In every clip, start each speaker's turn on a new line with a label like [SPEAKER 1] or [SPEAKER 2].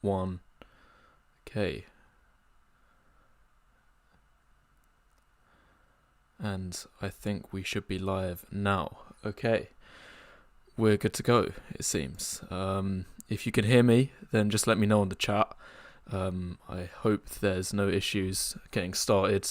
[SPEAKER 1] One. Okay. And I think we should be live now. Okay. We're good to go, it seems. If you can hear me, then just let me know in the chat. I hope there's no issues getting started.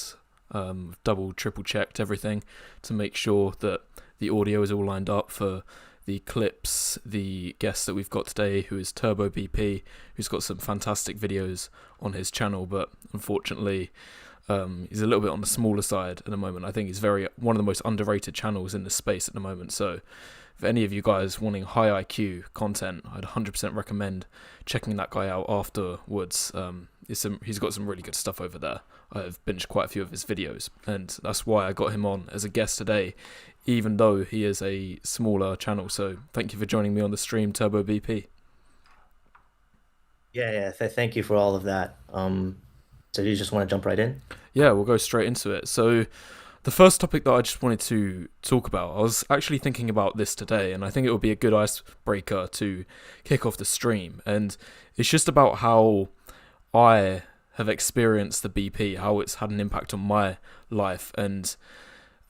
[SPEAKER 1] Double, triple checked everything to make sure that the audio is all lined up for the clips. The guest that we've got today, who is TurboBP, who's got some fantastic videos on his channel, but unfortunately he's a little bit on the smaller side at the moment. I think he's one of the most underrated channels in this space at the moment. So if any of you guys wanting high IQ content, I'd 100% recommend checking that guy out afterwards. He's got some really good stuff over there. I've binged quite a few of his videos, and that's why I got him on as a guest today, even though he is a smaller channel. So thank you for joining me on the stream, TurboBP.
[SPEAKER 2] Yeah. Thank you for all of that. So you just want to jump right in?
[SPEAKER 1] Yeah, we'll go straight into it. So the first topic that I just wanted to talk about, I was actually thinking about this today, and I think it would be a good icebreaker to kick off the stream. And it's just about how I have experienced the BP, how it's had an impact on my life. And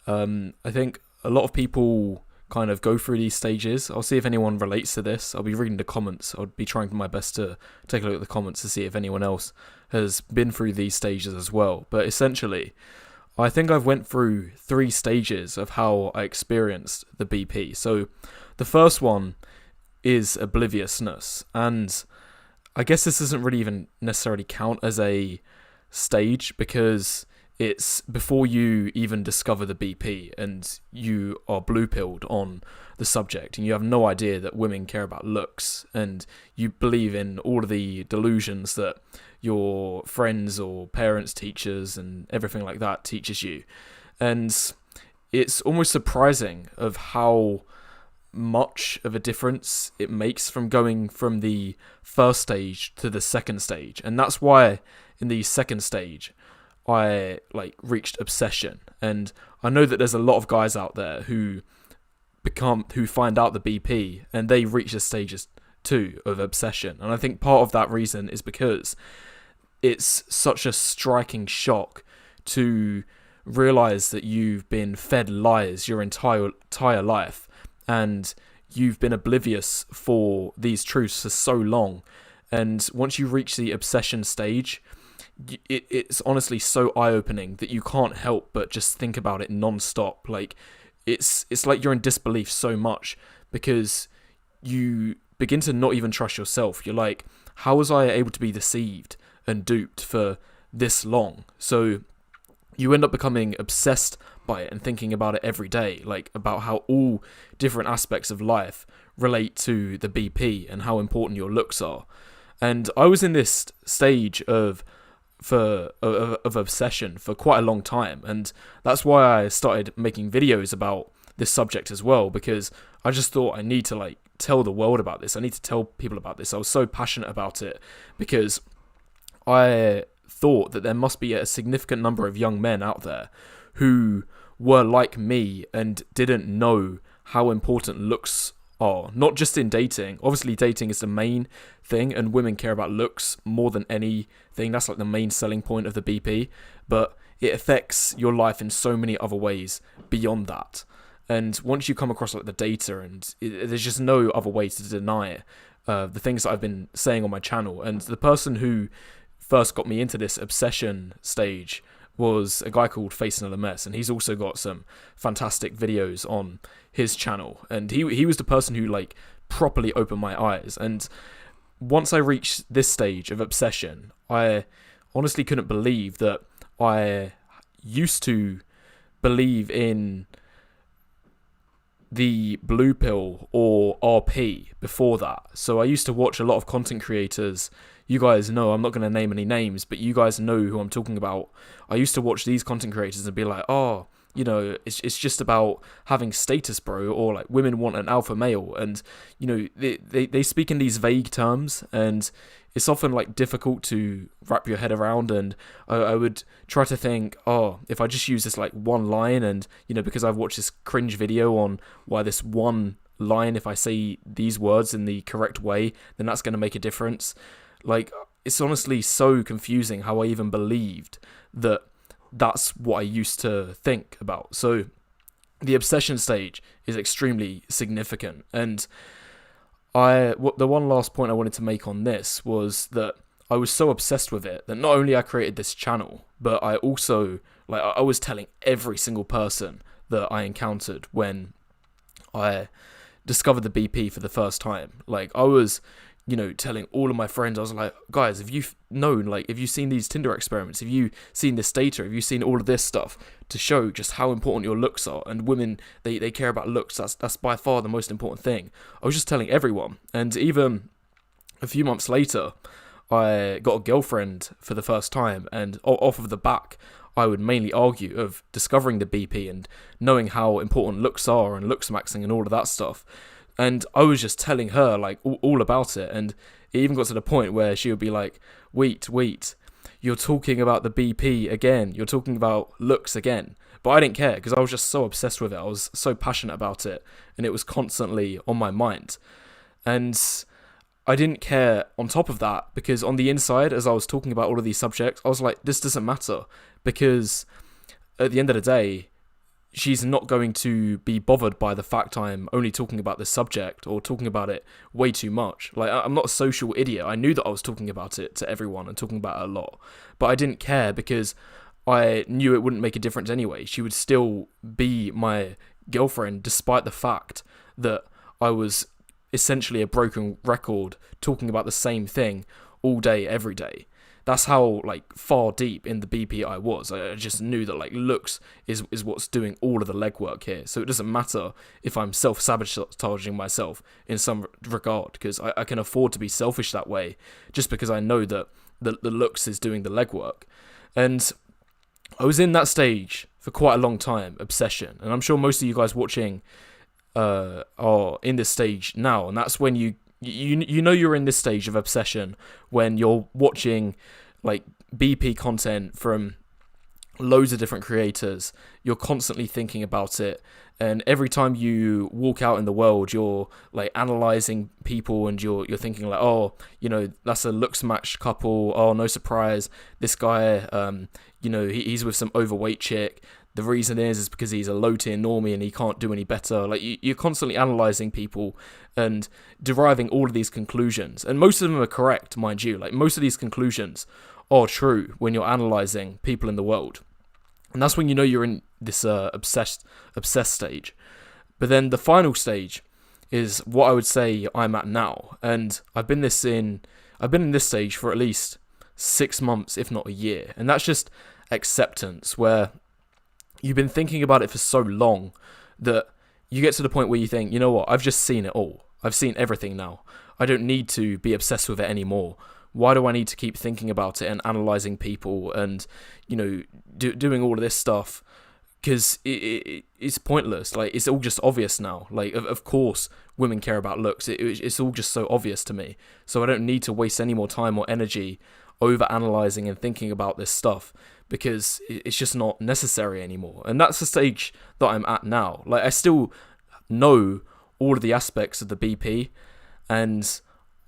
[SPEAKER 1] I think a lot of people kind of go through these stages. I'll see if anyone relates to this. I'll be reading the comments. I'll be trying my best to take a look at the comments to see if anyone else has been through these stages as well. But essentially, I think I've went through 3 stages of how I experienced the BP. So the first one is obliviousness, and I guess this doesn't really even necessarily count as a stage because it's before you even discover the BP and you are blue-pilled on the subject and you have no idea that women care about looks, and you believe in all of the delusions that your friends or parents, teachers and everything like that teaches you. And it's almost surprising of how much of a difference it makes from going from the first stage to the second stage. And that's why in the second stage I reached obsession. And I know that there's a lot of guys out there who find out the BP and they reach the stages too of obsession. And I think part of that reason is because it's such a striking shock to realize that you've been fed lies your entire life, and you've been oblivious for these truths for so long. And once you reach the obsession stage, it's honestly so eye-opening that you can't help but just think about it non-stop. Like it's like you're in disbelief so much because you begin to not even trust yourself. You're like, how was I able to be deceived and duped for this long? So you end up becoming obsessed by it and thinking about it every day, like about how all different aspects of life relate to the BP and how important your looks are. And I was in this stage of obsession for quite a long time, and that's why I started making videos about this subject as well, because I just thought I need to tell the world about this. I need to tell people about this. I was so passionate about it because I thought that there must be a significant number of young men out there who were like me and didn't know how important looks are, not just in dating. Obviously dating is the main thing and women care about looks more than anything. That's like the main selling point of the BP, but it affects your life in so many other ways beyond that. And once you come across the data, and there's just no other way to deny the things that I've been saying on my channel. And the person who first got me into this obsession stage was a guy called Facing LMS, and he's also got some fantastic videos on his channel. And he was the person who properly opened my eyes. And once I reached this stage of obsession, I honestly couldn't believe that I used to believe in the blue pill or RP before that. So I used to watch a lot of content creators. You guys know, I'm not going to name any names, but you guys know who I'm talking about. I used to watch these content creators and be like, oh, it's just about having status, bro, or women want an alpha male. And, they speak in these vague terms, and it's often difficult to wrap your head around. And I would try to think, oh, if I just use this one line, and, because I've watched this cringe video on why this one line, if I say these words in the correct way, then that's going to make a difference. Like, it's honestly so confusing how I even believed that that's what I used to think about. So the obsession stage is extremely significant. And the one last point I wanted to make on this was that I was so obsessed with it that not only I created this channel, but I also, like, I was telling every single person that I encountered when I discovered the BP for the first time. Like, I was, telling all of my friends, I was like, guys, have you known, like, have you seen these Tinder experiments? Have you seen this data? Have you seen all of this stuff to show just how important your looks are? And women, they care about looks. That's by far the most important thing. I was just telling everyone. And even a few months later, I got a girlfriend for the first time, and off of the back, I would mainly argue of discovering the BP and knowing how important looks are and looksmaxing and all of that stuff. And I was just telling her, like, all about it. And it even got to the point where she would be like, wait, you're talking about the BP again. You're talking about looks again. But I didn't care because I was just so obsessed with it. I was so passionate about it. And it was constantly on my mind. And I didn't care on top of that because on the inside, as I was talking about all of these subjects, I was like, this doesn't matter. Because at the end of the day, she's not going to be bothered by the fact I'm only talking about this subject or talking about it way too much. Like, I'm not a social idiot. I knew that I was talking about it to everyone and talking about it a lot. But I didn't care because I knew it wouldn't make a difference anyway. She would still be my girlfriend despite the fact that I was essentially a broken record talking about the same thing all day, every day. That's how, like, far deep in the BP I was. I just knew that, like, looks is what's doing all of the legwork here. So it doesn't matter if I'm self-sabotaging myself in some regard, because I can afford to be selfish that way just because I know that the looks is doing the legwork. And I was in that stage for quite a long time, obsession. And I'm sure most of you guys watching are in this stage now. And that's when you know you're in this stage of obsession when you're watching, like, BP content from loads of different creators. You're constantly thinking about it, and every time you walk out in the world, you're, like, analyzing people, and you're thinking, like, oh, that's a looks matched couple. Oh, no surprise, this guy, he's with some overweight chick. The reason is because he's a low-tier normie and he can't do any better. Like, you're constantly analysing people and deriving all of these conclusions. And most of them are correct, mind you. Like, most of these conclusions are true when you're analysing people in the world. And that's when you know you're in this obsessed stage. But then the final stage is what I would say I'm at now. And I've been in this stage for at least 6 months, if not a year. And that's just acceptance, where you've been thinking about it for so long that you get to the point where you think, you know what, I've just seen it all. I've seen everything now. I don't need to be obsessed with it anymore. Why do I need to keep thinking about it and analysing people and, doing all of this stuff? Because it's pointless. Like, it's all just obvious now. Like, of course, women care about looks. It's all just so obvious to me. So I don't need to waste any more time or energy over analysing and thinking about this stuff, because it's just not necessary anymore. And that's the stage that I'm at now. Like, I still know all of the aspects of the BP, and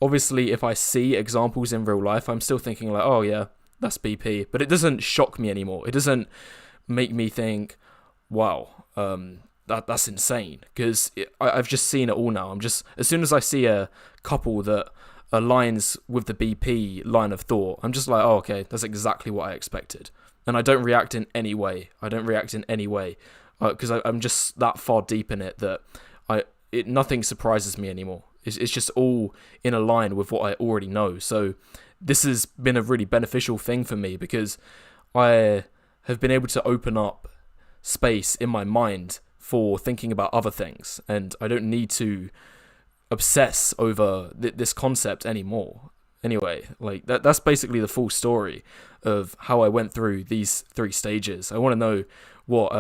[SPEAKER 1] obviously if I see examples in real life, I'm still thinking, like, oh yeah, that's BP, but it doesn't shock me anymore. It doesn't make me think, wow, that's insane, because I've just seen it all now. As soon as I see a couple that aligns with the BP line of thought, I'm just like, oh, okay, that's exactly what I expected. And I don't react in any way. Because I'm just that far deep in it that nothing surprises me anymore. It's just all in a line with what I already know. So this has been a really beneficial thing for me, because I have been able to open up space in my mind for thinking about other things, and I don't need to obsess over this concept anymore. Anyway, like, that's basically the full story of how I went through these 3 stages. I want to know what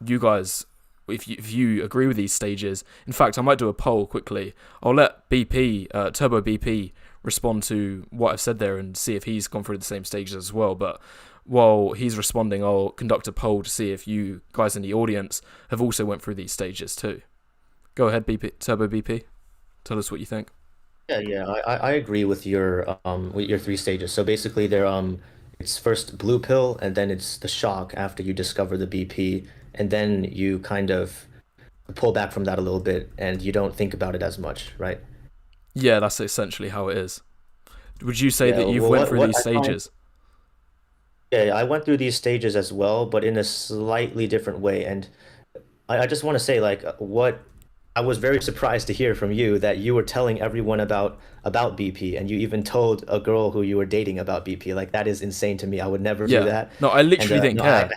[SPEAKER 1] you guys, if you agree with these stages. In fact, I might do a poll quickly. I'll let TurboBP respond to what I've said there and see if he's gone through the same stages as well. But while he's responding, I'll conduct a poll to see if you guys in the audience have also went through these stages too. Go ahead, TurboBP. Tell us what you think.
[SPEAKER 2] Yeah, I agree with your three stages. So basically they're it's first blue pill and then it's the shock after you discover the BP and then you kind of pull back from that a little bit and you don't think about it as much, right?
[SPEAKER 1] Yeah, that's essentially how it is. Would you say
[SPEAKER 2] Yeah,
[SPEAKER 1] that you've
[SPEAKER 2] well
[SPEAKER 1] went through
[SPEAKER 2] what
[SPEAKER 1] these
[SPEAKER 2] I find
[SPEAKER 1] stages?
[SPEAKER 2] yeah, I went through these stages as well, but in a slightly different way. And I just want to say, like, what I was very surprised to hear from you that you were telling everyone about BP, and you even told a girl who you were dating about BP. Like, that is insane to me. I would never do
[SPEAKER 1] Yeah.
[SPEAKER 2] that.
[SPEAKER 1] No, I
[SPEAKER 2] And
[SPEAKER 1] literally didn't
[SPEAKER 2] no,
[SPEAKER 1] care.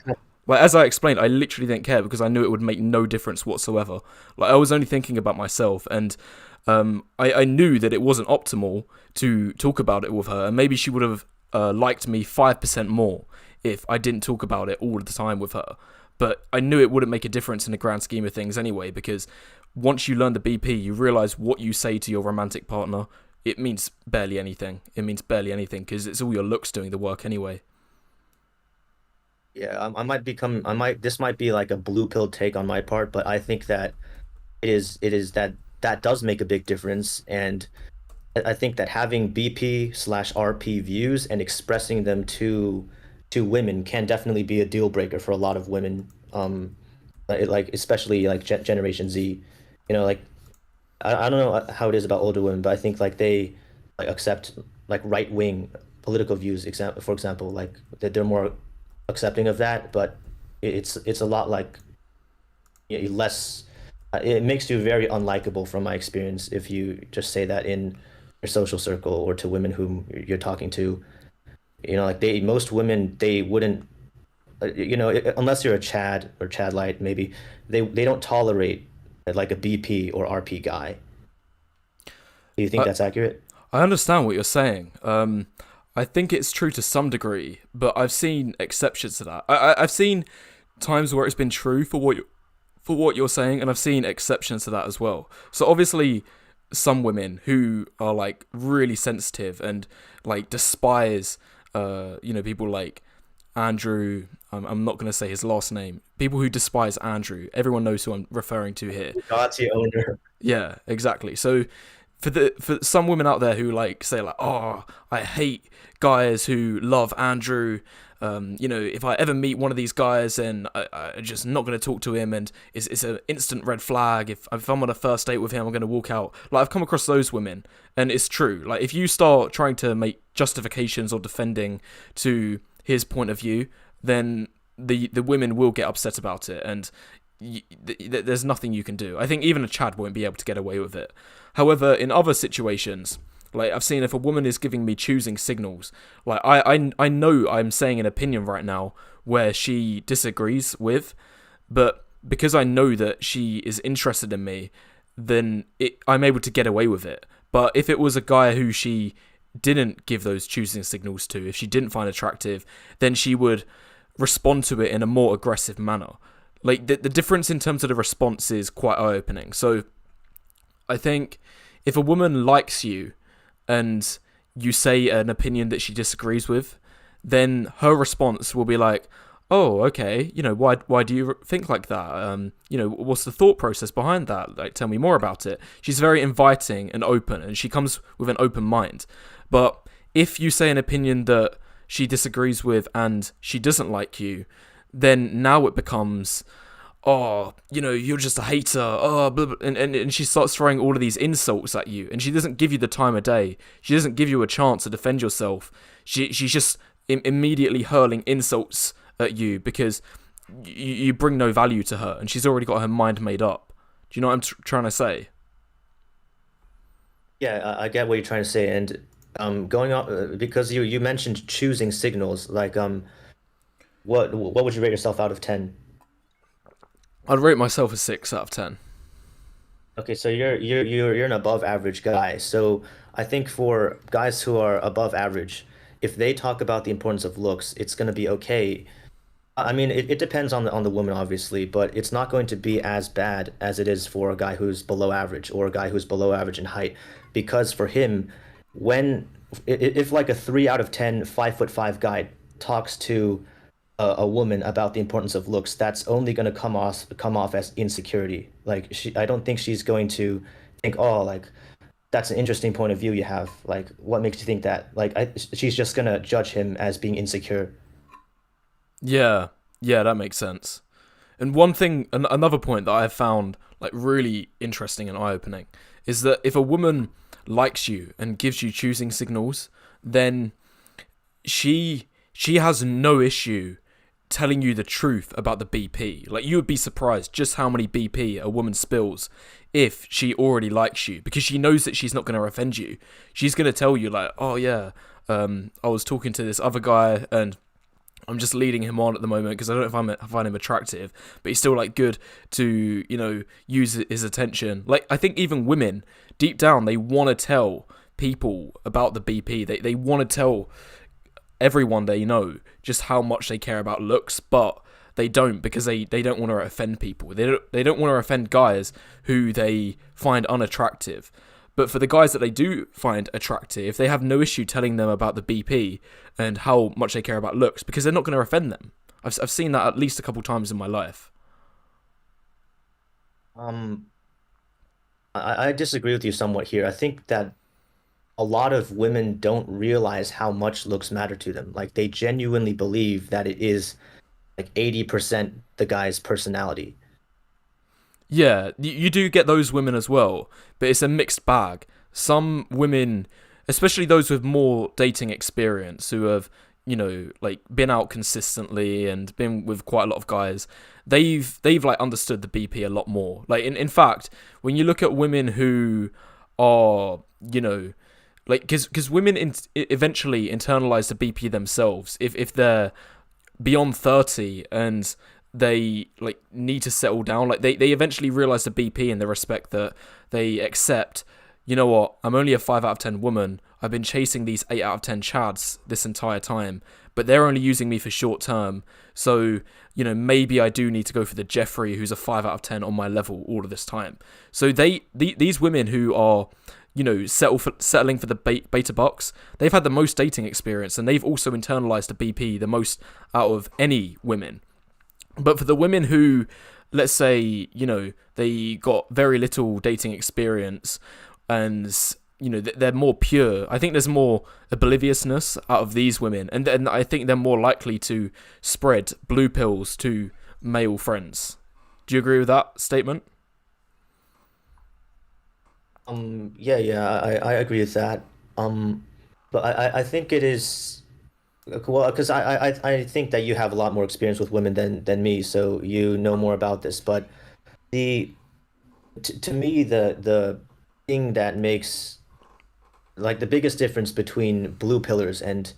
[SPEAKER 1] Like as I explained, I literally didn't care because I knew it would make no difference whatsoever. Like I was only thinking about myself, and I knew that it wasn't optimal to talk about it with her, and maybe she would have liked me 5% more if I didn't talk about it all the time with her. But I knew it wouldn't make a difference in the grand scheme of things anyway, because once you learn the BP, you realize what you say to your romantic partner. It means barely anything. It means barely anything because it's all your looks doing the work anyway.
[SPEAKER 2] yeah, I might, this might be like a blue pill take on my part, but I think that it is that that does make a big difference. And I think that having BP slash RP views and expressing them to women can definitely be a deal breaker for a lot of women. Like especially like Generation Z, you know, like I don't know how it is about older women, but I think like they like accept like right wing political views. Example, for example, like that they're more accepting of that, but it's a lot like less. It makes you very unlikable from my experience if you just say that in your social circle or to women whom you're talking to. You know, like they most women they wouldn't you know, unless you're a Chad or Chad Light, maybe they don't tolerate like a BP or RP guy. Do you think
[SPEAKER 1] I
[SPEAKER 2] that's accurate?
[SPEAKER 1] I understand what you're saying. I think it's true to some degree, but I've seen exceptions to that. I've seen times where it's been true for what you're saying, and I've seen exceptions to that as well. So obviously, some women who are like really sensitive and like despise, people like Andrew. I'm not gonna say his last name. People who despise Andrew. Everyone knows who I'm referring to here.
[SPEAKER 2] Nazi owner.
[SPEAKER 1] Yeah, exactly. So for some women out there who like say like, oh, I hate guys who love Andrew. If I ever meet one of these guys, then I'm just not going to talk to him, and it's an instant red flag. If I'm on a first date with him, I'm going to walk out. Like I've come across those women, and it's true. Like if you start trying to make justifications or defending to his point of view, then the women will get upset about it, and there's nothing you can do. I think even a Chad won't be able to get away with it. However, in other situations, like I've seen if a woman is giving me choosing signals, like I know I'm saying an opinion right now where she disagrees with, but because I know that she is interested in me, then I'm able to get away with it. But if it was a guy who she didn't give those choosing signals to, if she didn't find attractive, then she would respond to it in a more aggressive manner. Like the difference in terms of the response is quite eye opening. So I think if a woman likes you and you say an opinion that she disagrees with, then her response will be like, "Oh, okay. Why do you think like that? What's the thought process behind that? Like, tell me more about it." She's very inviting and open, and she comes with an open mind. But if you say an opinion that she disagrees with and she doesn't like you, then now it becomes, oh, you're just a hater, oh, blah, blah, and she starts throwing all of these insults at you, and she doesn't give you the time of day. She doesn't give you a chance to defend yourself. She's just immediately hurling insults at you because you bring no value to her, and she's already got her mind made up. Do you know what I'm trying to say?
[SPEAKER 2] Yeah, I get what you're trying to say, and going on because you mentioned choosing signals. Like what would you rate yourself out of 10?
[SPEAKER 1] I'd rate myself a 6 out of 10.
[SPEAKER 2] Okay, so you're an above average guy. So I think for guys who are above average, if they talk about the importance of looks, it's gonna be okay. I mean, it depends on the woman, obviously, but it's not going to be as bad as it is for a guy who's below average or a guy who's below average in height, because for him, when if like a 3 out of 10 5'5" guy talks to a woman about the importance of looks, that's only going to come off as insecurity. Like I don't think she's going to think, oh, like that's an interesting point of view you have. Like, what makes you think that? Like, she's just gonna judge him as being insecure.
[SPEAKER 1] Yeah, yeah, that makes sense. And one thing, another point that I have found like really interesting and eye-opening is that if a woman likes you and gives you choosing signals, then she has no issue telling you the truth about the BP. Like you would be surprised just how many BP a woman spills if she already likes you because she knows that she's not going to offend you. She's going to tell you like, "Oh yeah, I was talking to this other guy and I'm just leading him on at the moment because I don't find him attractive, but he's still like good to use his attention." Like I think even women deep down they want to tell people about the BP. They want to tell everyone they know just how much they care about looks, but they don't because they don't want to offend people. They don't want to offend guys who they find unattractive. But for the guys that they do find attractive, they have no issue telling them about the BP and how much they care about looks because they're not going to offend them. I've seen that at least a couple times in my life.
[SPEAKER 2] Um, I disagree with you somewhat here. I think that a lot of women don't realize how much looks matter to them. Like they genuinely believe that it is like 80% the guy's personality.
[SPEAKER 1] Yeah, you do get those women as well, but it's a mixed bag. Some women, especially those with more dating experience, who have like been out consistently and been with quite a lot of guys, they've like understood the BP a lot more. Like in fact, when you look at women who are like because women eventually internalize the BP themselves if they're beyond 30 and they like need to settle down, like they eventually realize the BP in the respect that they accept, you know what, I'm only a 5 out of 10 woman, I've been chasing these 8 out of 10 chads this entire time, but they're only using me for short term, so maybe I do need to go for the Jeffrey who's a 5 out of 10 on my level all of this time. So these women who are settling for the beta box, they've had the most dating experience and they've also internalized the BP the most out of any women. But for the women who, let's say, they got very little dating experience and, they're more pure, I think there's more obliviousness out of these women. And then I think they're more likely to spread blue pills to male friends. Do you agree with that statement?
[SPEAKER 2] Yeah, yeah, I agree with that. But I think it is well, because I think that you have a lot more experience with women than me, so you know more about this. But the to me the thing that makes like the biggest difference between blue pillars and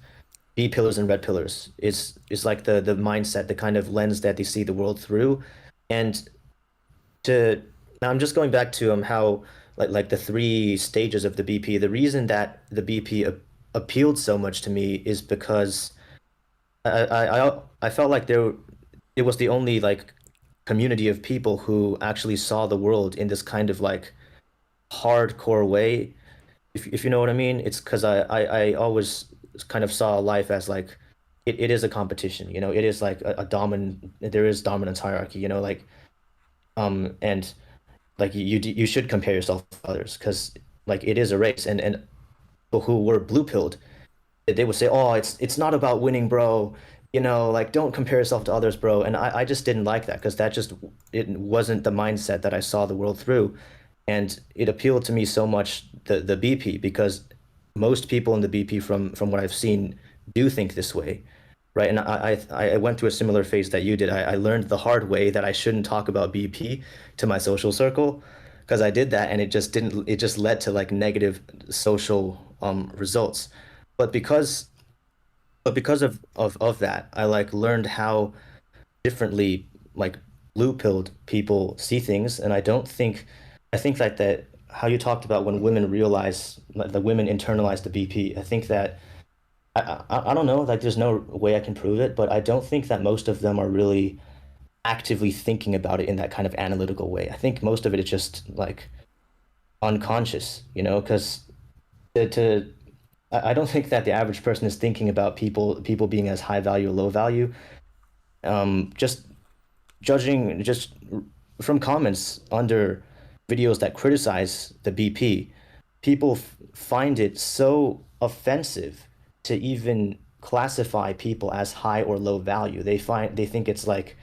[SPEAKER 2] B pillars and red pillars is like the mindset, the kind of lens that they see the world through. And to now I'm just going back to how like the three stages of the BP. The reason that the BP a appealed so much to me is because I felt like it was the only like community of people who actually saw the world in this kind of like hardcore way. If you know what I mean, it's because I always kind of saw life as like it is a competition, it is like a dominant, there is dominance hierarchy, like and like you should compare yourself to others because like it is a race, and people who were blue pilled, they would say, "Oh, it's not about winning, bro. Like don't compare yourself to others, bro." And I just didn't like that because that just it wasn't the mindset that I saw the world through, and it appealed to me so much the BP because most people in the BP from what I've seen do think this way, right? And I went through a similar phase that you did. I learned the hard way that I shouldn't talk about BP to my social circle because I did that and it just didn't it just led to like negative social results. But because of that, I like learned how differently like blue pilled people see things, and I think that how you talked about when women realize like, the women internalize the BP. I think that I don't know, like there's no way I can prove it, but I don't think that most of them are really actively thinking about it in that kind of analytical way. I think most of it is just like unconscious, because to I don't think that the average person is thinking about people being as high value or low value. Just judging just from comments under videos that criticize the BP. people find it so offensive to even classify people as high or low value. They think it's like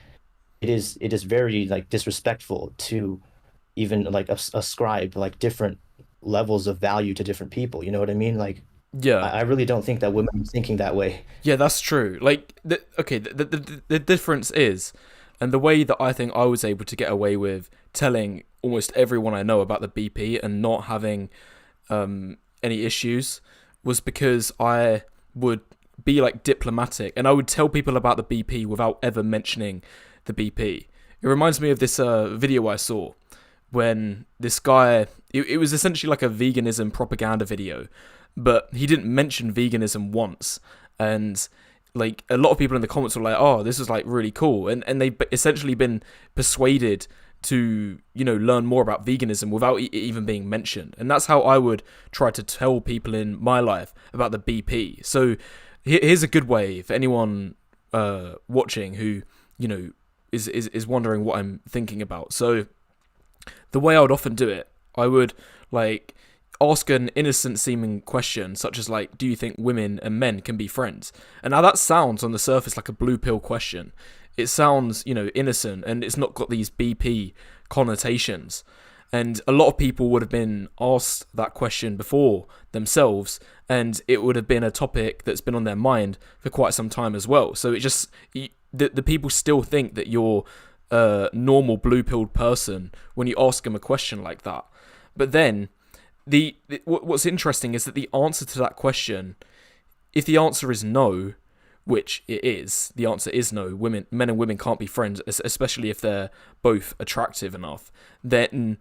[SPEAKER 2] it is very like disrespectful to even like ascribe like different levels of value to different people. You know what I mean? Like
[SPEAKER 1] Yeah.
[SPEAKER 2] I really don't think that women are thinking that way.
[SPEAKER 1] Yeah, that's true. Like, okay, the difference is, and the way that I think I was able to get away with telling almost everyone I know about the BP and not having any issues was because I would be like diplomatic and I would tell people about the BP without ever mentioning the BP. It reminds me of this video I saw when this guy, it was essentially like a veganism propaganda video, but he didn't mention veganism once. And like a lot of people in the comments were like, oh, this is like really cool. And they've essentially been persuaded to, learn more about veganism without even being mentioned. And that's how I would try to tell people in my life about the BP. So here's a good way for anyone watching who, is wondering what I'm thinking about. So the way I would often do it, I would like ask an innocent seeming question such as like, do you think women and men can be friends? And now that sounds on the surface like a blue pill question. It sounds, innocent, and it's not got these BP connotations. And a lot of people would have been asked that question before themselves, and it would have been a topic that's been on their mind for quite some time as well. So it just, the people still think that you're a normal blue pilled person when you ask them a question like that. But then what's interesting is that the answer to that question, if the answer is no, which it is, the answer is no, men and women can't be friends, especially if they're both attractive enough, then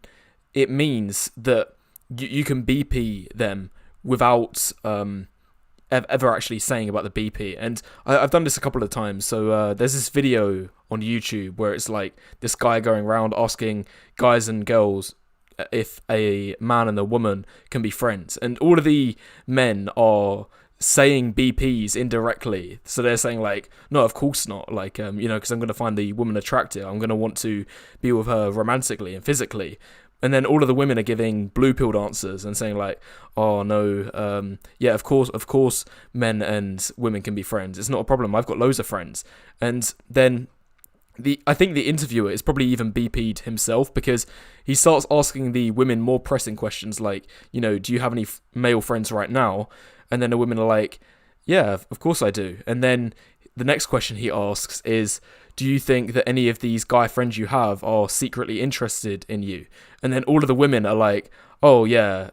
[SPEAKER 1] it means that you can BP them without ever actually saying about the BP. And I've done this a couple of times. So there's this video on YouTube where it's like this guy going around asking guys and girls if a man and a woman can be friends, and all of the men are saying BPs indirectly. So they're saying like, no, of course not, like because I'm going to find the woman attractive, I'm going to want to be with her romantically and physically. And then all of the women are giving blue-pilled answers and saying like, oh no, yeah, of course men and women can be friends, it's not a problem, I've got loads of friends. And then I think the interviewer is probably even BP'd himself, because he starts asking the women more pressing questions like, do you have any male friends right now? And then the women are like, yeah, of course I do. And then the next question he asks is, do you think that any of these guy friends you have are secretly interested in you? And then all of the women are like, oh yeah,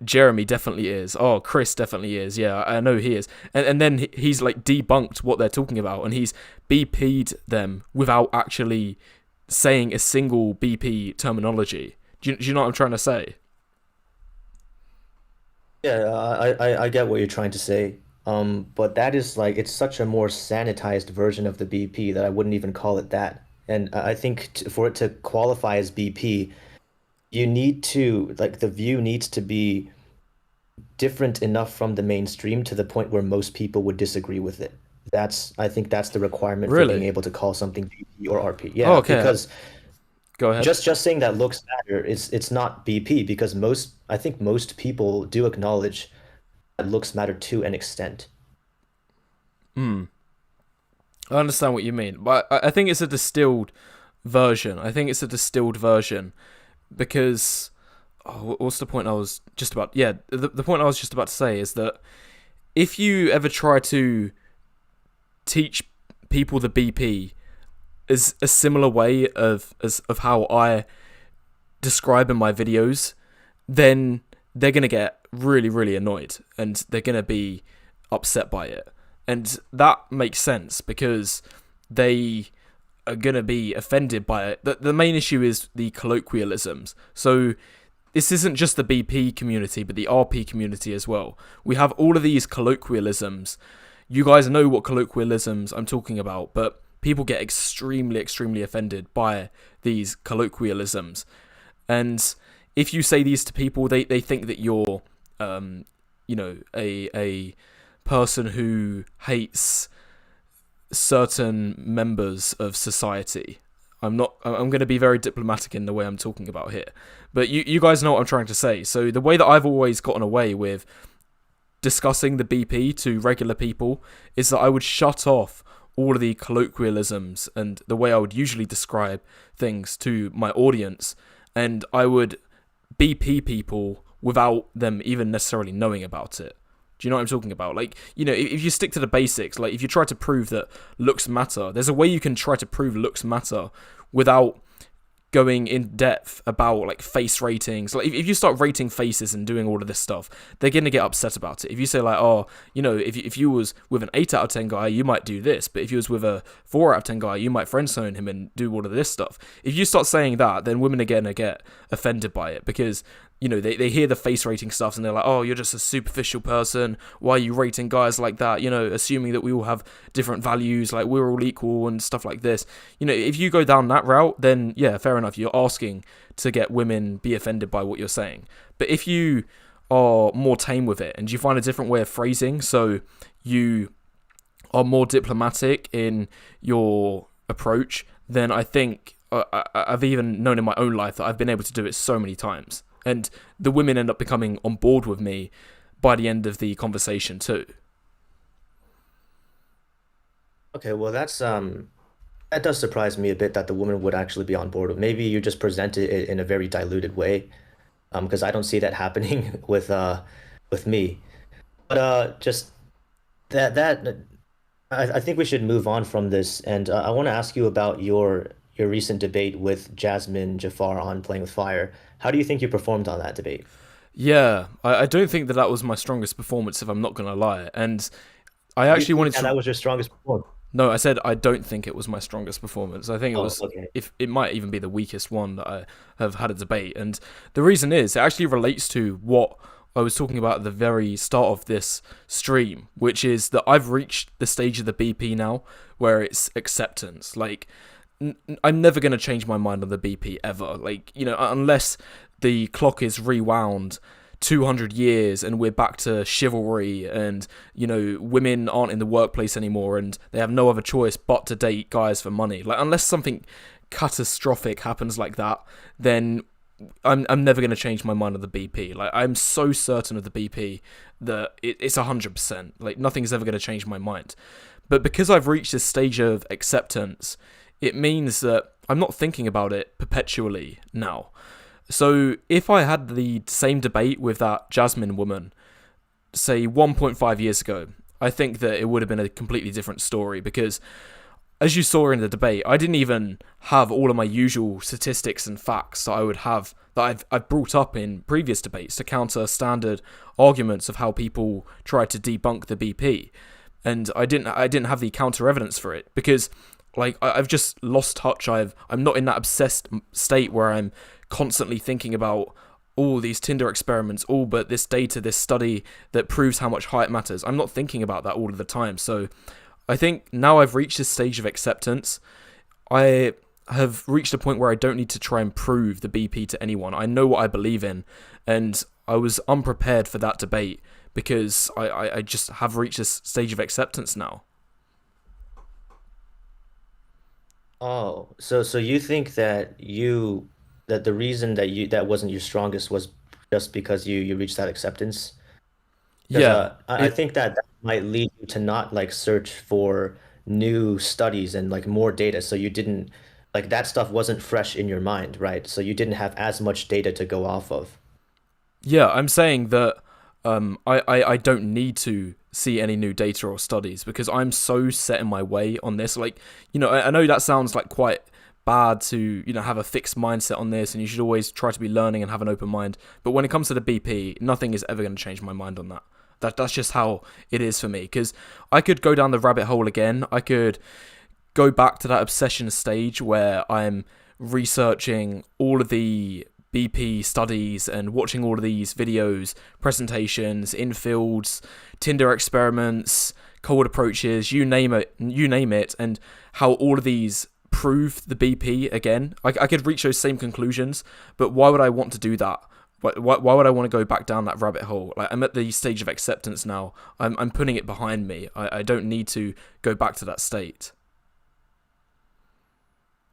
[SPEAKER 1] Jeremy definitely is. Oh, Chris definitely is. Yeah, I know he is. And then he's like debunked what they're talking about, and he's BP'd them without actually saying a single BP terminology. Do you know what I'm trying to say?
[SPEAKER 2] Yeah, I get what you're trying to say. But that is like it's such a more sanitized version of the BP that I wouldn't even call it that. And I think for it to qualify as BP, you need to like the view needs to be different enough from the mainstream to the point where most people would disagree with it. I think that's the requirement for being
[SPEAKER 1] Really?
[SPEAKER 2] able to call something BP or RP.
[SPEAKER 1] Oh,
[SPEAKER 2] Yeah,
[SPEAKER 1] okay.
[SPEAKER 2] because
[SPEAKER 1] Go ahead.
[SPEAKER 2] just saying that looks matter it's not BP because I think most people do acknowledge that looks matter to an extent.
[SPEAKER 1] Hmm. I understand what you mean, but I think it's a distilled version. I think it's a distilled version because what's the point I was just about? Yeah, the point I was just about to say is that if you ever try to teach people the BP is a similar way of how I describe in my videos, then they're gonna get really, really annoyed and they're gonna be upset by it. And that makes sense because they are gonna be offended by it. The main issue is the colloquialisms. So this isn't just the BP community, but the RP community as well. We have all of these colloquialisms. You guys know what colloquialisms I'm talking about, but people get extremely, extremely offended by these colloquialisms. And if you say these to people, they think that you're, a person who hates certain members of society. I'm not. I'm going to be very diplomatic in the way I'm talking about here, but you guys know what I'm trying to say. So the way that I've always gotten away with discussing the BP to regular people is that I would shut off all of the colloquialisms and the way I would usually describe things to my audience, and I would BP people without them even necessarily knowing about it. Do you know what I'm talking about? Like, you know, if you stick to the basics, like if you try to prove that looks matter, there's a way you can try to prove looks matter without going in depth about like face ratings. Like if you start rating faces and doing all of this stuff, they're going to get upset about it. If you say like, oh, you know, if you was with an 8 out of 10 guy, you might do this, but if you was with a 4 out of 10 guy, you might friend zone him and do all of this stuff. If you start saying that, then women are going to get offended by it, because you know, they hear the face rating stuff and they're like, oh, you're just a superficial person. Why are you rating guys like that? You know, assuming that we all have different values, like we're all equal and stuff like this. You know, if you go down that route, then yeah, fair enough. You're asking to get women be offended by what you're saying. But if you are more tame with it and you find a different way of phrasing, so you are more diplomatic in your approach, then I think I've even known in my own life that I've been able to do it so many times. And the women end up becoming on board with me by the end of the conversation too.
[SPEAKER 2] Okay, well that does surprise me a bit that the woman would actually be on board. Maybe you just presented it in a very diluted way, because I don't see that happening with me. But just that I think we should move on from this, and I want to ask you about your recent debate with Jasmine Jafar on Playing with Fire. How do you think you performed on that debate?
[SPEAKER 1] Yeah, I don't think that was my strongest performance, if I'm not going to lie. And I
[SPEAKER 2] You
[SPEAKER 1] actually
[SPEAKER 2] think
[SPEAKER 1] wanted
[SPEAKER 2] that
[SPEAKER 1] to...
[SPEAKER 2] that was your strongest performance?
[SPEAKER 1] No, I said I don't think it was my strongest performance. I think it
[SPEAKER 2] Oh,
[SPEAKER 1] was...
[SPEAKER 2] okay.
[SPEAKER 1] If it might even be the weakest one that I have had a debate. And the reason is, it actually relates to what I was talking about at the very start of this stream, which is that I've reached the stage of the BP now where it's acceptance. Like, I'm never going to change my mind on the BP ever. Like, you know, unless the clock is rewound 200 years and we're back to chivalry and, you know, women aren't in the workplace anymore and they have no other choice but to date guys for money. Like, unless something catastrophic happens like that, then I'm never going to change my mind on the BP. Like, I'm so certain of the BP that it's 100%. Like, nothing's ever going to change my mind. But because I've reached this stage of acceptance, it means that I'm not thinking about it perpetually now. So if I had the same debate with that Jasmine woman, say 1.5 years ago, I think that it would have been a completely different story, because as you saw in the debate, I didn't even have all of my usual statistics and facts that I would have, that I've brought up in previous debates to counter standard arguments of how people try to debunk the BP. And I didn't have the counter evidence for it, because like I've just lost touch. I'm not in that obsessed state where I'm constantly thinking about all these Tinder experiments, but this data, this study that proves how much height matters. I'm not thinking about that all of the time. So I think now I've reached this stage of acceptance. I have reached a point where I don't need to try and prove the BP to anyone. I know what I believe in, and I was unprepared for that debate because I just have reached this stage of acceptance now.
[SPEAKER 2] Oh, so you think that the reason that wasn't your strongest was just because you reached that acceptance? Because
[SPEAKER 1] Yeah,
[SPEAKER 2] I
[SPEAKER 1] it
[SPEAKER 2] think that might lead you to not like search for new studies and like more data. So you didn't like that stuff wasn't fresh in your mind, right? So you didn't have as much data to go off of.
[SPEAKER 1] Yeah, I'm saying that I don't need to see any new data or studies because I'm so set in my way on this. Like, you know, I know that sounds like quite bad to, you know, have a fixed mindset on this, and you should always try to be learning and have an open mind. But when it comes to the BP, nothing is ever going to change my mind on that. That's just how it is for me, because I could go down the rabbit hole again. I could go back to that obsession stage where I'm researching all of the BP studies and watching all of these videos, presentations, infields, Tinder experiments, cold approaches, you name it, and how all of these prove the BP again. I could reach those same conclusions, but why would I want to do that? Why would I want to go back down that rabbit hole? Like, I'm at the stage of acceptance now. I'm putting it behind me. I don't need to go back to that state.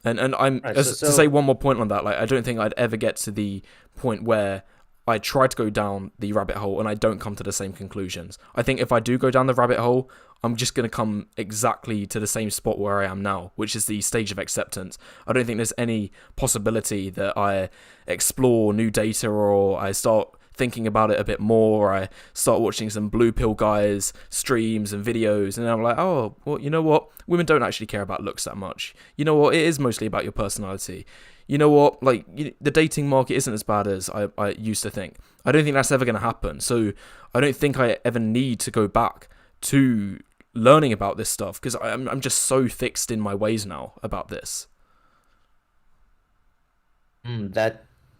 [SPEAKER 1] And I'm
[SPEAKER 2] Right.
[SPEAKER 1] as to say one more point on that. Like, I don't think I'd ever get to the point where I try to go down the rabbit hole and I don't come to the same conclusions. I think if I do go down the rabbit hole, I'm just going to come exactly to the same spot where I am now, which is the stage of acceptance. I don't think there's any possibility that I explore new data or I start thinking about it a bit more, or I start watching some blue pill guys streams and videos, and I'm like, oh, well, you know what, women don't actually care about looks that much. You know what, it is mostly about your personality. You know what, like, the dating market isn't as bad as I used to think. I don't think that's ever going to happen, so I don't think I ever need to go back to learning about this stuff, because I'm just so fixed in my ways now about this.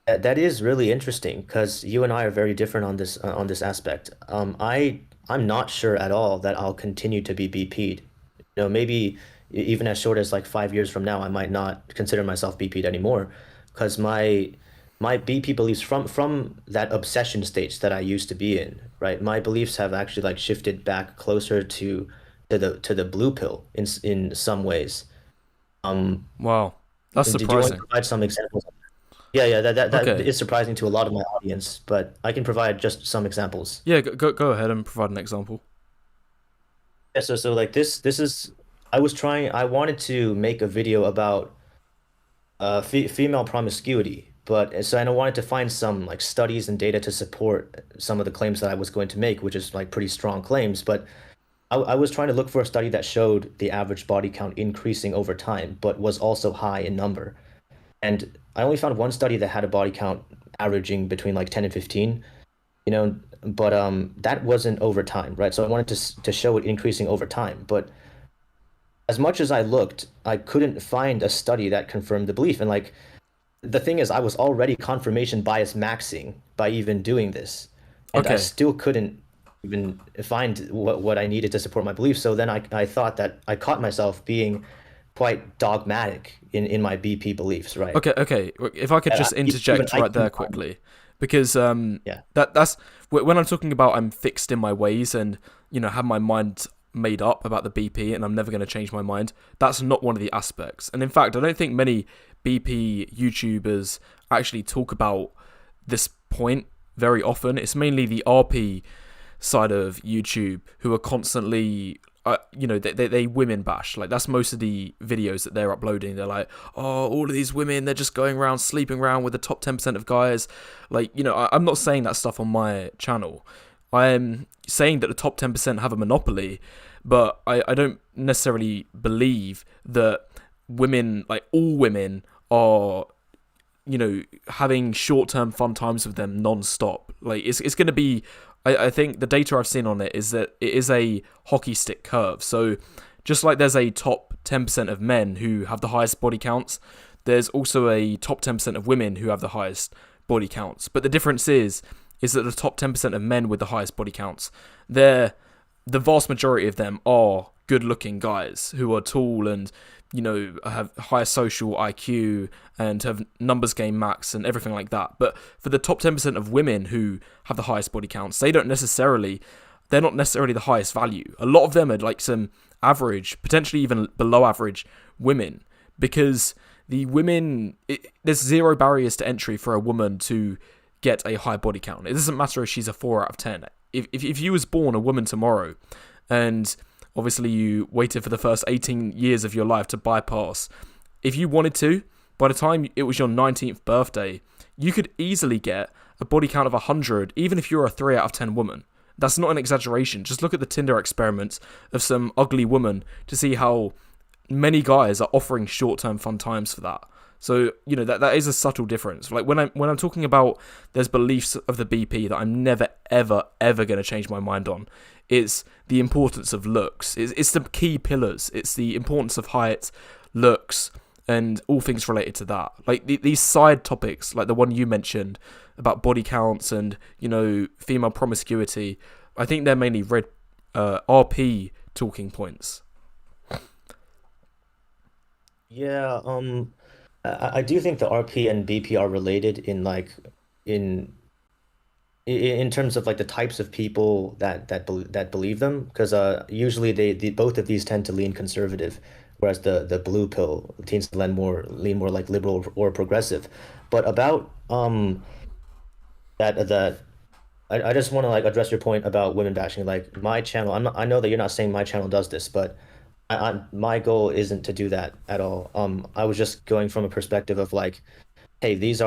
[SPEAKER 2] That is really interesting because you and I are very different on this aspect. I'm not sure at all that I'll continue to be BP'd. You know, maybe even as short as like 5 years from now, I might not consider myself BP'd anymore, because my BP beliefs from that obsession stage that I used to be in, right? My beliefs have actually like shifted back closer to the blue pill in some ways. Um,
[SPEAKER 1] Wow, that's
[SPEAKER 2] did you want to
[SPEAKER 1] surprising.
[SPEAKER 2] provide some examples? Yeah, yeah, that
[SPEAKER 1] Okay,
[SPEAKER 2] is surprising to a lot of my audience, but I can provide just some examples.
[SPEAKER 1] yeah, go ahead and provide an example.
[SPEAKER 2] Yeah, so like this is I wanted to make a video about female promiscuity, but so and I wanted to find some like studies and data to support some of the claims that I was going to make, which is like pretty strong claims, but I was trying to look for a study that showed the average body count increasing over time, but was also high in number. And I only found one study that had a body count averaging between like 10 and 15, you know, but that wasn't over time, right? So I wanted to show it increasing over time, but as much as I looked, I couldn't find a study that confirmed the belief. And like the thing is, I was already confirmation bias maxing by even doing this, and I
[SPEAKER 1] Okay,
[SPEAKER 2] still couldn't even find what I needed to support my belief. So then I thought that I caught myself being quite dogmatic in my BP beliefs, right?
[SPEAKER 1] okay. If I could
[SPEAKER 2] And
[SPEAKER 1] just
[SPEAKER 2] even
[SPEAKER 1] interject
[SPEAKER 2] I
[SPEAKER 1] right
[SPEAKER 2] couldn't
[SPEAKER 1] there
[SPEAKER 2] find it.
[SPEAKER 1] quickly, because
[SPEAKER 2] Yeah.
[SPEAKER 1] that's when I'm talking about I'm fixed in my ways and have my mind made up about the BP and I'm never going to change my mind. That's not one of the aspects, and in fact, I don't think many BP YouTubers actually talk about this point very often. It's mainly the RP side of YouTube who are constantly they women bash. Like, that's most of the videos that they're uploading. They're like, oh, all of these women, they're just going around sleeping around with the top 10% of guys. Like, I'm not saying that stuff on my channel. I'm saying that the top 10% have a monopoly, but I don't necessarily believe that women, like all women, are having short-term fun times with them non-stop. Like, it's going to be, I think the data I've seen on it is that it is a hockey stick curve. So just like there's a top 10% of men who have the highest body counts, there's also a top 10% of women who have the highest body counts. But the difference is that the top 10% of men with the highest body counts, the vast majority of them are good-looking guys who are tall and have higher social IQ and have numbers game max and everything like that. But for the top 10% of women who have the highest body counts, they're not necessarily the highest value. A lot of them are like some average, potentially even below average women, because there's zero barriers to entry for a woman to get a high body count. It doesn't matter if she's a 4 out of 10. If you was born a woman tomorrow, and obviously you waited for the first 18 years of your life to bypass, if you wanted to, by the time it was your 19th birthday, you could easily get a body count of 100, even if you're a 3 out of 10 woman. That's not an exaggeration. Just look at the Tinder experiments of some ugly woman to see how many guys are offering short-term fun times for that. So that is a subtle difference. Like, when I'm talking about there's beliefs of the BP that I'm never ever ever going to change my mind on. It's the importance of looks. It's the key pillars. It's the importance of height, looks, and all things related to that. Like, these side topics, like the one you mentioned about body counts and female promiscuity. I think they're mainly RP talking points.
[SPEAKER 2] Yeah, I do think the RP and BP are related in like in in terms of like the types of people that believe them, because usually they both of these tend to lean conservative, whereas the blue pill tends to lean more like liberal or progressive. But about that I just want to like address your point about women bashing. Like my channel, I know that you're not saying my channel does this, but my goal isn't to do that at all. I was just going from a perspective of like, hey, this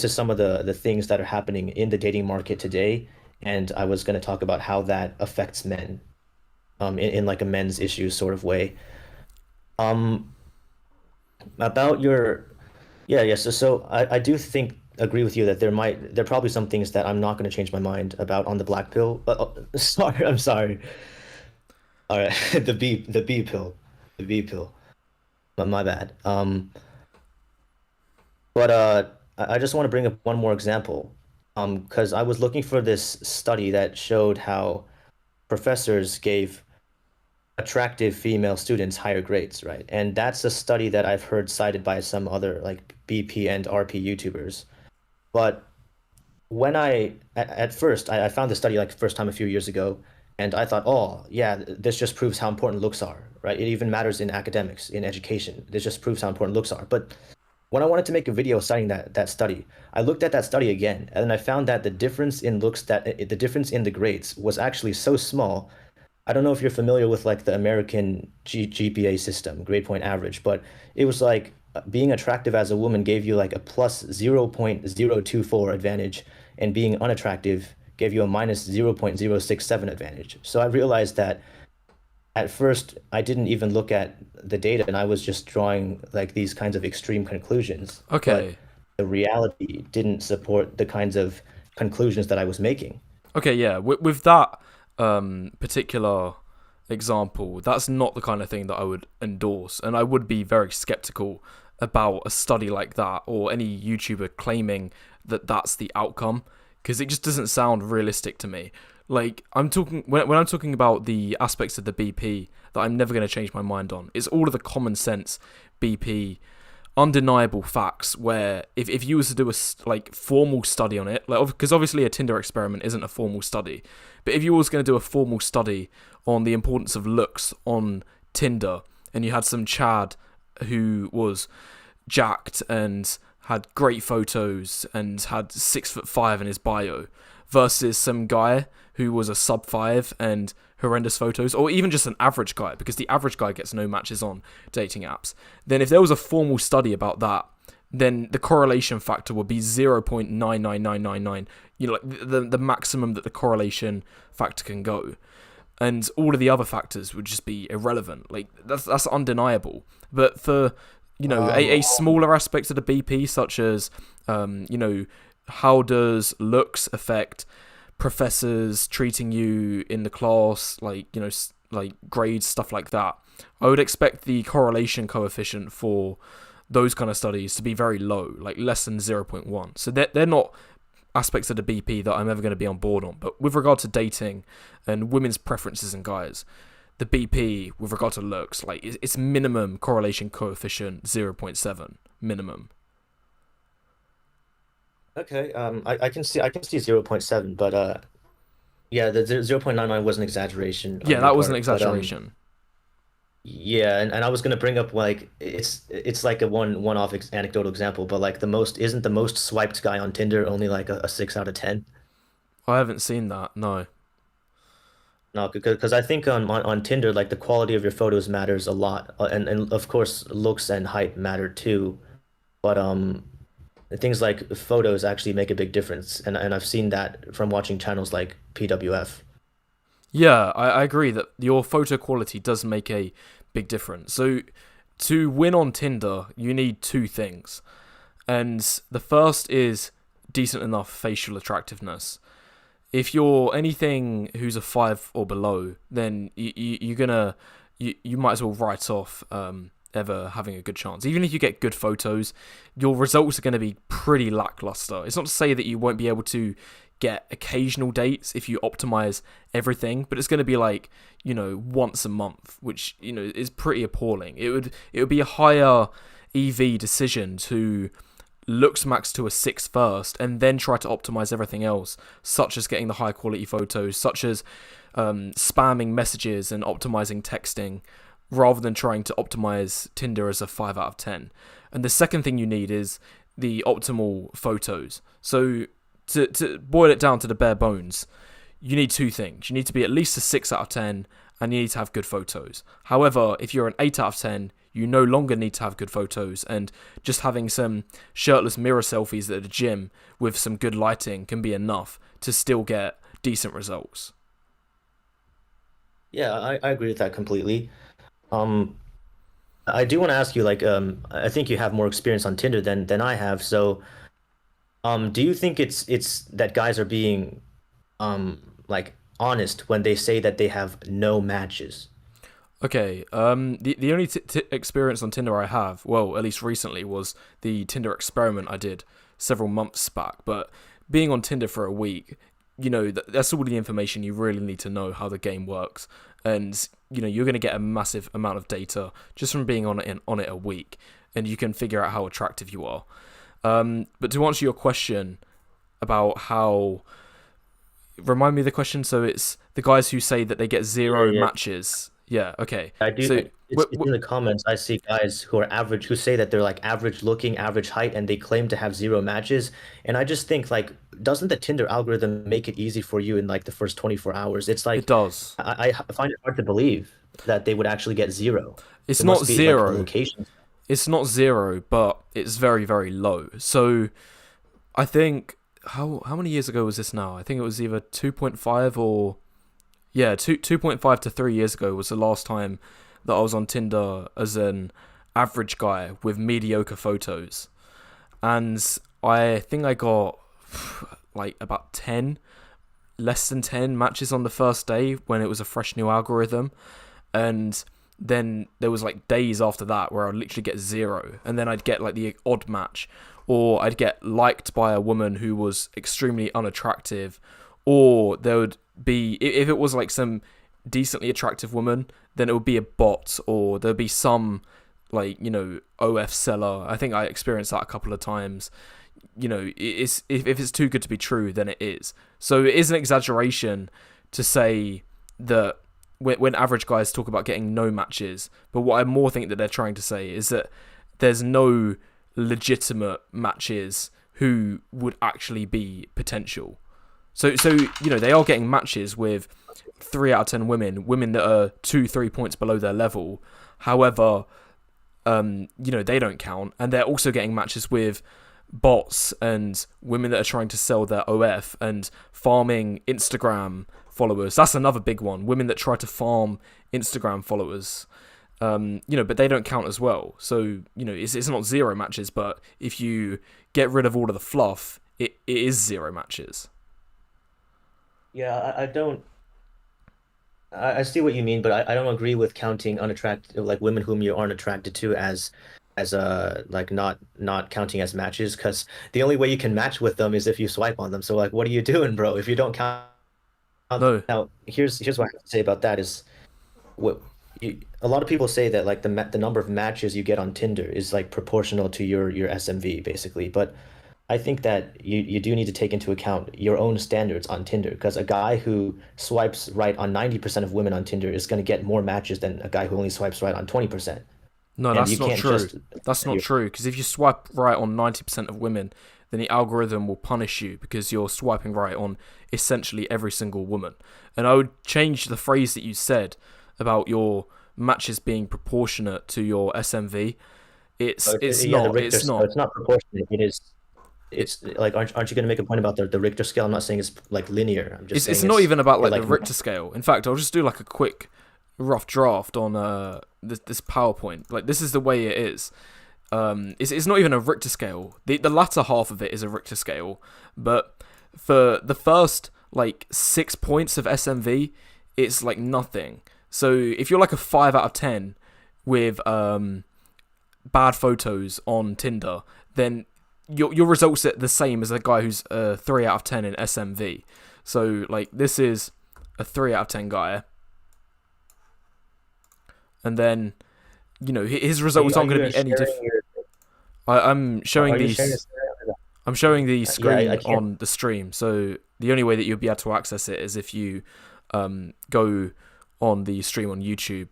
[SPEAKER 2] is some of the things that are happening in the dating market today, and I was going to talk about how that affects men, in like a men's issues sort of way. Um, about your yeah. So I do think agree with you that there are probably some things that I'm not going to change my mind about on the black pill. Sorry, I'm sorry. All right, the B pill, the B pill. My bad. But I just want to bring up one more example. Because I was looking for this study that showed how professors gave attractive female students higher grades, right? And that's a study that I've heard cited by some other like BP and RP YouTubers. But at first I found the study like first time a few years ago, and I thought, oh yeah, this just proves how important looks are, right? It even matters in academics, in education. This just proves how important looks are. But when I wanted to make a video citing that study, I looked at that study again, and then I found that the difference in the grades was actually so small. I don't know if you're familiar with like the American GPA system, grade point average, but it was like being attractive as a woman gave you like a plus 0.024 advantage, and being unattractive gave you a minus 0.067 advantage. So I realized that at first I didn't even look at the data, and I was just drawing like these kinds of extreme conclusions, but
[SPEAKER 1] Okay.
[SPEAKER 2] the reality didn't support the kinds of conclusions that I was making.
[SPEAKER 1] Okay, yeah. With that particular example, that's not the kind of thing that I would endorse, and I would be very skeptical about a study like that or any YouTuber claiming that that's the outcome, because it just doesn't sound realistic to me. Like I'm talking when I'm talking about the aspects of the BP that I'm never going to change my mind on, it's all of the common sense BP undeniable facts where if you was to do a like formal study on it, like because obviously a Tinder experiment isn't a formal study, but if you was going to do a formal study on the importance of looks on Tinder, and you had some Chad who was jacked and had great photos and had 6'5" in his bio, versus some guy who was a sub 5 and horrendous photos, or even just an average guy, because the average guy gets no matches on dating apps, then if there was a formal study about that, then the correlation factor would be 0.99999, like the maximum that the correlation factor can go. And all of the other factors would just be irrelevant. Like that's undeniable. But for a smaller aspect of the BP, such as how does looks affect professors treating you in the class, like like grades, stuff like that, I would expect the correlation coefficient for those kind of studies to be very low, like less than 0.1. So they're not aspects of the BP that I'm ever going to be on board on. But with regard to dating and women's preferences and guys, the BP with regard to looks, like it's minimum correlation coefficient 0.7 minimum.
[SPEAKER 2] Okay, I can see 0.7, but yeah, the 0.99 was an exaggeration on
[SPEAKER 1] Yeah,
[SPEAKER 2] your
[SPEAKER 1] that was an
[SPEAKER 2] part. But
[SPEAKER 1] exaggeration.
[SPEAKER 2] yeah, and I was gonna bring up like it's like a one-off anecdotal example, but like the most swiped guy on Tinder only like a 6 out of 10?
[SPEAKER 1] I haven't seen that. No.
[SPEAKER 2] No, because I think on Tinder like the quality of your photos matters a lot, and of course looks and height matter too, but things like photos actually make a big difference, and I've seen that from watching channels like PWF.
[SPEAKER 1] Yeah, I agree that your photo quality does make a big difference. So to win on Tinder, you need two things. And the first is decent enough facial attractiveness. If you're anything who's a 5 or below, then you might as well write off ever having a good chance. Even if you get good photos, your results are going to be pretty lackluster. It's not to say that you won't be able to get occasional dates if you optimize everything, but it's going to be like once a month, which is pretty appalling. It would be a higher EV decision to looks max to a 6 first and then try to optimize everything else, such as getting the high quality photos, such as spamming messages and optimizing texting, rather than trying to optimize Tinder as a 5 out of 10. And the second thing you need is the optimal photos. So to boil it down to the bare bones, you need two things. You need to be at least a 6 out of 10, and you need to have good photos. However, if you're an 8 out of 10, you no longer need to have good photos, and just having some shirtless mirror selfies at the gym with some good lighting can be enough to still get decent results.
[SPEAKER 2] Yeah, I agree with that completely. Um, I do want to ask you, like, I think you have more experience on Tinder than I have. So, do you think it's that guys are being, like honest when they say that they have no matches?
[SPEAKER 1] Okay, the only experience on Tinder I have, well, at least recently, was the Tinder experiment I did several months back. But being on Tinder for a week, that's all the information you really need to know how the game works. And, you're going to get a massive amount of data just from being on it a week, and you can figure out how attractive you are. But to answer your question about how... Remind me of the question. So it's the guys who say that they get zero
[SPEAKER 2] Yeah.
[SPEAKER 1] matches. Yeah, okay.
[SPEAKER 2] I do.
[SPEAKER 1] So
[SPEAKER 2] It's in the comments. I see guys who are average, who say that they're like average looking, average height, and they claim to have zero matches. And I just think, like, doesn't the Tinder algorithm make it easy for you in like the first 24 hours? It's
[SPEAKER 1] it
[SPEAKER 2] like
[SPEAKER 1] does.
[SPEAKER 2] I find it hard to believe that they would actually get zero.
[SPEAKER 1] It's
[SPEAKER 2] It
[SPEAKER 1] not
[SPEAKER 2] must be like a
[SPEAKER 1] zero.
[SPEAKER 2] location.
[SPEAKER 1] It's not zero, but it's very, very low. So I think how many years ago was this now? I think it was either 2.5 or 2.5 to 3 years ago was the last time that I was on Tinder as an average guy with mediocre photos. And I think I got like about 10, less than 10 matches on the first day when it was a fresh new algorithm. And then there was like days after that where I'd literally get zero. And then I'd get like the odd match, or I'd get liked by a woman who was extremely unattractive, or there would be, if it was like some decently attractive woman, then it would be a bot, or there'd be some like OF seller. I think I experienced that a couple of times. It's, if it's too good to be true, then it is. So it is an exaggeration to say that when average guys talk about getting no matches, but what I more think that they're trying to say is that there's no legitimate matches who would actually be potential. So they are getting matches with 3 out of 10 women that are 2-3 points below their level. However, they don't count, and they're also getting matches with bots and women that are trying to sell their OF and farming Instagram followers. That's another big one. Women that try to farm Instagram followers. But they don't count as well. So, it's not zero matches, but if you get rid of all of the fluff, it is zero matches.
[SPEAKER 2] Yeah, I don't. I see what you mean, but I don't agree with counting unattractive, like women whom you aren't attracted to, as like not counting as matches, because the only way you can match with them is if you swipe on them. So like, what are you doing, bro? If you don't count.
[SPEAKER 1] No,
[SPEAKER 2] Now, here's what I have to say about that is what a lot of people say that like the number of matches you get on Tinder is like proportional to your SMV basically, but I think that you do need to take into account your own standards on Tinder, because a guy who swipes right on 90% of women on Tinder is going to get more matches than a guy who only swipes right on 20%.
[SPEAKER 1] no,
[SPEAKER 2] And
[SPEAKER 1] that's
[SPEAKER 2] you
[SPEAKER 1] not
[SPEAKER 2] can't
[SPEAKER 1] true.
[SPEAKER 2] just
[SPEAKER 1] That's not
[SPEAKER 2] you're,
[SPEAKER 1] true, because if you swipe right on 90% of women, then the algorithm will punish you because you're swiping right on essentially every single woman. And I would change the phrase that you said about your matches being proportionate to your SMV. It's
[SPEAKER 2] yeah, the
[SPEAKER 1] not.
[SPEAKER 2] Richter
[SPEAKER 1] It's
[SPEAKER 2] scale,
[SPEAKER 1] not.
[SPEAKER 2] it's not proportionate. It's like aren't you going to make a point about the Richter scale? I'm not saying it's like linear. I'm just
[SPEAKER 1] It's
[SPEAKER 2] saying
[SPEAKER 1] not even about
[SPEAKER 2] it
[SPEAKER 1] like the
[SPEAKER 2] like
[SPEAKER 1] Richter scale. In fact, I'll just do like a quick rough draft on this PowerPoint. Like, this is the way it is. It's not even a Richter scale. The latter half of it is a Richter scale, but for the first like 6 points of SMV, it's like nothing. So if you're like a 5 out of 10 with bad photos on Tinder, then your results are the same as a guy who's a 3 out of 10 in SMV. So like, this is a 3 out of 10 guy, and then his results aren't going to be any different. I'm showing
[SPEAKER 2] Are you sharing
[SPEAKER 1] these.
[SPEAKER 2] this?
[SPEAKER 1] I'm showing the
[SPEAKER 2] Yeah, I
[SPEAKER 1] screen
[SPEAKER 2] can't.
[SPEAKER 1] on the stream, so the only way that you'll be able to access it is if you go on the stream on YouTube.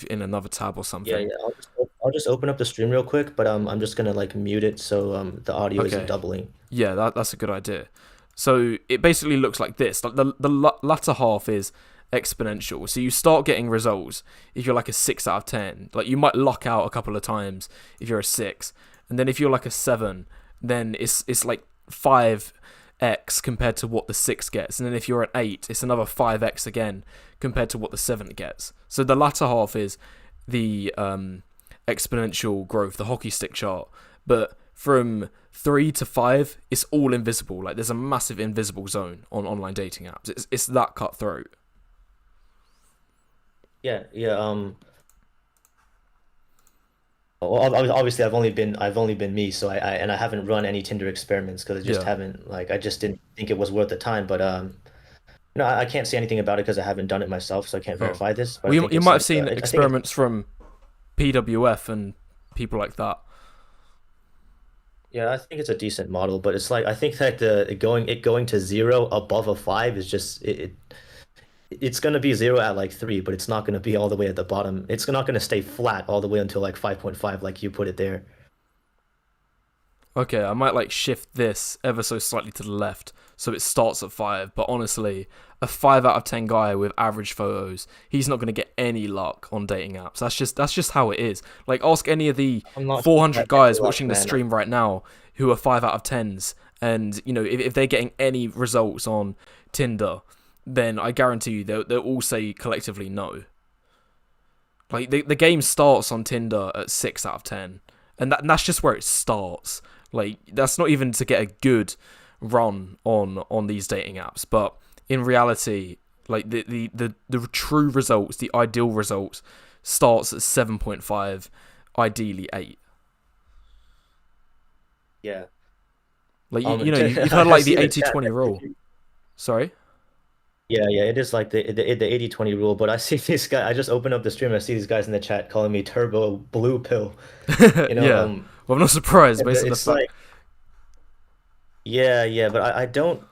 [SPEAKER 1] in another tab or
[SPEAKER 2] Yeah,
[SPEAKER 1] something.
[SPEAKER 2] yeah. I'll just open up the stream real quick, but I'm just gonna like mute it so the audio isn't
[SPEAKER 1] Okay.
[SPEAKER 2] doubling.
[SPEAKER 1] Yeah, that's a good idea. So it basically looks like this. Like the latter half is exponential. So you start getting results if you're like a 6 out of 10. Like you might luck out a couple of times if you're a 6. And then if you're like a 7, then it's like 5x compared to what the 6 gets. And then if you're an 8, it's another 5x again compared to what the 7 gets. So the latter half is the exponential growth, the hockey stick chart. But from 3 to 5, it's all invisible. Like there's a massive invisible zone on online dating apps. It's that cutthroat.
[SPEAKER 2] Yeah, yeah. Well, obviously, I've only been me, so I haven't run any Tinder experiments because I just
[SPEAKER 1] Yeah.
[SPEAKER 2] haven't like I just didn't think it was worth the time. But no, I can't say anything about it because I haven't done it myself, so I can't
[SPEAKER 1] Oh.
[SPEAKER 2] verify this. But
[SPEAKER 1] Well,
[SPEAKER 2] I think
[SPEAKER 1] you
[SPEAKER 2] it's
[SPEAKER 1] might have
[SPEAKER 2] like
[SPEAKER 1] seen
[SPEAKER 2] I think it's
[SPEAKER 1] experiments from PWF and people like that.
[SPEAKER 2] yeah, I think it's a decent model. But it's like I think that the it going to zero above a five is just it's gonna be zero at like three, but it's not gonna be all the way at the bottom. It's not gonna stay flat all the way until like 5.5, like you put it there.
[SPEAKER 1] Okay, I might like shift this ever so slightly to the left so it starts at 5, but honestly, a 5 out of 10 guy with average photos, he's not going to get any luck on dating apps. That's just how it is. Like ask any of the
[SPEAKER 2] I'm not sure
[SPEAKER 1] 400
[SPEAKER 2] about any
[SPEAKER 1] guys
[SPEAKER 2] luck,
[SPEAKER 1] watching the
[SPEAKER 2] man.
[SPEAKER 1] stream right now who are 5 out of 10s and if they're getting any results on Tinder, then I guarantee you they'll all say collectively no. Like the game starts on Tinder at 6 out of 10, and that's just where it starts. Like that's not even to get a good run on these dating apps, but in reality, like the true results, the ideal results, starts at 7.5, ideally 8.
[SPEAKER 2] Yeah.
[SPEAKER 1] Like you've heard of
[SPEAKER 2] I
[SPEAKER 1] like the
[SPEAKER 2] see the
[SPEAKER 1] 80-20 rule. Sorry.
[SPEAKER 2] yeah, yeah, it is like the 80/20 rule, but I see this guy, I just opened up the stream, I see these guys in the chat calling me turbo blue pill. You know,
[SPEAKER 1] Yeah. Well, I'm not surprised based on the
[SPEAKER 2] it's
[SPEAKER 1] fact.
[SPEAKER 2] like yeah, yeah, but I don't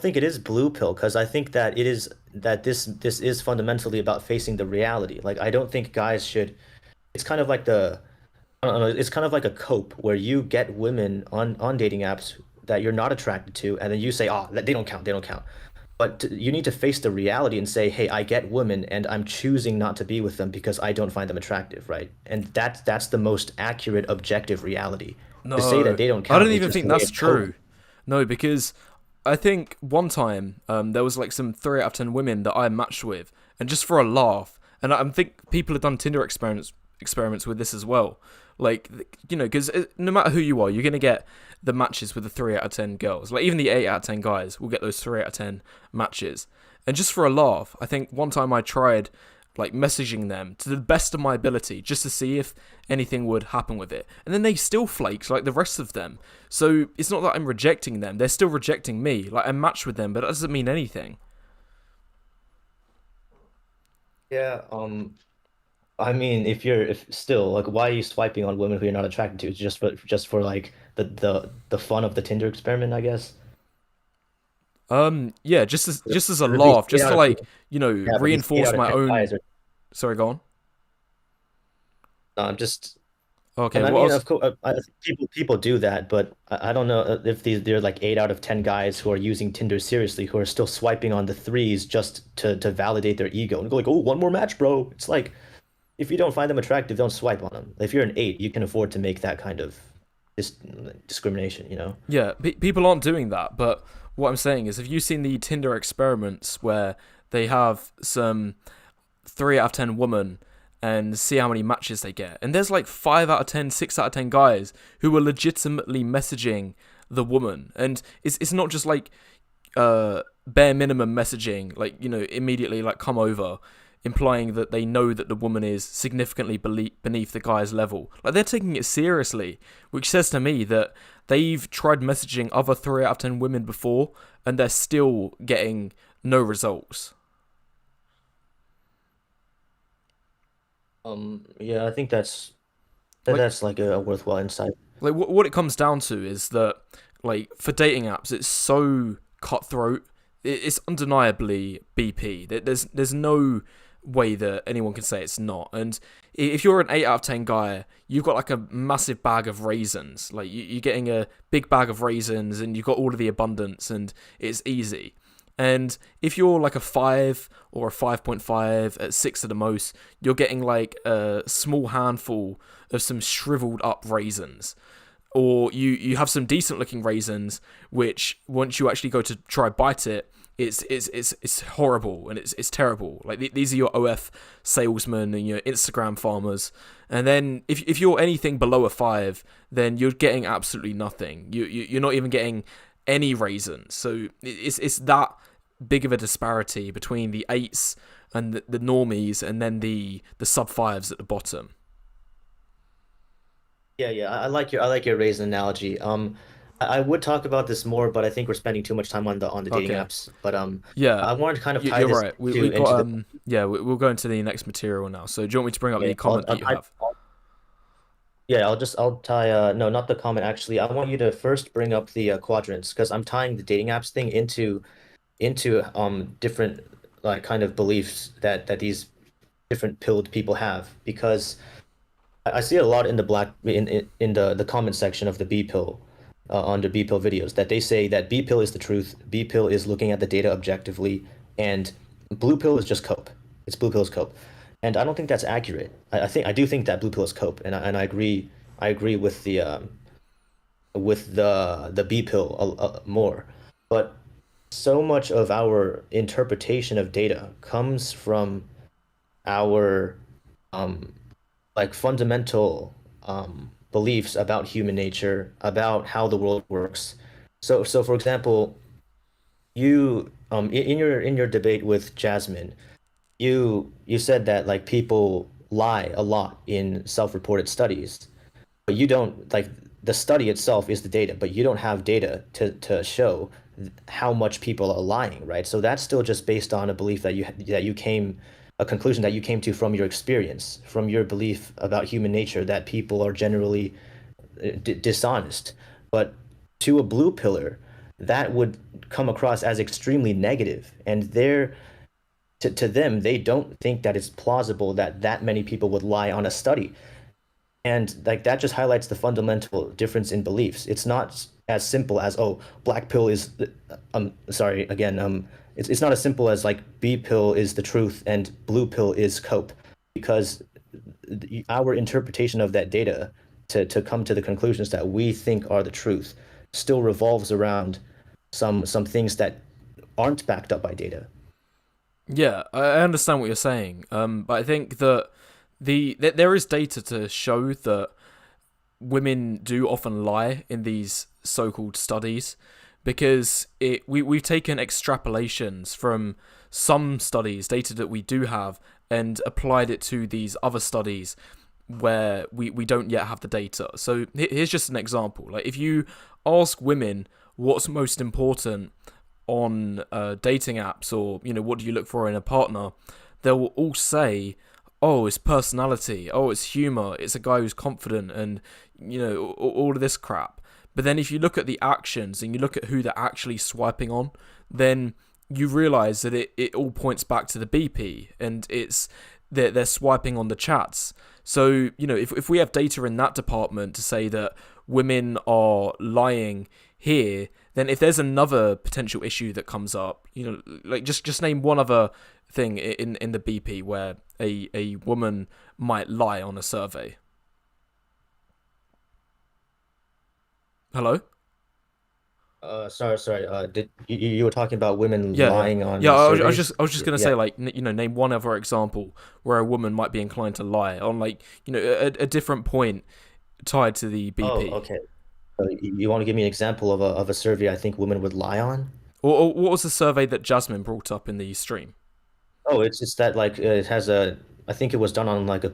[SPEAKER 2] think it is blue pill because I think that it is that this is fundamentally about facing the reality. Like I don't think guys should it's kind of like the I don't know, it's kind of like a cope where you get women on dating apps that you're not attracted to, and then you say, "Oh, they don't count, they don't count." But you need to face the reality and say, "Hey, I get women, and I'm choosing not to be with them because I don't find them attractive, right?" And that's the most accurate, objective reality. To say that
[SPEAKER 1] No,
[SPEAKER 2] they don't
[SPEAKER 1] I don't
[SPEAKER 2] count is
[SPEAKER 1] even
[SPEAKER 2] just
[SPEAKER 1] think
[SPEAKER 2] a way
[SPEAKER 1] that's
[SPEAKER 2] of coping.
[SPEAKER 1] true. No, because I think one time there was like some 3 out of 10 women that I matched with, and just for a laugh, and I think people have done Tinder experiments with this as well. Like because no matter who you are, you're gonna get the matches with the 3 out of 10 girls. Like even the 8 out of 10 guys will get those 3 out of 10 matches. And just for a laugh, I think one time I tried like messaging them to the best of my ability just to see if anything would happen with it. And then they still flaked like the rest of them. So it's not that I'm rejecting them, they're still rejecting me. Like I matched with them, but that doesn't mean anything.
[SPEAKER 2] Yeah, I mean, if still like, why are you swiping on women who you're not attracted to? It's just for like the fun of the Tinder experiment, I guess.
[SPEAKER 1] Yeah, just as a
[SPEAKER 2] At least
[SPEAKER 1] laugh,
[SPEAKER 2] eight
[SPEAKER 1] just to
[SPEAKER 2] out of
[SPEAKER 1] like,
[SPEAKER 2] yeah, but at least eight
[SPEAKER 1] reinforce
[SPEAKER 2] out of
[SPEAKER 1] my
[SPEAKER 2] 10 guys
[SPEAKER 1] own.
[SPEAKER 2] are
[SPEAKER 1] Sorry, go on.
[SPEAKER 2] just.
[SPEAKER 1] Okay,
[SPEAKER 2] And I
[SPEAKER 1] what
[SPEAKER 2] mean,
[SPEAKER 1] else?
[SPEAKER 2] of course, people do that, but I don't know if they're like 8 out of 10 guys who are using Tinder seriously, who are still swiping on the threes just to validate their ego and go like, oh, one more match, bro. It's like if you don't find them attractive, don't swipe on them. If you're an eight, you can afford to make that kind of dis discrimination, you know?
[SPEAKER 1] Yeah, people aren't doing that, but what I'm saying is, have you seen the Tinder experiments where they have some 3 out of 10 women and see how many matches they get? And there's like 5 out of 10, 6 out of 10 guys who are legitimately messaging the woman. And it's not just like bare minimum messaging, like, immediately like come over, implying that they know that the woman is significantly beneath the guy's level. Like they're taking it seriously, which says to me that they've tried messaging other 3 out of 10 women before and they're still getting no results.
[SPEAKER 2] Yeah, I think
[SPEAKER 1] Like
[SPEAKER 2] that's like a worthwhile insight.
[SPEAKER 1] like what it comes down to is that like for dating apps it's so cutthroat. It's undeniably BP. There's no way that anyone can say it's not. And if you're an 8 out of 10 guy, you've got like a massive bag of raisins. Like you're getting a big bag of raisins and you've got all of the abundance and it's easy. And if you're like a 5 or a 5.5 at 6 at the most, you're getting like a small handful of some shriveled up raisins. Or you have some decent looking raisins, which once you actually go to try bite it, it's horrible and it's terrible. Like these are your OF salesmen and your Instagram farmers. And then if you're anything below a 5, then you're getting absolutely nothing. You're not even getting any raisins. So it's that big of a disparity between the 8s and the normies, and then the sub 5s at the bottom.
[SPEAKER 2] Yeah. I like your raisin analogy. I would talk about this more, but I think we're spending too much time on the dating
[SPEAKER 1] Okay.
[SPEAKER 2] apps. But
[SPEAKER 1] Yeah,
[SPEAKER 2] I wanted to kind of tie
[SPEAKER 1] you're
[SPEAKER 2] this
[SPEAKER 1] right.
[SPEAKER 2] to
[SPEAKER 1] We've
[SPEAKER 2] into
[SPEAKER 1] got
[SPEAKER 2] the
[SPEAKER 1] yeah. We'll go into the next material now. So do you want me to bring up
[SPEAKER 2] yeah.
[SPEAKER 1] the comment that you have?
[SPEAKER 2] Yeah, I'll tie no, not the comment actually. I want you to first bring up the quadrants because I'm tying the dating apps thing into different like kind of beliefs that these different pilled people have because I see it a lot in the black in the comment section of the B pill under B pill videos that they say that B pill is the truth, B pill is looking at the data objectively, and blue pill is just cope. It's blue pill is cope, and I don't think that's accurate. I do think that blue pill is cope, and I agree. I agree with the B pill more, but so much of our interpretation of data comes from our um, like fundamental beliefs about human nature, about how the world works. So for example, you in your debate with Jasmine, you said that like people lie a lot in self-reported studies, but you don't like the study itself is the data, but you don't have data to show how much people are lying, right? So that's still just based on a belief that you came a conclusion that you came to from your experience, from your belief about human nature that people are generally dishonest. But to a blue pillar, that would come across as extremely negative, and to them, they don't think that it's plausible that that many people would lie on a study. And like that just highlights the fundamental difference in beliefs. It's not as simple as, oh, black pill is sorry again, it's not as simple as like B pill is the truth and blue pill is cope, because our interpretation of that data to come to the conclusions that we think are the truth still revolves around some things that aren't backed up by data.
[SPEAKER 1] Yeah, I understand what you're saying. But I think that that there is data to show that women do often lie in these so-called studies, because we've taken extrapolations from some studies, data that we do have, and applied it to these other studies where we don't yet have the data. So here's just an example. Like if you ask women what's most important on dating apps, or what do you look for in a partner, they'll all say, oh, it's personality, oh, it's humor, it's a guy who's confident, and all of this crap. But then if you look at the actions and you look at who they're actually swiping on, then you realize that it all points back to the BP, and it's they're swiping on the chats. So if we have data in that department to say that women are lying here, then if there's another potential issue that comes up, like just name one other thing in the BP where a woman might lie on a survey. Hello?
[SPEAKER 2] Sorry. Did you were talking about women
[SPEAKER 1] Yeah.
[SPEAKER 2] lying on
[SPEAKER 1] Yeah,
[SPEAKER 2] surveys?
[SPEAKER 1] I was just gonna
[SPEAKER 2] Yeah.
[SPEAKER 1] say, like, name one other example where a woman might be inclined to lie on, like, a different point tied to the
[SPEAKER 2] Oh,
[SPEAKER 1] BP.
[SPEAKER 2] okay. You want to give me an example of a survey I think women would lie on?
[SPEAKER 1] Or what was the survey that Jasmine brought up in the stream?
[SPEAKER 2] Oh, it's just that like it has a. I think it was done on like a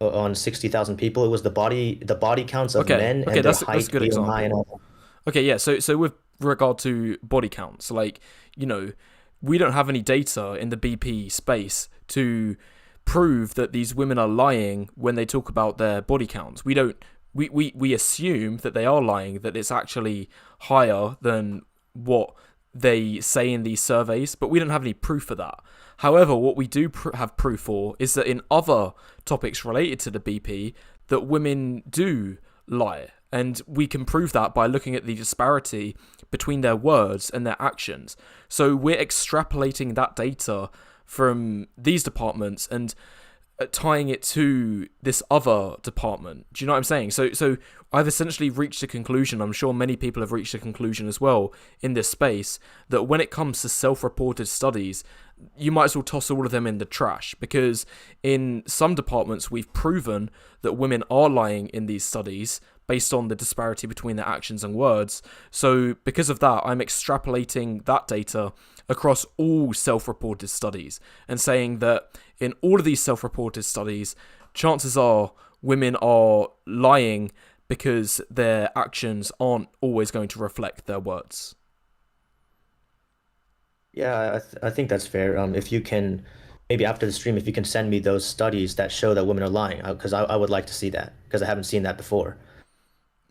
[SPEAKER 2] on 60,000 people. It was the body counts of
[SPEAKER 1] Okay,
[SPEAKER 2] men
[SPEAKER 1] okay,
[SPEAKER 2] and their
[SPEAKER 1] that's a
[SPEAKER 2] height,
[SPEAKER 1] good
[SPEAKER 2] BMI, and
[SPEAKER 1] example.
[SPEAKER 2] all.
[SPEAKER 1] Okay, yeah. So with regard to body counts, like you know, we don't have any data in the BP space to prove that these women are lying when they talk about their body counts. We don't. We assume that they are lying, that it's actually higher than what they say in these surveys, but we don't have any proof of that. However, what we do have proof for is that in other topics related to the BP, that women do lie. And we can prove that by looking at the disparity between their words and their actions. So we're extrapolating that data from these departments and tying it to this other department. Do you know what I'm saying? So I've essentially reached a conclusion. I'm sure many people have reached a conclusion as well in this space that when it comes to self-reported studies, you might as well toss all of them in the trash, because in some departments we've proven that women are lying in these studies based on the disparity between their actions and words. So because of that, I'm extrapolating that data across all self-reported studies and saying that in all of these self-reported studies, chances are women are lying because their actions aren't always going to reflect their words.
[SPEAKER 2] Yeah, I think that's fair. If you can, maybe after the stream, if you can send me those studies that show that women are lying, because I would like to see that because I haven't seen that before.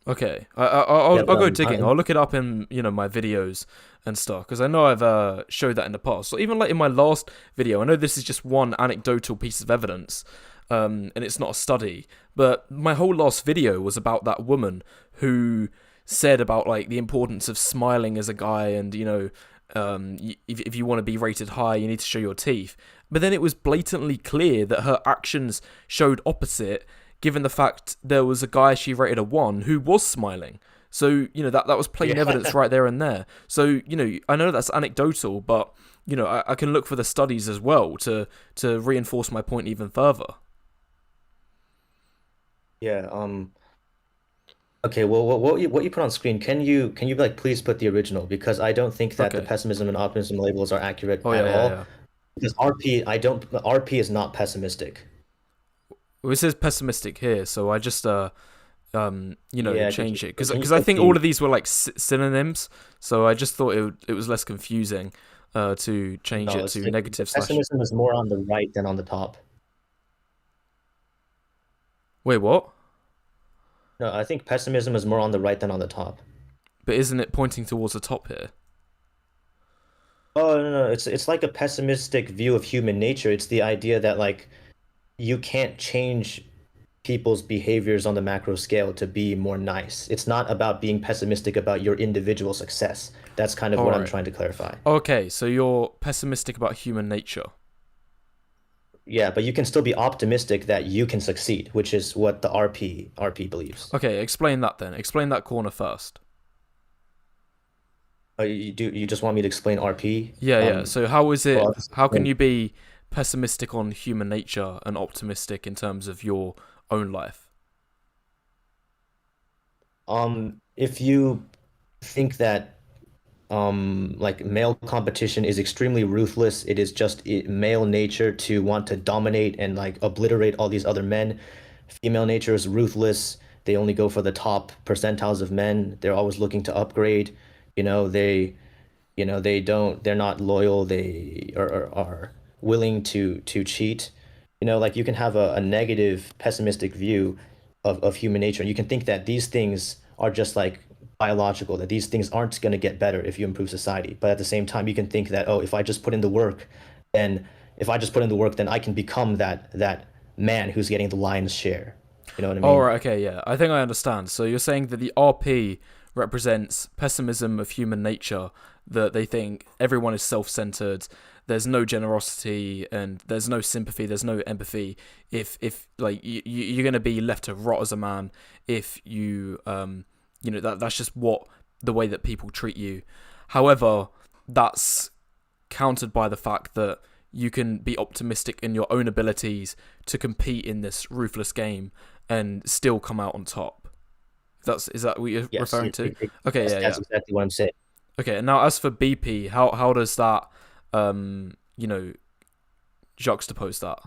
[SPEAKER 1] Okay,
[SPEAKER 2] Yeah,
[SPEAKER 1] I'll
[SPEAKER 2] but
[SPEAKER 1] go digging. I'll look it up in my videos and stuff, because I know I've showed that in the past. So even like in my last video, I know this is just one anecdotal piece of evidence, and it's not a study. But my whole last video was about that woman who said about like the importance of smiling as a guy, and if you want to be rated high, you need to show your teeth. But then it was blatantly clear that her actions showed opposite, given the fact there was a guy she rated a 1 who was smiling. So, that was plain
[SPEAKER 2] yeah,
[SPEAKER 1] evidence right there and there. So, I know that's anecdotal, but, I can look for the studies as well to reinforce my point even further.
[SPEAKER 2] yeah. Okay. Well, what you put on screen? Can you like please put the original, because I don't think that the
[SPEAKER 1] Okay.
[SPEAKER 2] pessimism and optimism labels are accurate
[SPEAKER 1] Oh,
[SPEAKER 2] at
[SPEAKER 1] yeah, yeah,
[SPEAKER 2] all.
[SPEAKER 1] yeah.
[SPEAKER 2] Because RP is not pessimistic.
[SPEAKER 1] Well, it says pessimistic here, so I just,
[SPEAKER 2] Yeah.
[SPEAKER 1] change it.
[SPEAKER 2] Can you
[SPEAKER 1] Because I
[SPEAKER 2] put
[SPEAKER 1] think all
[SPEAKER 2] the
[SPEAKER 1] of these were like synonyms, so I just thought it was less confusing to change
[SPEAKER 2] No,
[SPEAKER 1] it
[SPEAKER 2] it's
[SPEAKER 1] to
[SPEAKER 2] like the
[SPEAKER 1] negative slash.
[SPEAKER 2] pessimism is more on the right than on the top.
[SPEAKER 1] Wait, what?
[SPEAKER 2] No, I think pessimism is more on the right than on the top.
[SPEAKER 1] But isn't it pointing towards the top here?
[SPEAKER 2] Oh, no, it's like a pessimistic view of human nature. It's the idea that like you can't change people's behaviors on the macro scale to be more nice. It's not about being pessimistic about your individual success. That's kind of
[SPEAKER 1] All
[SPEAKER 2] what I'm
[SPEAKER 1] right.
[SPEAKER 2] trying to clarify.
[SPEAKER 1] Okay, so you're pessimistic about human nature.
[SPEAKER 2] Yeah, but you can still be optimistic that you can succeed, which is what the RP believes.
[SPEAKER 1] Okay, explain that then. Explain that corner first.
[SPEAKER 2] You just want me to explain RP?
[SPEAKER 1] Yeah, yeah. So how is
[SPEAKER 2] Well,
[SPEAKER 1] it?
[SPEAKER 2] I'll just
[SPEAKER 1] How can
[SPEAKER 2] explain.
[SPEAKER 1] you be pessimistic on human nature and optimistic in terms of your own life?
[SPEAKER 2] If you think that like male competition is extremely ruthless. It is just male nature to want to dominate and like obliterate all these other men. Female nature is ruthless. They only go for the top percentiles of men. They're always looking to upgrade. You know, they they're not loyal. They are willing to cheat. Like you can have a negative pessimistic view of human nature, and you can think that these things are just like biological, that these things aren't going to get better if you improve society. But at the same time, you can think that, oh, then if I just put in the work, then I can become that man who's getting the lion's share. You know what I
[SPEAKER 1] All
[SPEAKER 2] mean?
[SPEAKER 1] right. Okay. Yeah. I think I understand. So you're saying that the RP represents pessimism of human nature, that they think everyone is self-centered, there's no generosity and there's no sympathy, there's no empathy. If like you're gonna be left to rot as a man if that's just what the way that people treat you. However, that's countered by the fact that you can be optimistic in your own abilities to compete in this ruthless game and still come out on top. Is that what you're
[SPEAKER 2] Yes,
[SPEAKER 1] referring to? Okay, yeah,
[SPEAKER 2] that's
[SPEAKER 1] yeah.
[SPEAKER 2] exactly what I'm saying.
[SPEAKER 1] Okay, and now as for BP, how does that um you know juxtapose that?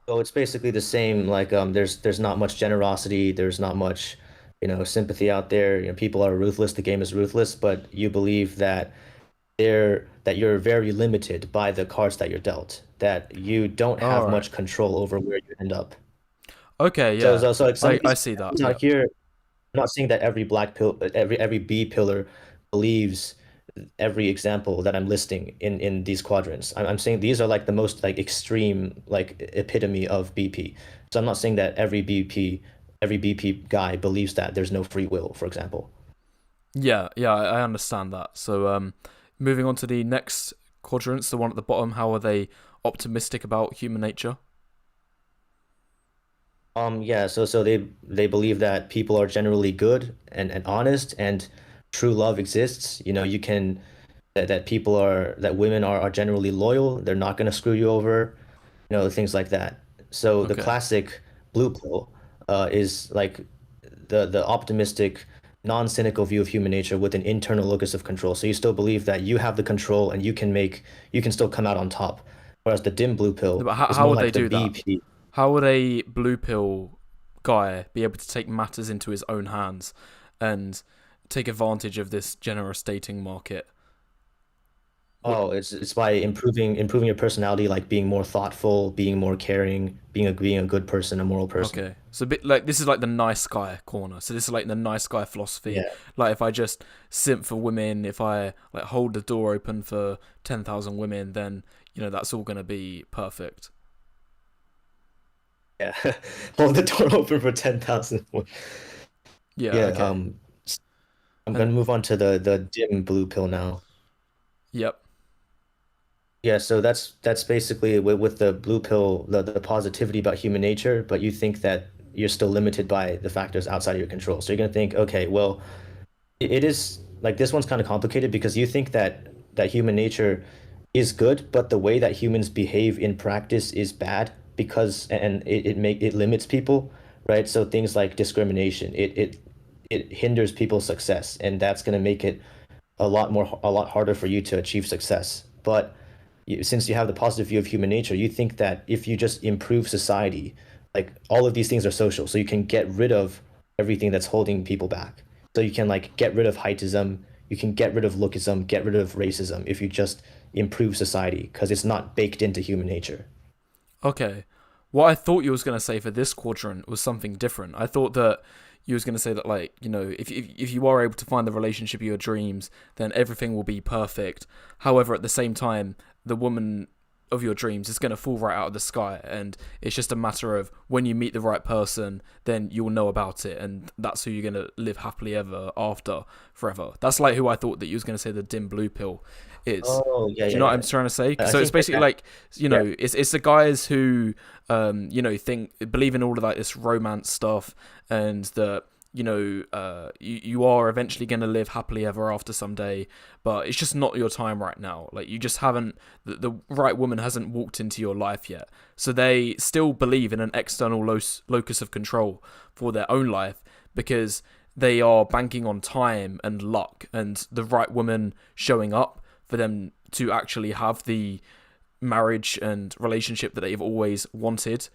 [SPEAKER 2] So it's basically the same. Like there's not much generosity. There's not much, sympathy out there. People are ruthless. The game is ruthless, but you believe that you're very limited by the cards that you're dealt. That you don't
[SPEAKER 1] All
[SPEAKER 2] have
[SPEAKER 1] right.
[SPEAKER 2] much control over where you end up.
[SPEAKER 1] Okay,
[SPEAKER 2] So
[SPEAKER 1] yeah.
[SPEAKER 2] so so like some of
[SPEAKER 1] I
[SPEAKER 2] these
[SPEAKER 1] see that.
[SPEAKER 2] things out
[SPEAKER 1] Yeah.
[SPEAKER 2] here. I'm not saying that every black pill, every B pillar believes every example that I'm listing in these quadrants. I'm saying these are like the most like extreme like epitome of BP. So I'm not saying that every BP guy believes that there's no free will, for example.
[SPEAKER 1] Yeah, yeah, I understand that. So, moving on to the next quadrants, the one at the bottom, how are they optimistic about human nature?
[SPEAKER 2] Yeah, so they believe that people are generally good and honest and true love exists. You know, you can that people are that women are generally loyal. They're not going to screw you over, you know, things like that. So the
[SPEAKER 1] Okay.
[SPEAKER 2] classic blue pill is like the optimistic, non-cynical view of human nature with an internal locus of control. So you still believe that you have the control and you can still come out on top. Whereas the dim blue
[SPEAKER 1] No,
[SPEAKER 2] pill
[SPEAKER 1] but
[SPEAKER 2] is
[SPEAKER 1] how
[SPEAKER 2] more
[SPEAKER 1] would they
[SPEAKER 2] like the
[SPEAKER 1] do that?
[SPEAKER 2] BP.
[SPEAKER 1] How would a blue pill guy be able to take matters into his own hands and take advantage of this generous dating market? What?
[SPEAKER 2] Oh, it's by improving your personality, like being more thoughtful, being more caring, being a good person, a moral person.
[SPEAKER 1] Okay, so a bit like this is like the nice guy corner. So this is like the nice guy philosophy.
[SPEAKER 2] Yeah.
[SPEAKER 1] Like if I just simp for women, if I like hold the door open for 10,000 women, then that's all gonna be perfect.
[SPEAKER 2] Yeah. Hold the door open for 10,000.
[SPEAKER 1] Yeah.
[SPEAKER 2] Yeah,
[SPEAKER 1] Okay.
[SPEAKER 2] I'm
[SPEAKER 1] And
[SPEAKER 2] gonna move on to the dim blue pill now.
[SPEAKER 1] yep.
[SPEAKER 2] Yeah, so that's basically with the blue pill, the positivity about human nature, but you think that you're still limited by the factors outside of your control. So you're gonna think, okay, well, it is like this one's kind of complicated because you think that human nature is good, but the way that humans behave in practice is bad because and it limits people, right? So things like discrimination, it hinders people's success, and that's going to make it a lot harder for you to achieve success. But since you have the positive view of human nature, you think that if you just improve society, like all of these things are social, so you can get rid of everything that's holding people back. So you can like get rid of heightism, you can get rid of lookism, get rid of racism if you just improve society because it's not baked into human nature.
[SPEAKER 1] Okay. What I thought you was gonna say for this quadrant was something different. I thought that you was gonna say that like if you are able to find the relationship of your dreams, then everything will be perfect. However, at the same time, the woman of your dreams is going to fall right out of the sky, and it's just a matter of when you meet the right person, then you'll know about it, and that's who you're going to live happily ever after forever. That's like who I thought that you was going to say the dim blue pill is.
[SPEAKER 2] Oh, yeah,
[SPEAKER 1] Do you
[SPEAKER 2] yeah,
[SPEAKER 1] know what
[SPEAKER 2] yeah.
[SPEAKER 1] I'm trying to say?
[SPEAKER 2] I
[SPEAKER 1] So it's
[SPEAKER 2] think that,
[SPEAKER 1] basically
[SPEAKER 2] that
[SPEAKER 1] like
[SPEAKER 2] yeah.
[SPEAKER 1] it's the guys who think believe in all of like this romance stuff, and that you are eventually going to live happily ever after someday, but it's just not your time right now. Like you just haven't the right woman hasn't walked into your life yet, so they still believe in an external locus of control for their own life because they are banking on time and luck and the right woman showing up for them to actually have the marriage and relationship that they've always wanted.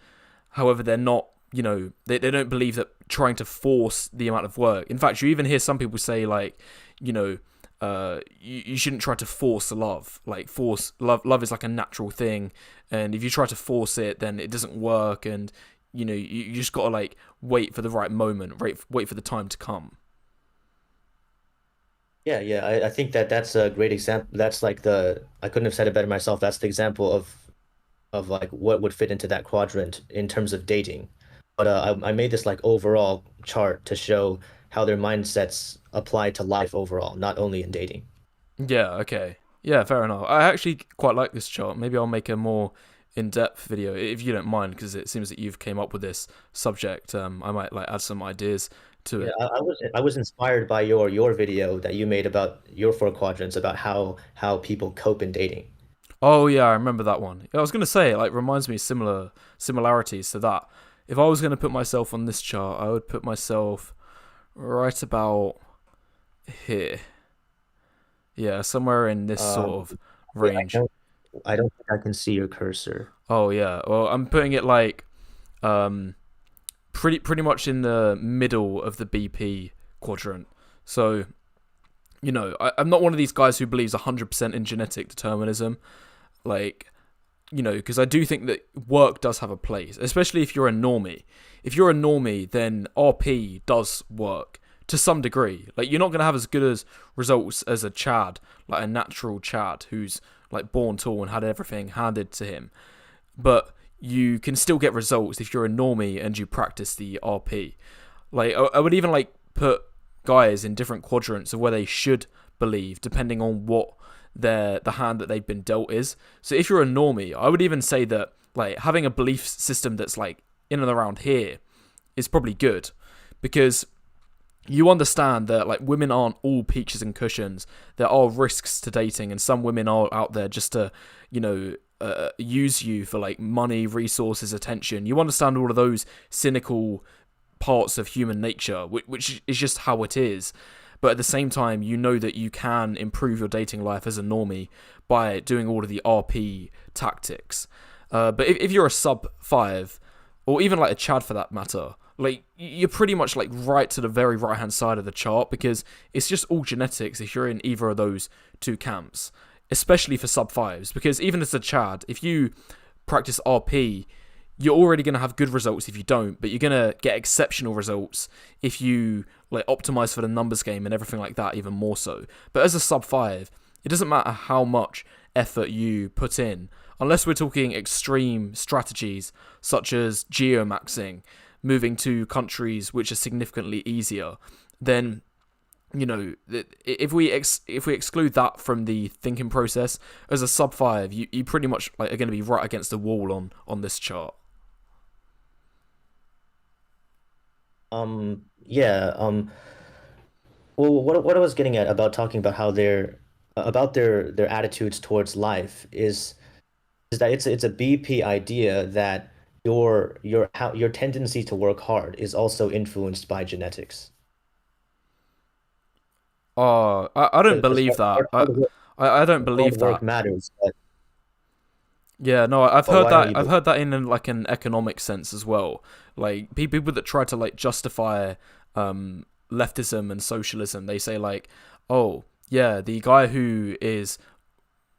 [SPEAKER 1] However, they're not, they don't believe that trying to force the amount of work. In fact, you even hear some people say, like, you shouldn't try to force love. Like, force love is like a natural thing. And if you try to force it, then it doesn't work. And, you just got to, like, wait for the right moment, wait for the time to come.
[SPEAKER 2] Yeah, yeah. I think that that's a great example. That's like I couldn't have said it better myself. That's the example of like what would fit into that quadrant in terms of dating. But I made this like overall chart to show how their mindsets apply to life overall, not only in dating.
[SPEAKER 1] Yeah, okay. Yeah, fair enough. I actually quite like this chart. Maybe I'll make a more in-depth video if you don't mind, because it seems that you've came up with this subject. I might like add some ideas to
[SPEAKER 2] Yeah,
[SPEAKER 1] it.
[SPEAKER 2] I was inspired by your video that you made about your four quadrants about how people cope in dating.
[SPEAKER 1] Oh yeah, I remember that one. Yeah, I was gonna say it like reminds me similarities to that. If I was gonna put myself on this chart, I would put myself right about here. Yeah, somewhere in this sort
[SPEAKER 2] Um,
[SPEAKER 1] of
[SPEAKER 2] yeah,
[SPEAKER 1] range.
[SPEAKER 2] I don't think I can see your cursor.
[SPEAKER 1] Oh yeah. Well, I'm putting it like um pretty much in the middle of the BP quadrant. So I'm not one of these guys who believes 100% in genetic determinism. Like, because I do think that work does have a place, especially if you're a normie. If you're a normie, then RP does work to some degree. Like, you're not going to have as good as results as a Chad, like a natural Chad who's like born tall and had everything handed to him. But you can still get results if you're a normie and you practice the RP. Like, I would even like put guys in different quadrants of where they should believe, depending on what the hand that they've been dealt is. So if you're a normie, I would even say that like having a belief system that's like in and around here is probably good, because you understand that like women aren't all peaches and cushions. There are risks to dating, and some women are out there just to, use you for like money, resources, attention. You understand all of those cynical parts of human nature, which is just how it is. But at the same time, you know that you can improve your dating life as a normie by doing all of the RP tactics. But if you're a sub 5, or even like a Chad for that matter, like you're pretty much like right to the very right hand side of the chart, because it's just all genetics if you're in either of those two camps, especially for sub 5s. Because even as a Chad, if you practice RP, you're already going to have good results if you don't, but you're going to get exceptional results if you like optimize for the numbers game and everything like that, even more so. But as a sub 5, it doesn't matter how much effort you put in, unless we're talking extreme strategies such as geomaxing, moving to countries which are significantly easier. Then, if we exclude that from the thinking process, as a sub 5, you pretty much like are going to be right against the wall on this chart.
[SPEAKER 2] Yeah. Well, what I was getting at about talking about how their attitudes towards life is that it's a BP idea that your tendency to work hard is also influenced by genetics.
[SPEAKER 1] I don't
[SPEAKER 2] Because
[SPEAKER 1] believe that. I don't
[SPEAKER 2] hard
[SPEAKER 1] believe
[SPEAKER 2] work
[SPEAKER 1] that.
[SPEAKER 2] matters, but
[SPEAKER 1] Yeah, no, I've
[SPEAKER 2] but
[SPEAKER 1] heard
[SPEAKER 2] why don't
[SPEAKER 1] that.
[SPEAKER 2] you
[SPEAKER 1] I've
[SPEAKER 2] believe?
[SPEAKER 1] heard that in like an economic sense as well. Like people that try to like justify leftism and socialism, they say like, oh yeah, the guy who is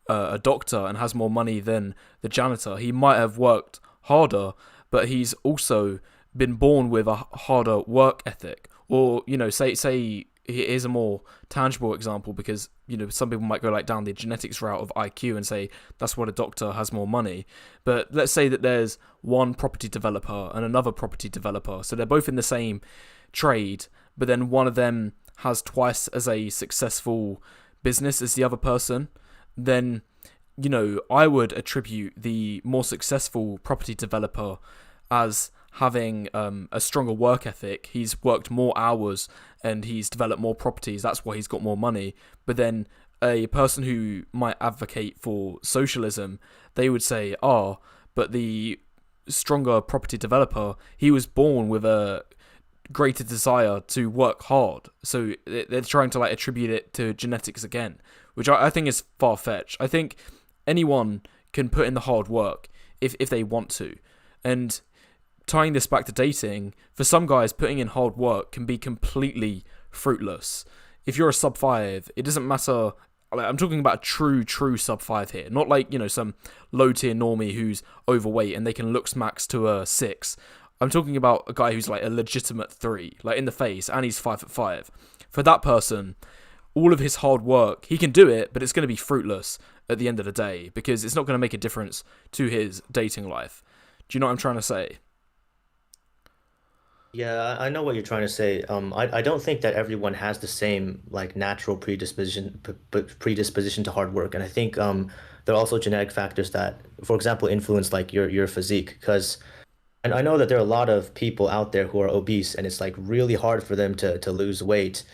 [SPEAKER 1] a doctor and has more money than the janitor, he might have worked harder, but he's also been born with a harder work ethic. Or say here's a more tangible example, because some people might go like down the genetics route of IQ and say that's what a doctor has more money. But let's say that there's one property developer and another property developer, so they're both in the same trade, but then one of them has twice as a successful business as the other person. Then I would attribute the more successful property developer as having a stronger work ethic. He's worked more hours and he's developed more properties. That's why he's got more money. But then a person who might advocate for socialism, they would say, but the stronger property developer, he was born with a greater desire to work hard. So they're trying to like attribute it to genetics again, which I think is far-fetched. I think anyone can put in the hard work if they want to. And tying this back to dating, for some guys, putting in hard work can be completely fruitless. If you're a sub 5, it doesn't matter. Like, I'm talking about a true sub 5 here, not like some low tier normie who's overweight and they can Looksmax to a 6. I'm talking about a guy who's like a legitimate 3, like in the face, and he's 5'5". For that person, all of his hard work, he can do it, but it's going to be fruitless at the end of the day, because it's not going to make a difference to his dating life. Do you know what I'm trying to say?
[SPEAKER 2] Yeah, I know what you're trying to say. I don't think that everyone has the same like natural predisposition to hard work, and I think there are also genetic factors that, for example, influence like your physique. Because and I know that there are a lot of people out there who are obese, and it's like really hard for them to lose weight.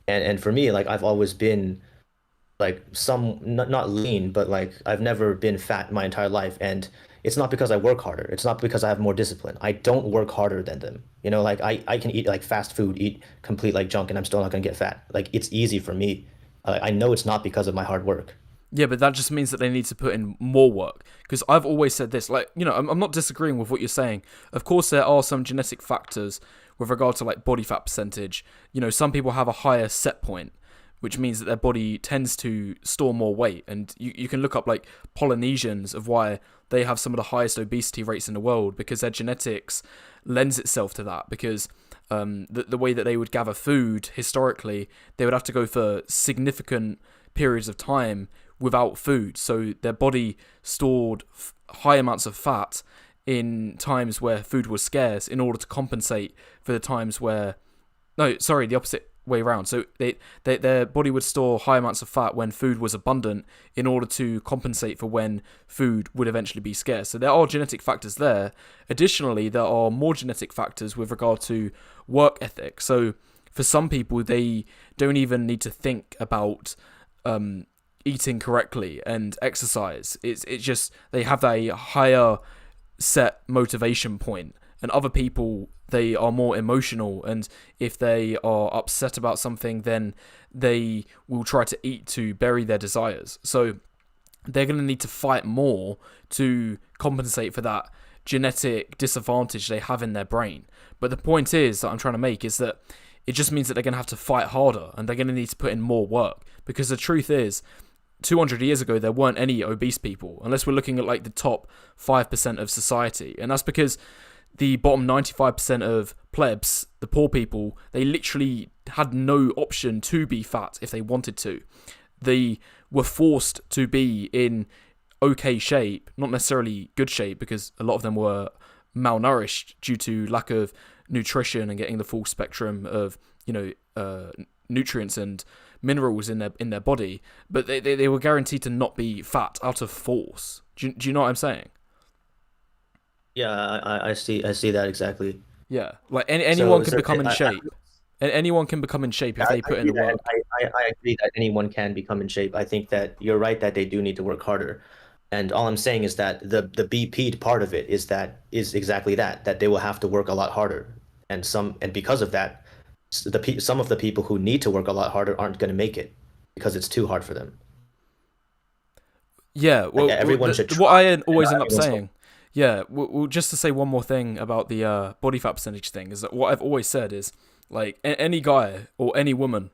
[SPEAKER 2] And for me, like I've always been like some not lean, but like I've never been fat my entire life, and it's not because I work harder. It's not because I have more discipline. I don't work harder than them. Like I can eat like fast food, eat complete like junk, and I'm still not gonna get fat. Like it's easy for me. I know it's not because of my hard work.
[SPEAKER 1] Yeah, but that just means that they need to put in more work. Because I've always said this, like, I'm not disagreeing with what you're saying. Of course, there are some genetic factors with regard to like body fat percentage. Some people have a higher set point, which means that their body tends to store more weight. And you can look up like Polynesians of why they have some of the highest obesity rates in the world, because their genetics lends itself to that. Because the way that they would gather food historically, they would have to go for significant periods of time without food. So their body stored high amounts of fat in times where food was scarce in order to compensate for the times where... No, sorry, the opposite way around. So their body would store high amounts of fat when food was abundant in order to compensate for when food would eventually be scarce. So there are genetic factors there. Additionally, there are more genetic factors with regard to work ethic. So for some people, they don't even need to think about eating correctly and exercise. It's just they have a higher set motivation point. And other people, they are more emotional, and if they are upset about something, then they will try to eat to bury their desires. So they're going to need to fight more to compensate for that genetic disadvantage they have in their brain. But the point is that I'm trying to make is that it just means that they're going to have to fight harder, and they're going to need to put in more work. Because the truth is, 200 years ago, there weren't any obese people, unless we're looking at like the top 5% of society. And that's because the bottom 95% of plebs, the poor people, they literally had no option to be fat if they wanted to. They were forced to be in okay shape, not necessarily good shape, because a lot of them were malnourished due to lack of nutrition and getting the full spectrum of, nutrients and minerals in their body. But they were guaranteed to not be fat out of force. Do you know what I'm saying?
[SPEAKER 2] Yeah, I see that exactly.
[SPEAKER 1] Yeah, like anyone can
[SPEAKER 2] So
[SPEAKER 1] become in shape. And anyone can become in shape if they put in the work.
[SPEAKER 2] I agree that anyone can become in shape. I think that you're right that they do need to work harder. And all I'm saying is that the BP part of it is exactly that they will have to work a lot harder. And because of that, some of the people who need to work a lot harder aren't going to make it because it's too hard for them.
[SPEAKER 1] Yeah, well,
[SPEAKER 2] like everyone should try.
[SPEAKER 1] What I always end up
[SPEAKER 2] Everyone's
[SPEAKER 1] saying, yeah, well, just to say one more thing about the body fat percentage thing, is that what I've always said is, like, any guy or any woman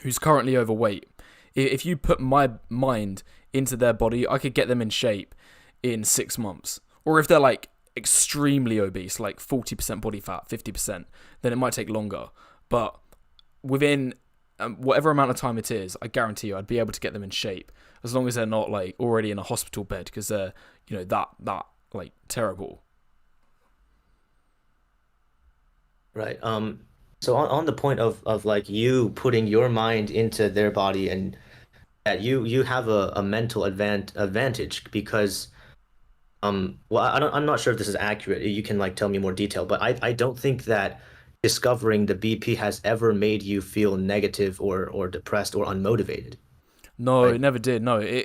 [SPEAKER 1] who's currently overweight, if you put my mind into their body, I could get them in shape in 6 months. Or if they're, like, extremely obese, like 40% body fat, 50%, then it might take longer. But within whatever amount of time it is, I guarantee you I'd be able to get them in shape, as long as they're not, like, already in a hospital bed because they're, that like, terrible.
[SPEAKER 2] Right. So on the point of like you putting your mind into their body, and that you have a mental advantage because well, I'm not sure if this is accurate. You can like tell me more detail, but I don't think that discovering the BP has ever made you feel negative or depressed or unmotivated.
[SPEAKER 1] No,
[SPEAKER 2] Like,
[SPEAKER 1] it never did. No,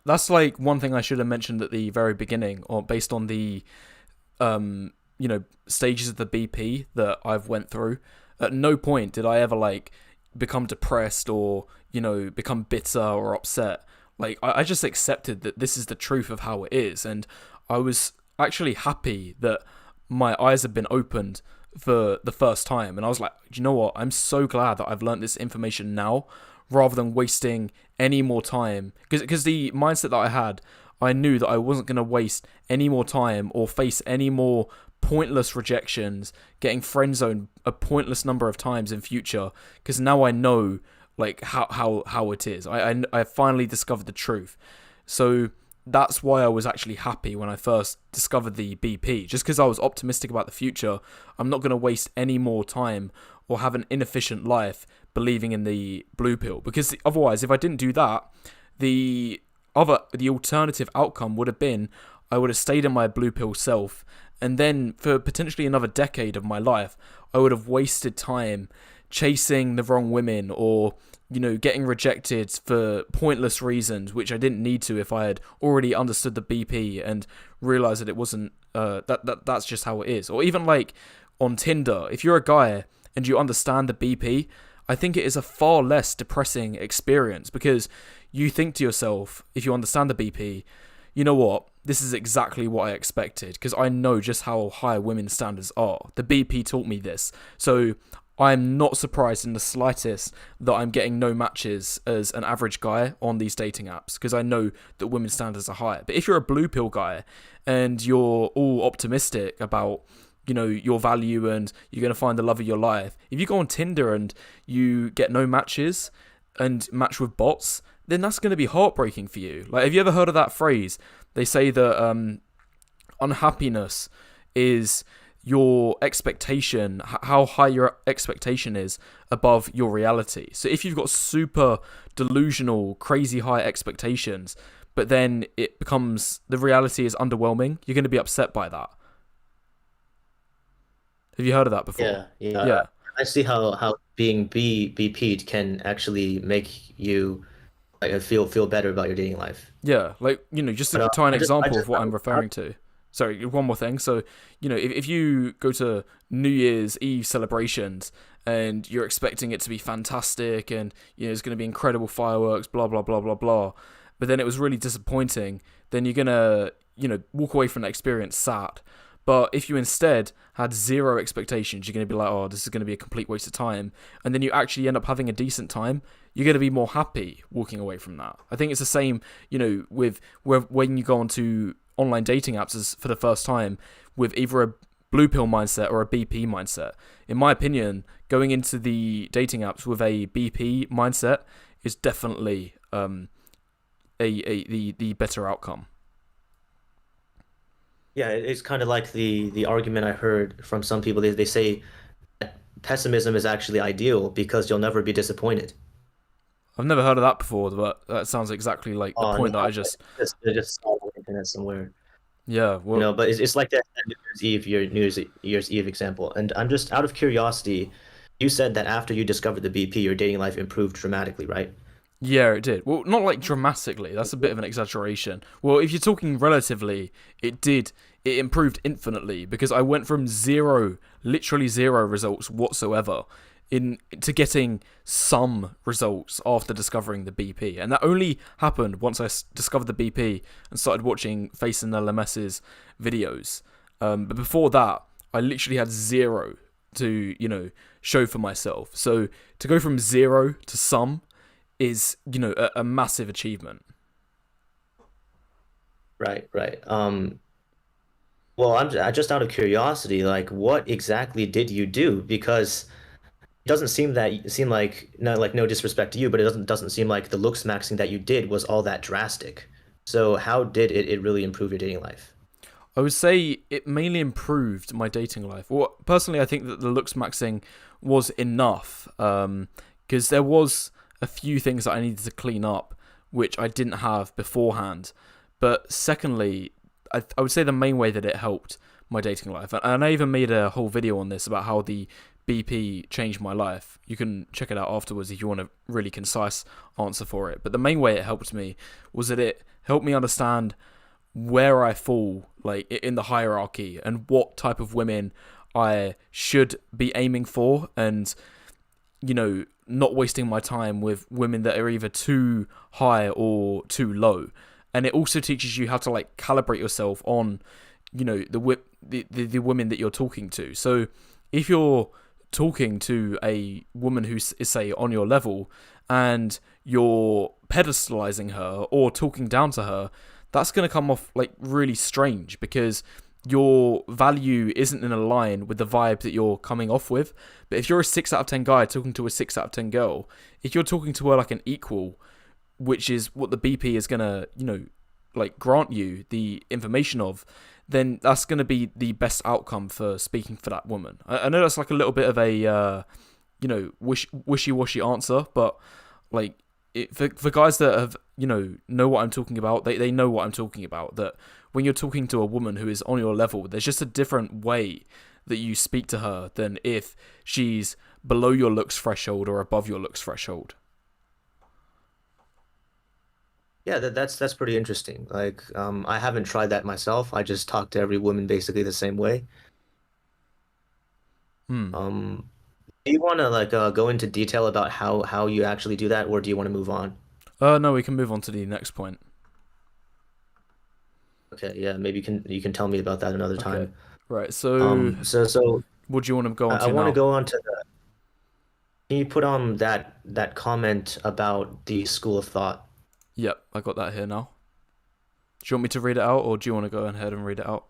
[SPEAKER 1] that's like one thing I should have mentioned at the very beginning, or based on the stages of the BP that I've went through. At no point did I ever like become depressed or become bitter or upset. Like, I just accepted that this is the truth of how it is, and I was actually happy that my eyes had been opened for the first time. And I was like, do you know what? I'm so glad that I've learned this information now, rather than wasting any more time. Because the mindset that I had, I knew that I wasn't going to waste any more time or face any more pointless rejections, getting friend zoned a pointless number of times in future. Because now I know, like, how it is. I finally discovered the truth. So that's why I was actually happy when I first discovered the BP, just because I was optimistic about the future. I'm not going to waste any more time or have an inefficient life believing in the blue pill, because otherwise, if I didn't do that, the alternative outcome would have been I would have stayed in my blue pill self, and then for potentially another decade of my life, I would have wasted time chasing the wrong women, or getting rejected for pointless reasons, which I didn't need to if I had already understood the BP and realized that it wasn't that's just how it is. Or even like on Tinder, if you're a guy and you understand the BP, I think it is a far less depressing experience, because you think to yourself, if you understand the BP, you know what, this is exactly what I expected, because I know just how high women's standards are. The BP taught me this, so I'm not surprised in the slightest that I'm getting no matches as an average guy on these dating apps, because I know that women's standards are higher. But if you're a blue pill guy and you're all optimistic about your value and you're going to find the love of your life. If you go on Tinder and you get no matches and match with bots, then that's going to be heartbreaking for you. Like, have you ever heard of that phrase? They say that unhappiness is your expectation, how high your expectation is above your reality. So if you've got super delusional, crazy high expectations, but then it becomes, the reality is underwhelming, you're going to be upset by that. Have you heard of that before?
[SPEAKER 2] Yeah.
[SPEAKER 1] Yeah.
[SPEAKER 2] I see how being BP'd can actually make you like feel better about your dating life.
[SPEAKER 1] Yeah, like, just to
[SPEAKER 2] But
[SPEAKER 1] tie an
[SPEAKER 2] I
[SPEAKER 1] example
[SPEAKER 2] just
[SPEAKER 1] of what I'm referring to. Sorry, one more thing. So, if you go to New Year's Eve celebrations and you're expecting it to be fantastic and, it's going to be incredible fireworks, blah, blah, blah, blah, blah, but then it was really disappointing, then you're going to, walk away from that experience sad. But if you instead had zero expectations, you're going to be like, oh, this is going to be a complete waste of time. And then you actually end up having a decent time, you're going to be more happy walking away from that. I think it's the same, with when you go onto online dating apps as for the first time with either a blue pill mindset or a BP mindset. In my opinion, going into the dating apps with a BP mindset is definitely the better outcome.
[SPEAKER 2] Yeah, it's kind of like the argument I heard from some people. They say that pessimism is actually ideal because you'll never be disappointed.
[SPEAKER 1] I've never heard of that before, but that sounds exactly like the
[SPEAKER 2] Oh
[SPEAKER 1] point
[SPEAKER 2] no,
[SPEAKER 1] that I just.
[SPEAKER 2] I just saw it on the internet somewhere.
[SPEAKER 1] Yeah, well,
[SPEAKER 2] But it's like that New Year's Eve, your Year's Eve example. And I'm just out of curiosity, you said that after you discovered the BP, your dating life improved dramatically, right?
[SPEAKER 1] yeah, it did. Well, not like dramatically. That's a bit of an exaggeration. Well, if you're talking relatively, it did. It improved infinitely because I went from zero, literally zero results whatsoever, to getting some results after discovering the BP. And that only happened once I discovered the BP and started watching Face and LMS's videos. But before that, I literally had zero to, show for myself. So to go from zero to some is, a massive achievement.
[SPEAKER 2] Right, right. Well, I'm just out of curiosity, like what exactly did you do? Because it doesn't seem like no disrespect to you, but it doesn't seem like the looks maxing that you did was all that drastic. So how did it really improve your dating life?
[SPEAKER 1] I would say it mainly improved my dating life. Well, personally, I think that the looks maxing was enough because there was a few things that I needed to clean up, which I didn't have beforehand. But secondly, I would say the main way that it helped my dating life, and I even made a whole video on this about how the BP changed my life. You can check it out afterwards if you want a really concise answer for it. But the main way it helped me was that it helped me understand where I fall, like in the hierarchy, and what type of women I should be aiming for, and not wasting my time with women that are either too high or too low. And it also teaches you how to like calibrate yourself on, the women that you're talking to. So if you're talking to a woman who is, say, on your level, and you're pedestalizing her or talking down to her, that's going to come off like really strange because your value isn't in a line with the vibe that you're coming off with. But if you're a 6 out of 10 guy talking to a 6 out of 10 girl, if you're talking to her like an equal, which is what the BP is going to, like grant you the information of, then that's going to be the best outcome for speaking for that woman. I know that's like a little bit of a, wishy-washy answer, but like for guys that have, know what I'm talking about, they know what I'm talking about, that when you're talking to a woman who is on your level, there's just a different way that you speak to her than if she's below your looks threshold or above your looks threshold.
[SPEAKER 2] Yeah, that's pretty interesting. Like, I haven't tried that myself. I just talk to every woman basically the same way.
[SPEAKER 1] Hmm.
[SPEAKER 2] Um, do you want to like go into detail about how you actually do that, or do you want to move on?
[SPEAKER 1] No, we can move on to the next point.
[SPEAKER 2] Okay, yeah, maybe you can tell me about that another
[SPEAKER 1] Okay.
[SPEAKER 2] time.
[SPEAKER 1] Right. So,
[SPEAKER 2] So
[SPEAKER 1] what do you want to go on
[SPEAKER 2] I
[SPEAKER 1] to
[SPEAKER 2] want to
[SPEAKER 1] now?
[SPEAKER 2] go on to can you put on that comment about the school of thought?
[SPEAKER 1] Yep, I got that here now. Do you want me to read it out, or do you want to go ahead and read it out?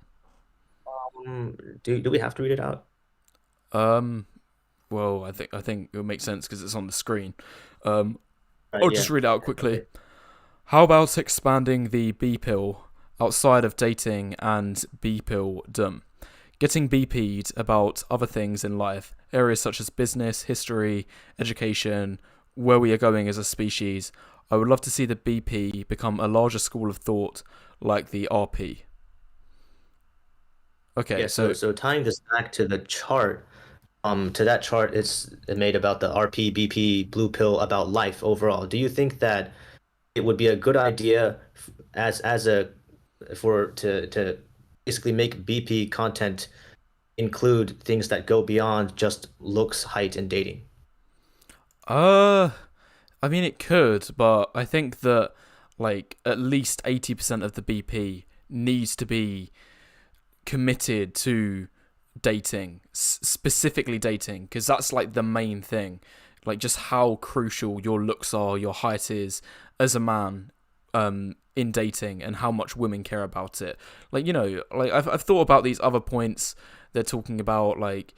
[SPEAKER 2] Do we have to read it out?
[SPEAKER 1] Um, well, I think it'll make sense because it's on the screen. Um,
[SPEAKER 2] Right,
[SPEAKER 1] I'll
[SPEAKER 2] yeah.
[SPEAKER 1] just read it out quickly.
[SPEAKER 2] Okay.
[SPEAKER 1] How about expanding the B pill outside of dating and B pill dumb? Getting BP'd about other things in life, areas such as business, history, education, where we are going as a species. I would love to see the BP become a larger school of thought like the RP. Okay,
[SPEAKER 2] Yeah, so
[SPEAKER 1] so
[SPEAKER 2] so tying this back to the chart, to that chart it's made about the RP, BP, blue pill about life overall. Do you think that it would be a good idea as a for to basically make BP content include things that go beyond just looks, height, and dating?
[SPEAKER 1] uh I mean it could, but I think that like at least 80% of the BP needs to be committed to dating, specifically dating, because that's like the main thing. Like just how crucial your looks are, your height is as a man, in dating, and how much women care about it. Like like I've thought about these other points. They're talking about like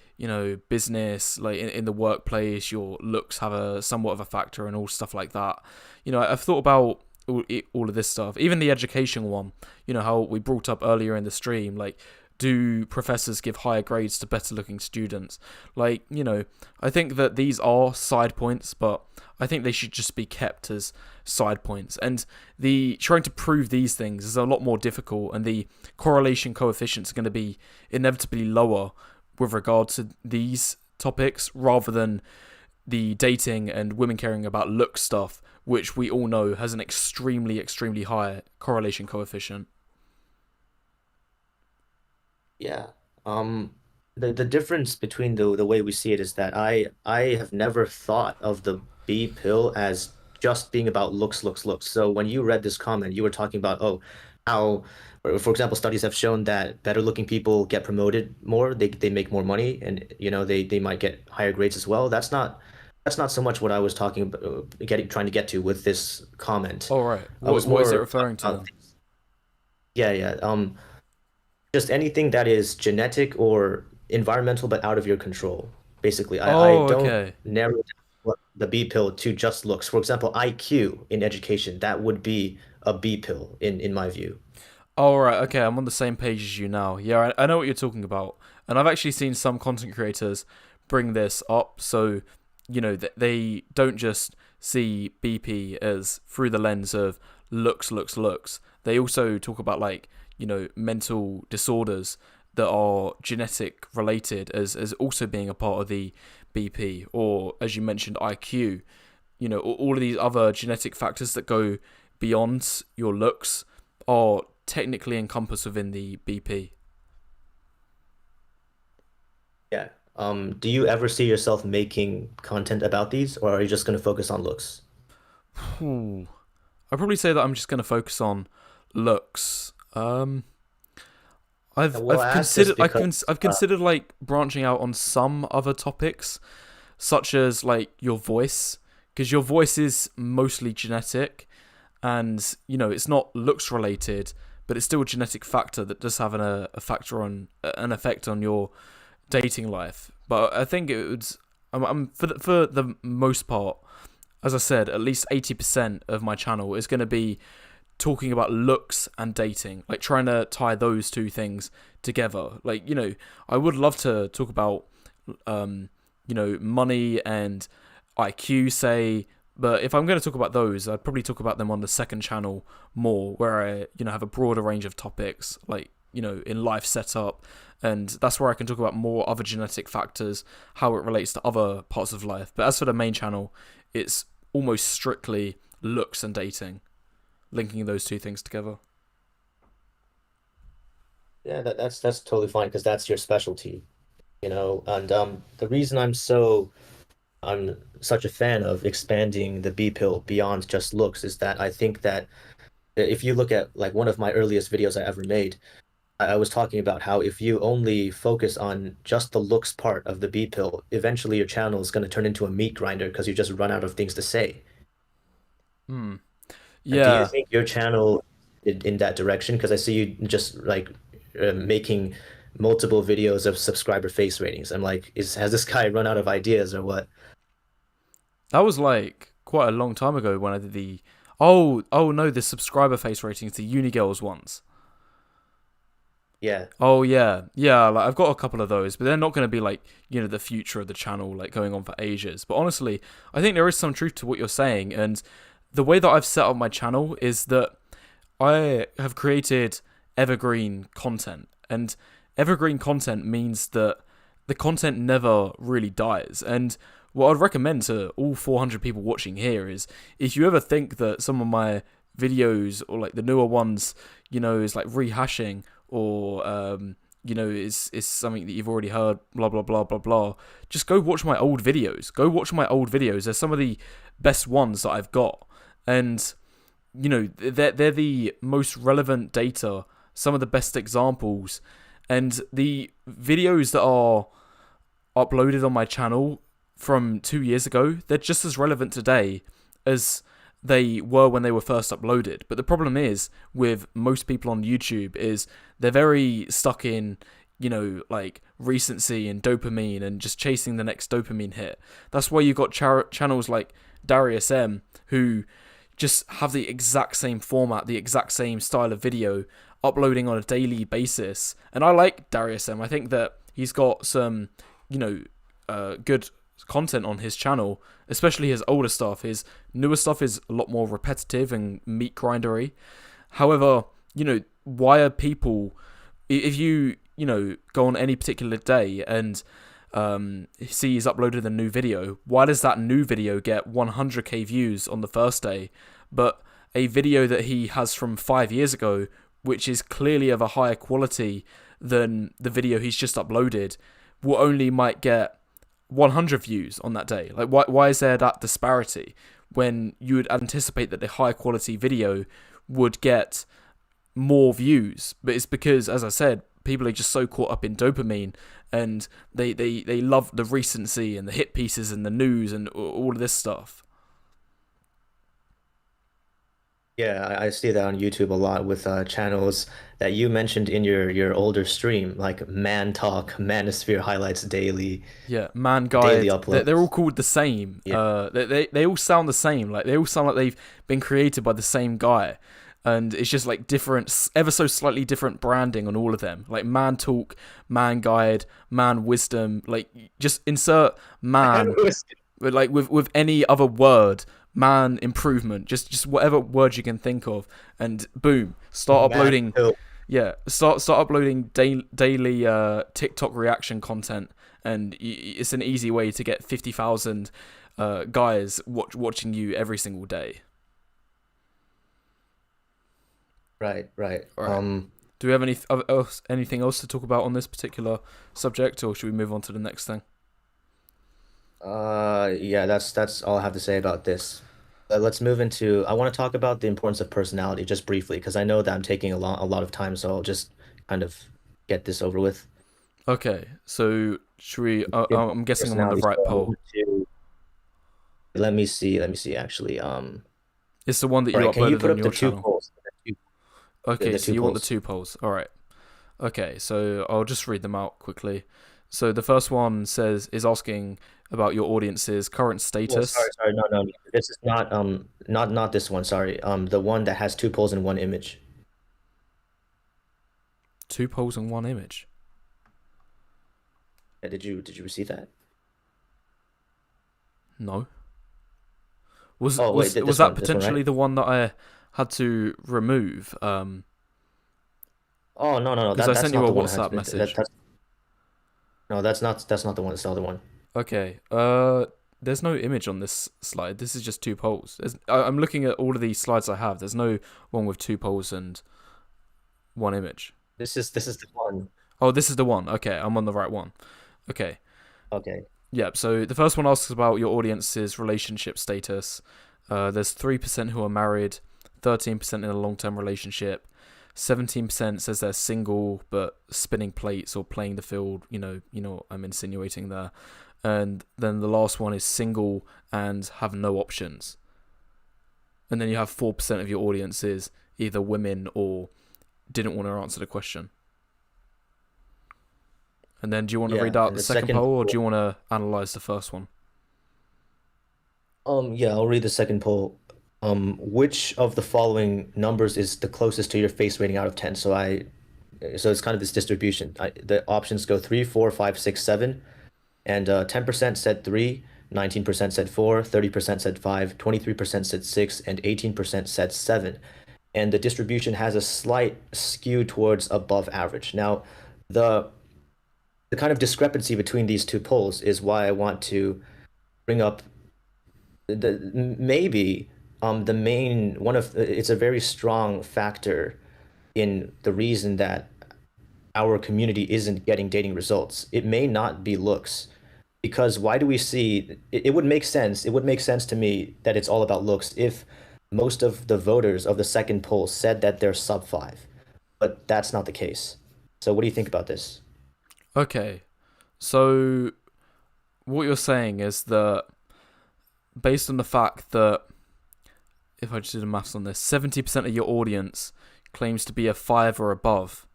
[SPEAKER 1] business, like in the workplace, your looks have a somewhat of a factor and all stuff like that. I've thought about all of this stuff, even the education one. How we brought up earlier in the stream, like do professors give higher grades to better looking students? Like, I think that these are side points, but I think they should just be kept as side points. And the trying to prove these things is a lot more difficult, and the correlation coefficients are going to be inevitably lower with regard to these topics rather than the dating and women caring about look stuff, which we all know has an extremely, extremely high correlation coefficient.
[SPEAKER 2] Yeah. Um, the difference between the way we see it is that I have never thought of the B pill as just being about looks, looks, looks. So when you read this comment, you were talking about, oh, how, for example, studies have shown that better looking people get promoted more, they make more money, and they might get higher grades as well. That's not so much what I was talking about, trying to get to with this comment.
[SPEAKER 1] All right,
[SPEAKER 2] I was
[SPEAKER 1] what is it
[SPEAKER 2] more
[SPEAKER 1] referring to
[SPEAKER 2] about,
[SPEAKER 1] then?
[SPEAKER 2] yeah, yeah. Just anything that is genetic or environmental but out of your control. Basically, I
[SPEAKER 1] Oh,
[SPEAKER 2] don't
[SPEAKER 1] okay.
[SPEAKER 2] narrow down the B pill to just looks. For example, IQ in education, that would be a B pill in my view.
[SPEAKER 1] All right, okay. I'm on the same page as you now. Yeah, I know what you're talking about, and I've actually seen some content creators bring this up. So, they don't just see BP as through the lens of looks, looks, looks. They also talk about like mental disorders that are genetic related as also being a part of the BP, or as you mentioned, IQ. All of these other genetic factors that go beyond your looks are technically encompassed within the BP.
[SPEAKER 2] Yeah. Do you ever see yourself making content about these, or are you just going to focus on looks?
[SPEAKER 1] I'd probably say that I'm just going to focus on looks.
[SPEAKER 2] Well,
[SPEAKER 1] I've
[SPEAKER 2] I asked this
[SPEAKER 1] considered
[SPEAKER 2] because
[SPEAKER 1] I've considered like branching out on some other topics, such as like your voice, because your voice is mostly genetic, and it's not looks related, but it's still a genetic factor that does have a factor on an effect on your dating life. But I think it would. I'm for the most part, as I said, at least 80% of my channel is going to be talking about looks and dating, like trying to tie those two things together. Like, I would love to talk about, money and IQ, say, but if I'm going to talk about those, I'd probably talk about them on the second channel more, where I, have a broader range of topics, like, in life setup. And that's where I can talk about more other genetic factors, how it relates to other parts of life. But as for the main channel, it's almost strictly looks and dating, linking those two things together.
[SPEAKER 2] yeah, that's totally fine because that's your specialty, And the reason I'm such a fan of expanding the B pill beyond just looks is that I think that if you look at like one of my earliest videos I ever made, I was talking about how if you only focus on just the looks part of the B pill, eventually your channel is going to turn into a meat grinder because you just run out of things to say.
[SPEAKER 1] Hmm.
[SPEAKER 2] And do you
[SPEAKER 1] Yeah.
[SPEAKER 2] think your channel in that direction? Because I see you just like making multiple videos of subscriber face ratings. I'm like, has this guy run out of ideas or what?
[SPEAKER 1] That was like quite a long time ago when I did the. Oh no, the subscriber face ratings, the Unigirls ones.
[SPEAKER 2] Yeah.
[SPEAKER 1] Oh yeah. Like I've got a couple of those, but they're not going to be like the future of the channel, like going on for ages. But honestly, I think there is some truth to what you're saying, and the way that I've set up my channel is that I have created evergreen content, and evergreen content means that the content never really dies. And what I'd recommend to all 400 people watching here is if you ever think that some of my videos or like the newer ones, is like rehashing or is something that you've already heard, blah blah blah blah blah. Just go watch my old videos. Go watch my old videos. They're some of the best ones that I've got, and they're the most relevant data, some of the best examples, and the videos that are uploaded on my channel from 2 years ago, they're just as relevant today as they were when they were first uploaded. But the problem is with most people on YouTube is they're very stuck in, like recency and dopamine and just chasing the next dopamine hit. That's why you've got channels like Darius M who just have the exact same format, the exact same style of video, uploading on a daily basis. And I like Darius M. I think that he's got some, good content on his channel, especially his older stuff. His newer stuff is a lot more repetitive and meat grindery. However, why are people, if you, go on any particular day and see he's uploaded a new video, why does that new video get 100k views on the first day, but a video that he has from 5 years ago, which is clearly of a higher quality than the video he's just uploaded, will only might get 100 views on that day? Like, why is there that disparity when you would anticipate that the high quality video would get more views? But it's because, as I said, people are just so caught up in dopamine, and they love the recency and the hit pieces and the news and all of this stuff.
[SPEAKER 2] Yeah, I see that on YouTube a lot with channels that you mentioned in your older stream, like Man Talk, Manosphere Highlights Daily,
[SPEAKER 1] Yeah, Man
[SPEAKER 2] Daily
[SPEAKER 1] Guide. They're all
[SPEAKER 2] Uploads.
[SPEAKER 1] called the same.
[SPEAKER 2] Yeah,
[SPEAKER 1] They all sound the same. Like they all sound like they've been created by the same guy, and it's just like different, ever so slightly different branding on all of them. Like Man Talk, Man Guide, Man Wisdom. Like just insert man, but like with any other word. Man improvement, just whatever word you can think of, and boom, start
[SPEAKER 2] Man
[SPEAKER 1] uploading.
[SPEAKER 2] Pill.
[SPEAKER 1] Yeah, start uploading daily TikTok reaction content, and it's an easy way to get 50,000 guys watching you every single day.
[SPEAKER 2] Right, right.
[SPEAKER 1] All right. Do we have anything else to talk about on this particular subject, or should we move on to the next thing?
[SPEAKER 2] Yeah, that's all I have to say about this. Let's move into. I want to talk about the importance of personality just briefly because I know that I'm taking a lot of time, so I'll just kind of get this over with.
[SPEAKER 1] Okay, so should we?
[SPEAKER 2] The importance
[SPEAKER 1] I'm
[SPEAKER 2] of
[SPEAKER 1] guessing I'm on the
[SPEAKER 2] personality.
[SPEAKER 1] right
[SPEAKER 2] So I
[SPEAKER 1] poll.
[SPEAKER 2] want to let me see. Let me see. Actually,
[SPEAKER 1] It's the one that
[SPEAKER 2] all
[SPEAKER 1] you
[SPEAKER 2] right. Can you
[SPEAKER 1] uploaded
[SPEAKER 2] put
[SPEAKER 1] on
[SPEAKER 2] up the
[SPEAKER 1] your
[SPEAKER 2] two
[SPEAKER 1] channel.
[SPEAKER 2] polls?
[SPEAKER 1] Okay,
[SPEAKER 2] The
[SPEAKER 1] so
[SPEAKER 2] two
[SPEAKER 1] you want the
[SPEAKER 2] polls.
[SPEAKER 1] 2 polls. All right. Okay, so I'll just read them out quickly. So the first one is asking about your audience's current
[SPEAKER 2] Oh, sorry,
[SPEAKER 1] status.
[SPEAKER 2] sorry. No, no, no. This is not this one. Sorry. The one that has two polls and one image.
[SPEAKER 1] 2 polls and one image.
[SPEAKER 2] Yeah, did you receive that?
[SPEAKER 1] No. Was
[SPEAKER 2] Oh, wait,
[SPEAKER 1] was was that
[SPEAKER 2] this one, right?
[SPEAKER 1] potentially the one that I had to remove?
[SPEAKER 2] Oh, no, no, no.
[SPEAKER 1] Because
[SPEAKER 2] That
[SPEAKER 1] I
[SPEAKER 2] that's
[SPEAKER 1] sent you
[SPEAKER 2] not
[SPEAKER 1] a
[SPEAKER 2] the one that has
[SPEAKER 1] WhatsApp
[SPEAKER 2] been.
[SPEAKER 1] message.
[SPEAKER 2] That's no, that's not the one. It's the other one.
[SPEAKER 1] Okay. There's no image on this slide. This is just 2 polls. I'm looking at all of these slides I have. There's no one with 2 polls and one image.
[SPEAKER 2] This is the one.
[SPEAKER 1] Oh, this is the one. Okay, I'm on the right one. Okay.
[SPEAKER 2] Okay.
[SPEAKER 1] Yeah, so the first one asks about your audience's relationship status. There's 3% who are married, 13% in a long-term relationship, 17% says they're single but spinning plates or playing the field. What I'm insinuating there. And then the last one is single and have no options. And then you have 4% of your audience is either women or didn't want to answer the question. And then do you want to read
[SPEAKER 2] Yeah,
[SPEAKER 1] out
[SPEAKER 2] and
[SPEAKER 1] the
[SPEAKER 2] the
[SPEAKER 1] second
[SPEAKER 2] second
[SPEAKER 1] poll, or do
[SPEAKER 2] poll.
[SPEAKER 1] you want to analyze the first one?
[SPEAKER 2] Yeah, I'll read the second poll. Which of the following numbers is the closest to your face rating out of 10? So it's kind of this distribution. The options go 3, 4, 5, 6, 7, and 10% said 3, 19% said 4, 30% said 5, 23% said 6, and 18% said 7. And the distribution has a slight skew towards above average. Now, the the kind of discrepancy between these two polls is why I want to bring up maybe the main one of it's a very strong factor in the reason that our community isn't getting dating results. It may not be looks, because why do we see it would make sense. It would make sense to me that it's all about looks if most of the voters of the second poll said that they're sub 5, but that's not the case. So what do you think about this?
[SPEAKER 1] Okay, so what you're saying is that based on the fact that if I just did the maths on this, 70% of your audience claims to be a 5 or above,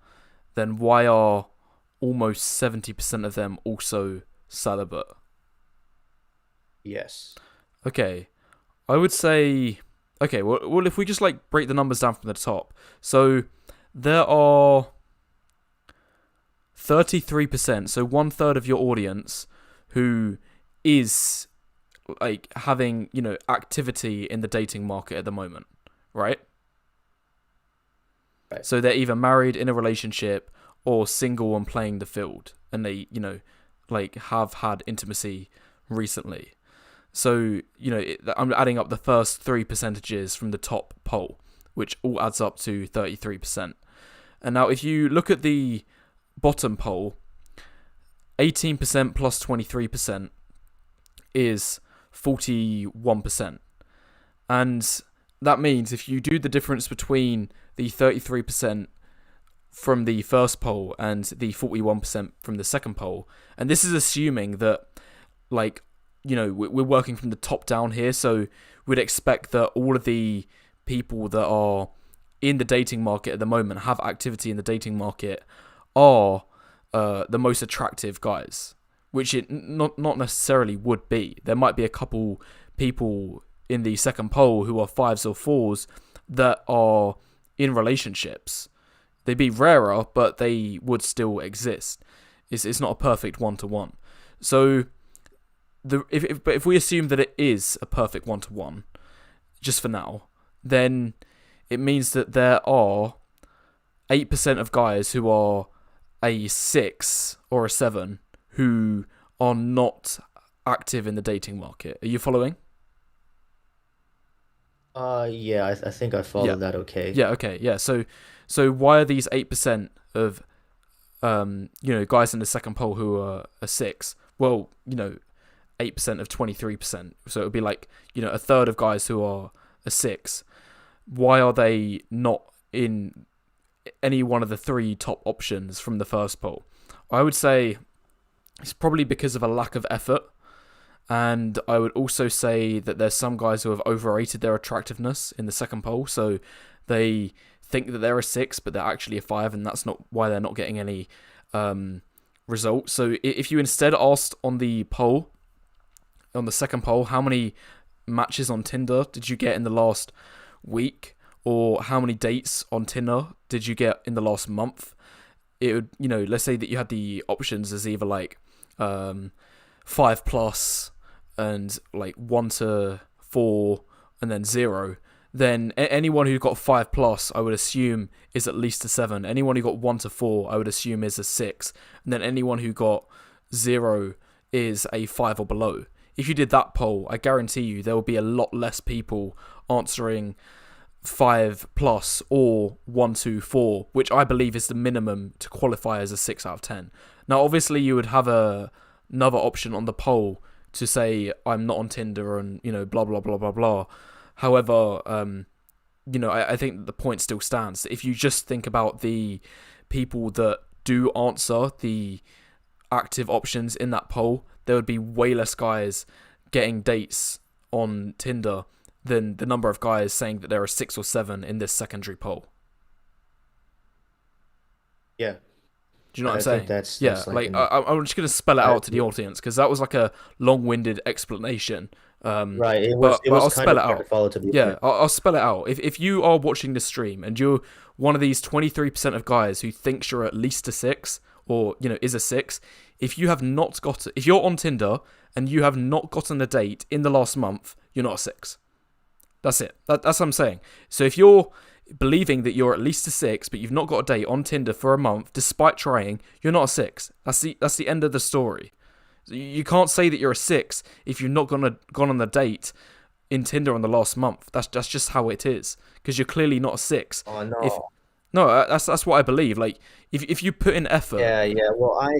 [SPEAKER 1] then why are almost 70% of them also celibate?
[SPEAKER 2] Yes.
[SPEAKER 1] Okay, I would say, okay, well, if we just like break the numbers down from the top, so there are 33%, so one third of your audience who is like having, activity in the dating market at the moment, right?
[SPEAKER 2] Right.
[SPEAKER 1] So they're either married, in a relationship, or single and playing the field, and they, like have had intimacy recently. So, I'm adding up the first three percentages from the top poll, which all adds up to 33%. And now if you look at the bottom poll, 18% plus 23% is 41%. And that means if you do the difference between the 33% from the first poll and the 41% from the second poll, and this is assuming that, like, we're working from the top down here, so we'd expect that all of the people that are in the dating market at the moment, have activity in the dating market, are the most attractive guys, which it not necessarily would be. There might be a couple people in the second poll who are 5s or 4s that are in relationships. They'd be rarer, but they would still exist. It's not a perfect 1-to-1. So if we assume that it is a perfect 1-to-1, just for now, then it means that there are 8% of guys who are a 6 or a 7 who are not active in the dating market. Are you following?
[SPEAKER 2] Yeah, I think I follow
[SPEAKER 1] Yeah.
[SPEAKER 2] that okay.
[SPEAKER 1] Yeah, okay. Yeah. So why are these 8% of guys in the second poll who are a 6? Well, 8% of 23%. So it would be like, a third of guys who are a 6. Why are they not in any one of the three top options from the first poll? I would say it's probably because of a lack of effort. And I would also say that there's some guys who have overrated their attractiveness in the second poll. So they think that they're a 6, but they're actually a 5, and that's not why they're not getting any results. So if you instead asked on the poll, on the second poll, how many matches on Tinder did you get in the last week, or how many dates on Tinder did you get in the last month, it would, let's say that you had the options as either like 5 plus and like 1 to 4 and then 0, then anyone who got 5 plus, I would assume, is at least a 7. Anyone who got 1 to 4, I would assume, is a 6. And then anyone who got 0 is a 5 or below. If you did that poll, I guarantee you there will be a lot less people answering 5 plus or 1 to 4, which I believe is the minimum to qualify as a 6 out of 10. Now, obviously, you would have another option on the poll to say I'm not on Tinder and blah blah blah blah blah. However, I think that the point still stands. If you just think about the people that do answer the active options in that poll, there would be way less guys getting dates on Tinder than the number of guys saying that there are 6 or 7 in this secondary poll.
[SPEAKER 2] Yeah.
[SPEAKER 1] Do Do you know what I'm
[SPEAKER 2] I think
[SPEAKER 1] saying?
[SPEAKER 2] that's
[SPEAKER 1] Yeah,
[SPEAKER 2] like
[SPEAKER 1] like
[SPEAKER 2] an
[SPEAKER 1] I'm just gonna spell it
[SPEAKER 2] I,
[SPEAKER 1] out to the audience because that was like a long-winded explanation.
[SPEAKER 2] right. It
[SPEAKER 1] But
[SPEAKER 2] was
[SPEAKER 1] I'll
[SPEAKER 2] kind
[SPEAKER 1] spell
[SPEAKER 2] of
[SPEAKER 1] it
[SPEAKER 2] hard to
[SPEAKER 1] out.
[SPEAKER 2] follow, to be
[SPEAKER 1] Yeah,
[SPEAKER 2] fair.
[SPEAKER 1] I'll spell it out. If you are watching the stream and you're one of these 23% of guys who thinks you're at least a six or is a six, if you're on Tinder and you have not gotten a date in the last month, you're not a six. That's it. That's what I'm saying. So if you're believing that you're at least a six, but you've not got a date on Tinder for a month, despite trying, you're not a six. That's the end of the story. You can't say that you're a six if you've not gone on a date in Tinder on the last month. That's just how it is because you're clearly not a six.
[SPEAKER 2] Oh
[SPEAKER 1] If
[SPEAKER 2] no.
[SPEAKER 1] no, that's what I believe. Like if you put in effort,
[SPEAKER 2] Yeah, yeah. Well,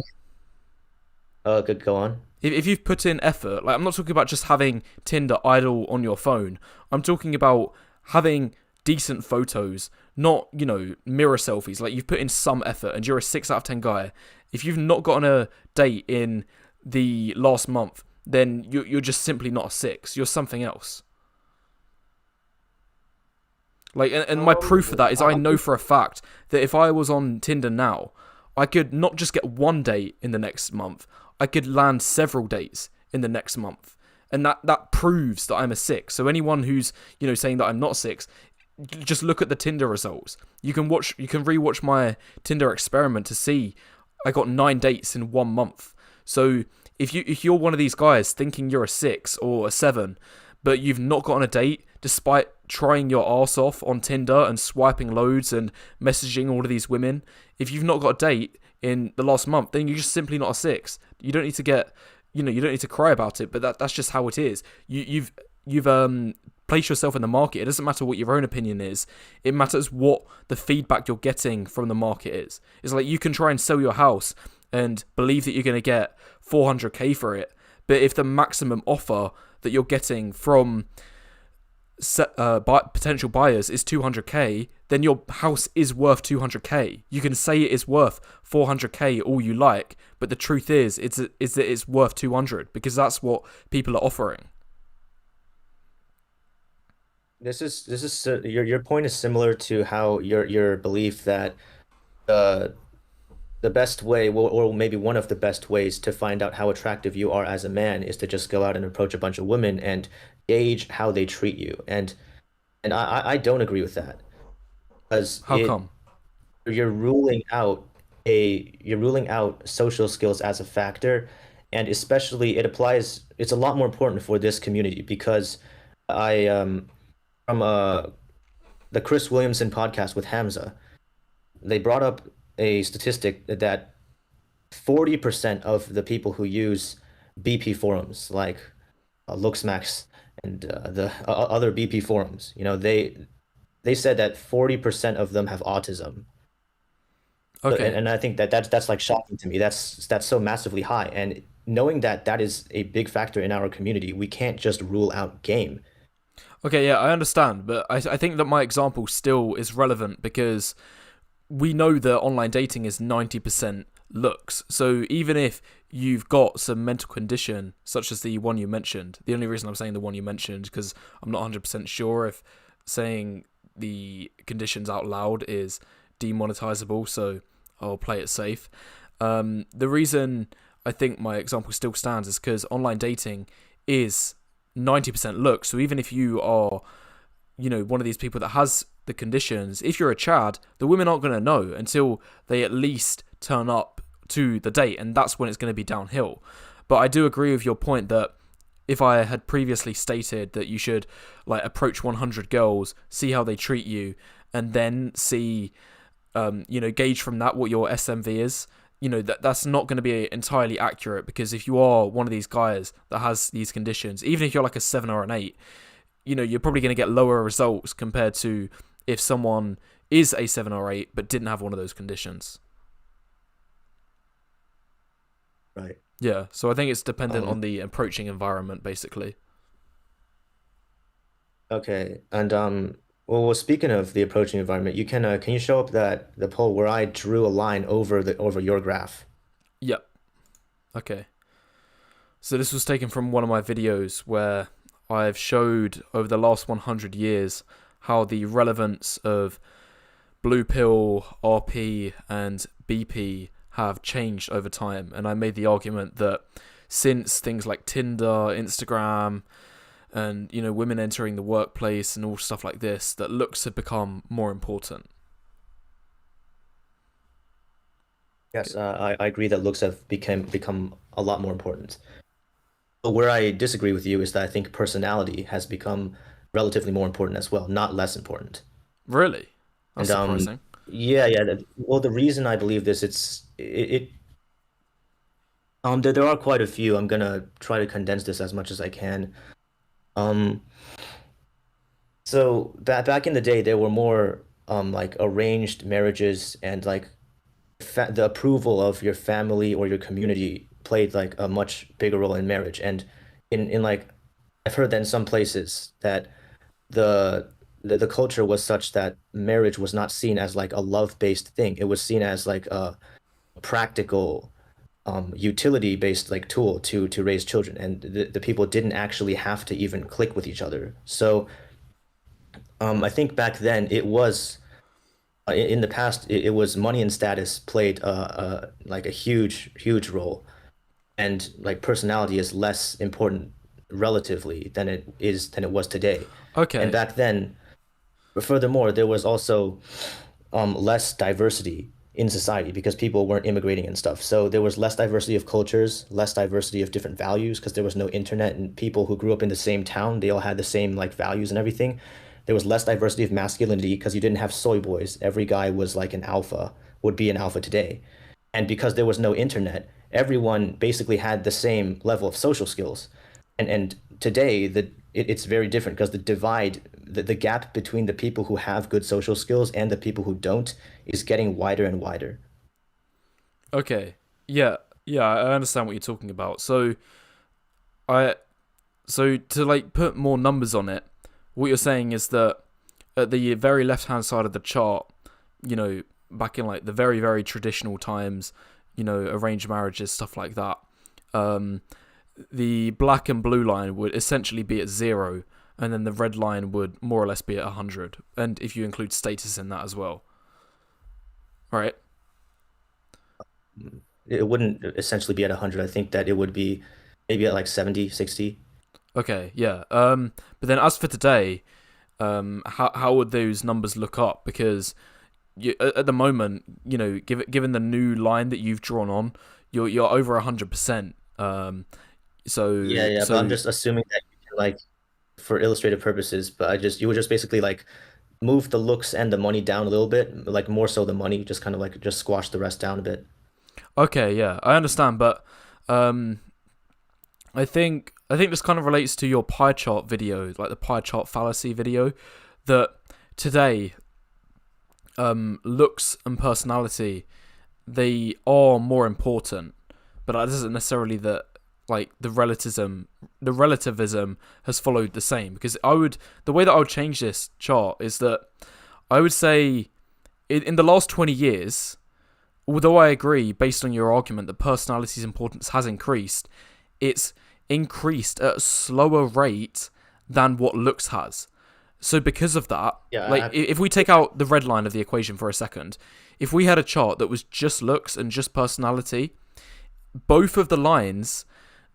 [SPEAKER 2] could go on.
[SPEAKER 1] if you've put in effort, like I'm not talking about just having Tinder idle on your phone. I'm talking about having decent photos, not, mirror selfies. Like you've put in some effort and you're a 6 out of 10 guy. If you've not gotten a date in the last month, then you're just simply not a six. You're something else. Like, and my proof for that is I
[SPEAKER 2] I'm
[SPEAKER 1] know for a fact that if I was on Tinder now, I could not just get one date in the next month. I could land several dates in the next month. And that proves that I'm a six. So anyone who's, saying that I'm not six, just look at the Tinder results. You can rewatch my Tinder experiment to see I got 9 dates in 1 month. So if you're one of these guys thinking you're a 6 or a 7, but you've not gotten a date despite trying your arse off on Tinder and swiping loads and messaging all of these women, if you've not got a date in the last month, then you're just simply not a 6. You don't need to get, you don't need to cry about it, but that's just how it is. You've place yourself in the market. It doesn't matter what your own opinion is. It matters what the feedback you're getting from the market is. It's like you can try and sell your house and believe that you're going to get 400k for it, but if the maximum offer that you're getting from potential buyers is 200k, then your house is worth 200k. You can say it is worth 400k all you like, but the truth is that it's worth 200 because that's what people are offering.
[SPEAKER 2] Your point is similar to how your belief that the the best way, or maybe one of the best ways to find out how attractive you are as a man is to just go out and approach a bunch of women and gauge how they treat you. And I don't agree with that because
[SPEAKER 1] How come?
[SPEAKER 2] you're ruling out you're ruling out social skills as a factor, and especially it's a lot more important for this community because I from the Chris Williamson podcast with Hamza, they brought up a statistic that 40% of the people who use BP forums like Looksmax and the other BP forums, they said that 40% of them have autism.
[SPEAKER 1] Okay.
[SPEAKER 2] And I think that's like shocking to me. That's so massively high. And knowing that that is a big factor in our community, we can't just rule out game.
[SPEAKER 1] Okay, yeah, I understand, but I think that my example still is relevant because we know that online dating is 90% looks. So even if you've got some mental condition, such as the one you mentioned, the only reason I'm saying the one you mentioned, because I'm not 100% sure if saying the conditions out loud is demonetizable, so I'll play it safe. The reason I think my example still stands is because online dating is 90% looks. So even if you are, one of these people that has the conditions, if you're a Chad, the women aren't going to know until they at least turn up to the date, and that's when it's going to be downhill. But I do agree with your point that if I had previously stated that you should approach 100 girls, see how they treat you, and then see, gauge from that what your SMV is, that's not going to be entirely accurate, because if you are one of these guys that has these conditions, even if you're like a 7 or an 8, you're probably going to get lower results compared to if someone is a 7 or 8 but didn't have one of those conditions.
[SPEAKER 2] Right.
[SPEAKER 1] Yeah, so I think it's dependent
[SPEAKER 2] Um,
[SPEAKER 1] on the approaching environment, basically.
[SPEAKER 2] okay. And speaking of the approaching environment, can you show up the poll where I drew a line over your graph?
[SPEAKER 1] Yep. Okay. So this was taken from one of my videos where I've showed over the last 100 years how the relevance of blue pill, RP, and BP have changed over time. And I made the argument that since things like Tinder, Instagram, and women entering the workplace and all stuff like this, that looks have become more important.
[SPEAKER 2] Yes, I agree that looks have become a lot more important. But where I disagree with you is that I think personality has become relatively more important as well, not less important.
[SPEAKER 1] Really?
[SPEAKER 2] And
[SPEAKER 1] That's surprising.
[SPEAKER 2] yeah, yeah. Well, the reason I believe this, there are quite a few. I'm gonna try to condense this as much as I can. Um, so back in the day, there were more like arranged marriages, and like the approval of your family or your community played like a much bigger role in marriage. And in like I've heard that in some places that the the culture was such that marriage was not seen as like a love-based thing. It was seen as like a practical utility-based like tool to raise children, and the people didn't actually have to even click with each other. So I think back then it was in the past it was money and status played like a huge role, and like personality is less important relatively than it was today. And
[SPEAKER 1] Okay.
[SPEAKER 2] back then, furthermore, there was also less diversity in society because people weren't immigrating and stuff. So there was less diversity of cultures, less diversity of different values because there was no internet, and people who grew up in the same town, they all had the same like values and everything. There was less diversity of masculinity because you didn't have soy boys. Every guy was like an alpha, would be an alpha today. And because there was no internet, everyone basically had the same level of social skills. And today it's very different because the gap between the people who have good social skills and the people who don't is getting wider and wider.
[SPEAKER 1] Okay. Yeah. Yeah, I understand what you're talking about. I so to like put more numbers on it, what you're saying is that at the very left-hand side of the chart, back in like the very, very traditional times, arranged marriages, stuff like that, the black and blue line would essentially be at 0, and then the red line would more or less be at 100, and if you include status in that as well. Right?
[SPEAKER 2] It wouldn't essentially be at 100. I think that it would be maybe at like 70, 60.
[SPEAKER 1] Okay, yeah. But then as for today, how would those numbers look up? Because at the moment, given the new line that you've drawn on, you're over 100%.
[SPEAKER 2] Yeah, yeah, but I'm just assuming that you can like for illustrative purposes, but you would just basically like move the looks and the money down a little bit, like more so the money, just kind of like just squash the rest down a bit.
[SPEAKER 1] Okay, yeah, I understand, but um, I think this kind of relates to your pie chart video, like the pie chart fallacy video, that today, looks and personality, they are more important, but that doesn't necessarily that like the relativism has followed the same. Because the way that I would change this chart is that I would say in the last 20 years, although I agree based on your argument that personality's importance has increased, it's increased at a slower rate than what looks has. So because of that,
[SPEAKER 2] Yeah,
[SPEAKER 1] like if we take out the red line of the equation for a second, if we had a chart that was just looks and just personality, both of the lines,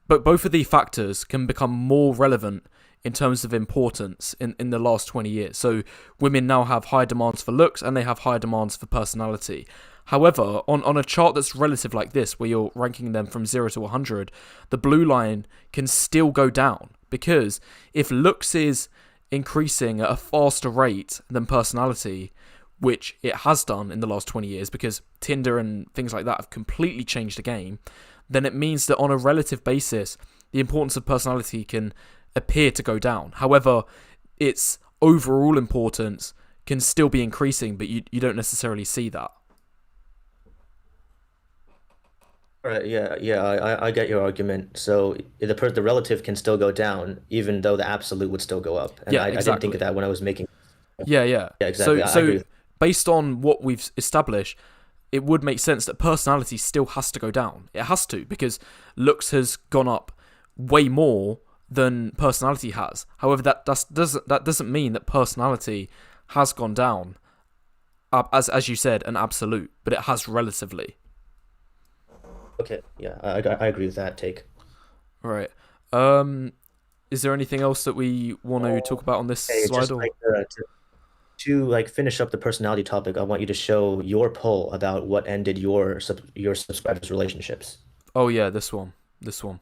[SPEAKER 1] but both of the factors can become more relevant in terms of importance in the last 20 years. So women now have high demands for looks and they have high demands for personality. However, on a chart that's relative like this, where you're ranking them from 0 to 100, the blue line can still go down, because if looks is increasing at a faster rate than personality, which it has done in the last 20 years because Tinder and things like that have completely changed the game, then it means that on a relative basis, the importance of personality can appear to go down. However, its overall importance can still be increasing, but you don't necessarily see that.
[SPEAKER 2] right, yeah, yeah, I get your argument. So the relative can still go down, even though the absolute would still go up. And
[SPEAKER 1] Yeah,
[SPEAKER 2] I didn't think of
[SPEAKER 1] exactly.
[SPEAKER 2] that when I was making.
[SPEAKER 1] Yeah, yeah.
[SPEAKER 2] Yeah,
[SPEAKER 1] So
[SPEAKER 2] exactly. I
[SPEAKER 1] so
[SPEAKER 2] agree.
[SPEAKER 1] based on what we've established, it would make sense that personality still has to go down. It has to, because looks has gone up way more than personality has. However, that doesn't mean that personality has gone down as you said, an absolute, but it has relatively.
[SPEAKER 2] Okay, yeah, I agree with that take.
[SPEAKER 1] Right. Um, is there anything else that we want to talk about on this
[SPEAKER 2] Hey,
[SPEAKER 1] slide,
[SPEAKER 2] just
[SPEAKER 1] or?
[SPEAKER 2] like to like finish up the personality topic, I want you to show your poll about what ended your subscribers' relationships.
[SPEAKER 1] Oh yeah, this one. This one.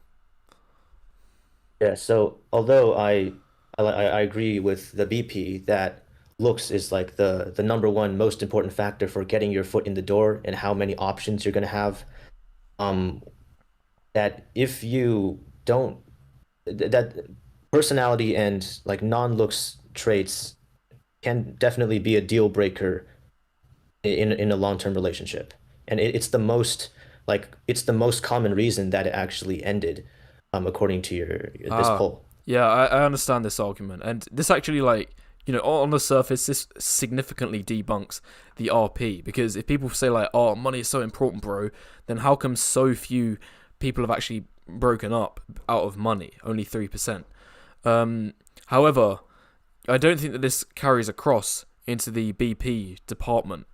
[SPEAKER 2] Yeah, so although I agree with the BP that looks is like the number one most important factor for getting your foot in the door and how many options you're gonna have, um, that if you don't that personality and like non-looks traits can definitely be a deal breaker in a long-term relationship. And it's the most it's the most common reason that it actually ended, according to your this
[SPEAKER 1] Ah,
[SPEAKER 2] poll.
[SPEAKER 1] yeah, I understand this argument, and this actually, like, on the surface, this significantly debunks the RP, because if people say like, "Oh, money is so important, bro," then how come so few people have actually broken up out of money? Only 3%. However, I don't think that this carries across into the BP department.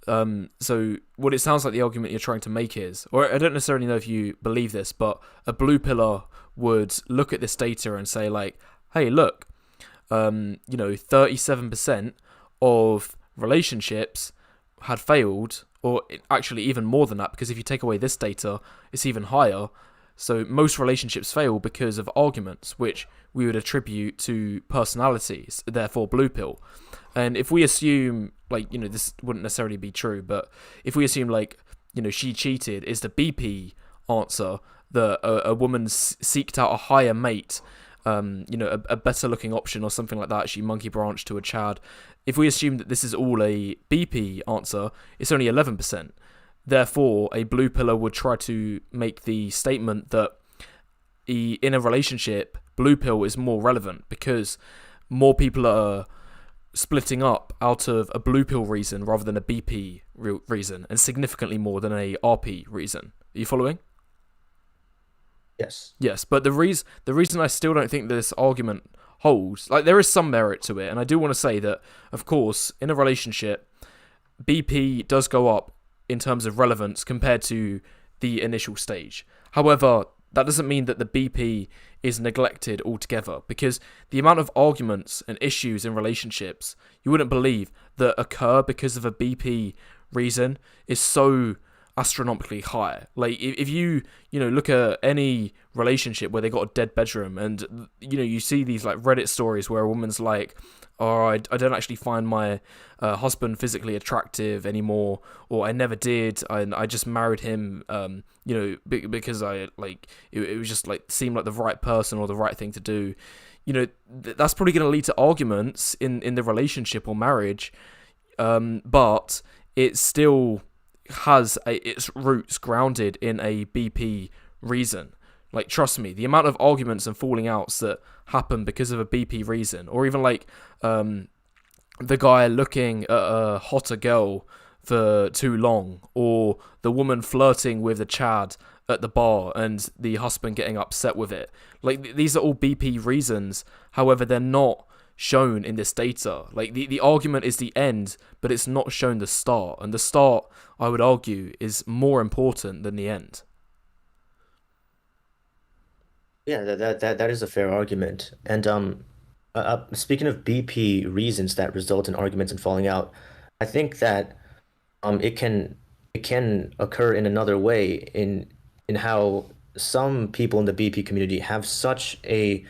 [SPEAKER 1] So what it sounds like the argument you're trying to make is, or I don't necessarily know if you believe this, but a blue pillar would look at this data and say like, hey, look, 37% of relationships had failed, or actually even more than that, because if you take away this data, it's even higher. So most relationships fail because of arguments, which we would attribute to personalities, therefore blue pill. And if we assume, like, this wouldn't necessarily be true, but if we assume, like, she cheated is the BP answer, that a woman seeked out a higher mate, a better looking option or something like that, she monkey branched to a Chad. If we assume that this is all a BP answer, it's only 11%. Therefore, a blue pillar would try to make the statement that in a relationship, blue pill is more relevant because more people are splitting up out of a blue pill reason rather than a BP reason, and significantly more than a RP reason. Are you following?
[SPEAKER 2] Yes.
[SPEAKER 1] Yes, but the reason I still don't think this argument holds, like, there is some merit to it, and I do want to say that, of course, in a relationship, BP does go up in terms of relevance compared to the initial stage. However, that doesn't mean that the BP is neglected altogether, because the amount of arguments and issues in relationships you wouldn't believe that occur because of a BP reason is so astronomically high. Like, if you look at any relationship where they got a dead bedroom, and you see these like Reddit stories where a woman's like, "Oh, I don't actually find my husband physically attractive anymore," or "I never did. I just married him, because I like it was just like seemed like the right person or the right thing to do." That's probably going to lead to arguments in the relationship or marriage, but it still has its roots grounded in a BP reason. Like, trust me, the amount of arguments and falling outs that happen because of a BP reason, or even like the guy looking at a hotter girl for too long, or the woman flirting with the Chad at the bar and the husband getting upset with it. Like, these are all BP reasons. However, they're not shown in this data. Like, the argument is the end, but it's not shown the start. And the start, I would argue, is more important than the end.
[SPEAKER 2] Yeah, that is a fair argument. And speaking of BP reasons that result in arguments and falling out, I think that it can occur in another way in how some people in the BP community have such a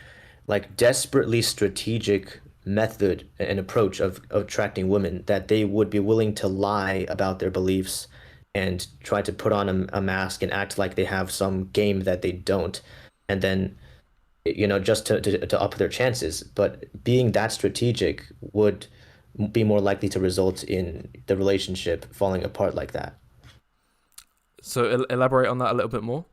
[SPEAKER 2] like desperately strategic method and approach of attracting women that they would be willing to lie about their beliefs and try to put on a mask and act like they have some game that they don't, and then just to up their chances. But being that strategic would be more likely to result in the relationship falling apart like that.
[SPEAKER 1] So elaborate on that a little bit more.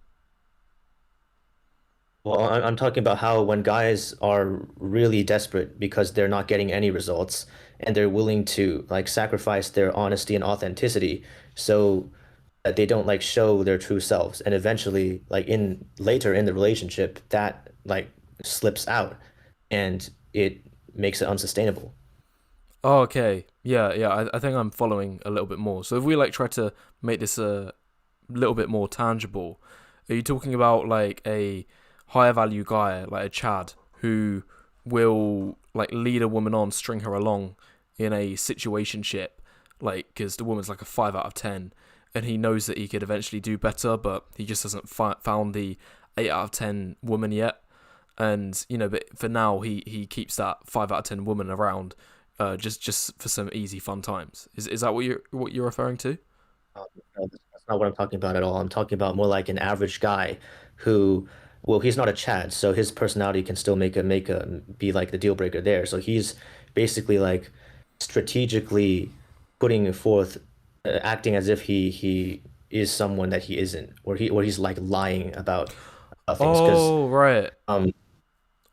[SPEAKER 2] Well, I'm talking about how when guys are really desperate because they're not getting any results and they're willing to like sacrifice their honesty and authenticity so that they don't like show their true selves. And eventually, like in later in the relationship, that like slips out and it makes it unsustainable.
[SPEAKER 1] Oh, okay. Yeah, yeah. I think I'm following a little bit more. So if we like try to make this little bit more tangible, are you talking about like a higher value guy, like a Chad, who will like lead a woman on, string her along in a situationship, like because the woman's like a 5 out of 10, and he knows that he could eventually do better, but he just hasn't found the 8 out of 10 woman yet, and but for now he keeps that 5 out of 10 woman around, just for some easy fun times. Is that what you're referring to?
[SPEAKER 2] No, that's not what I'm talking about at all. I'm talking about more like an average guy who, well, he's not a Chad, so his personality can still make a be like the deal breaker there. So he's basically like strategically putting forth, acting as if he is someone that he isn't, or he's like lying about things. Because
[SPEAKER 1] Oh, right.
[SPEAKER 2] um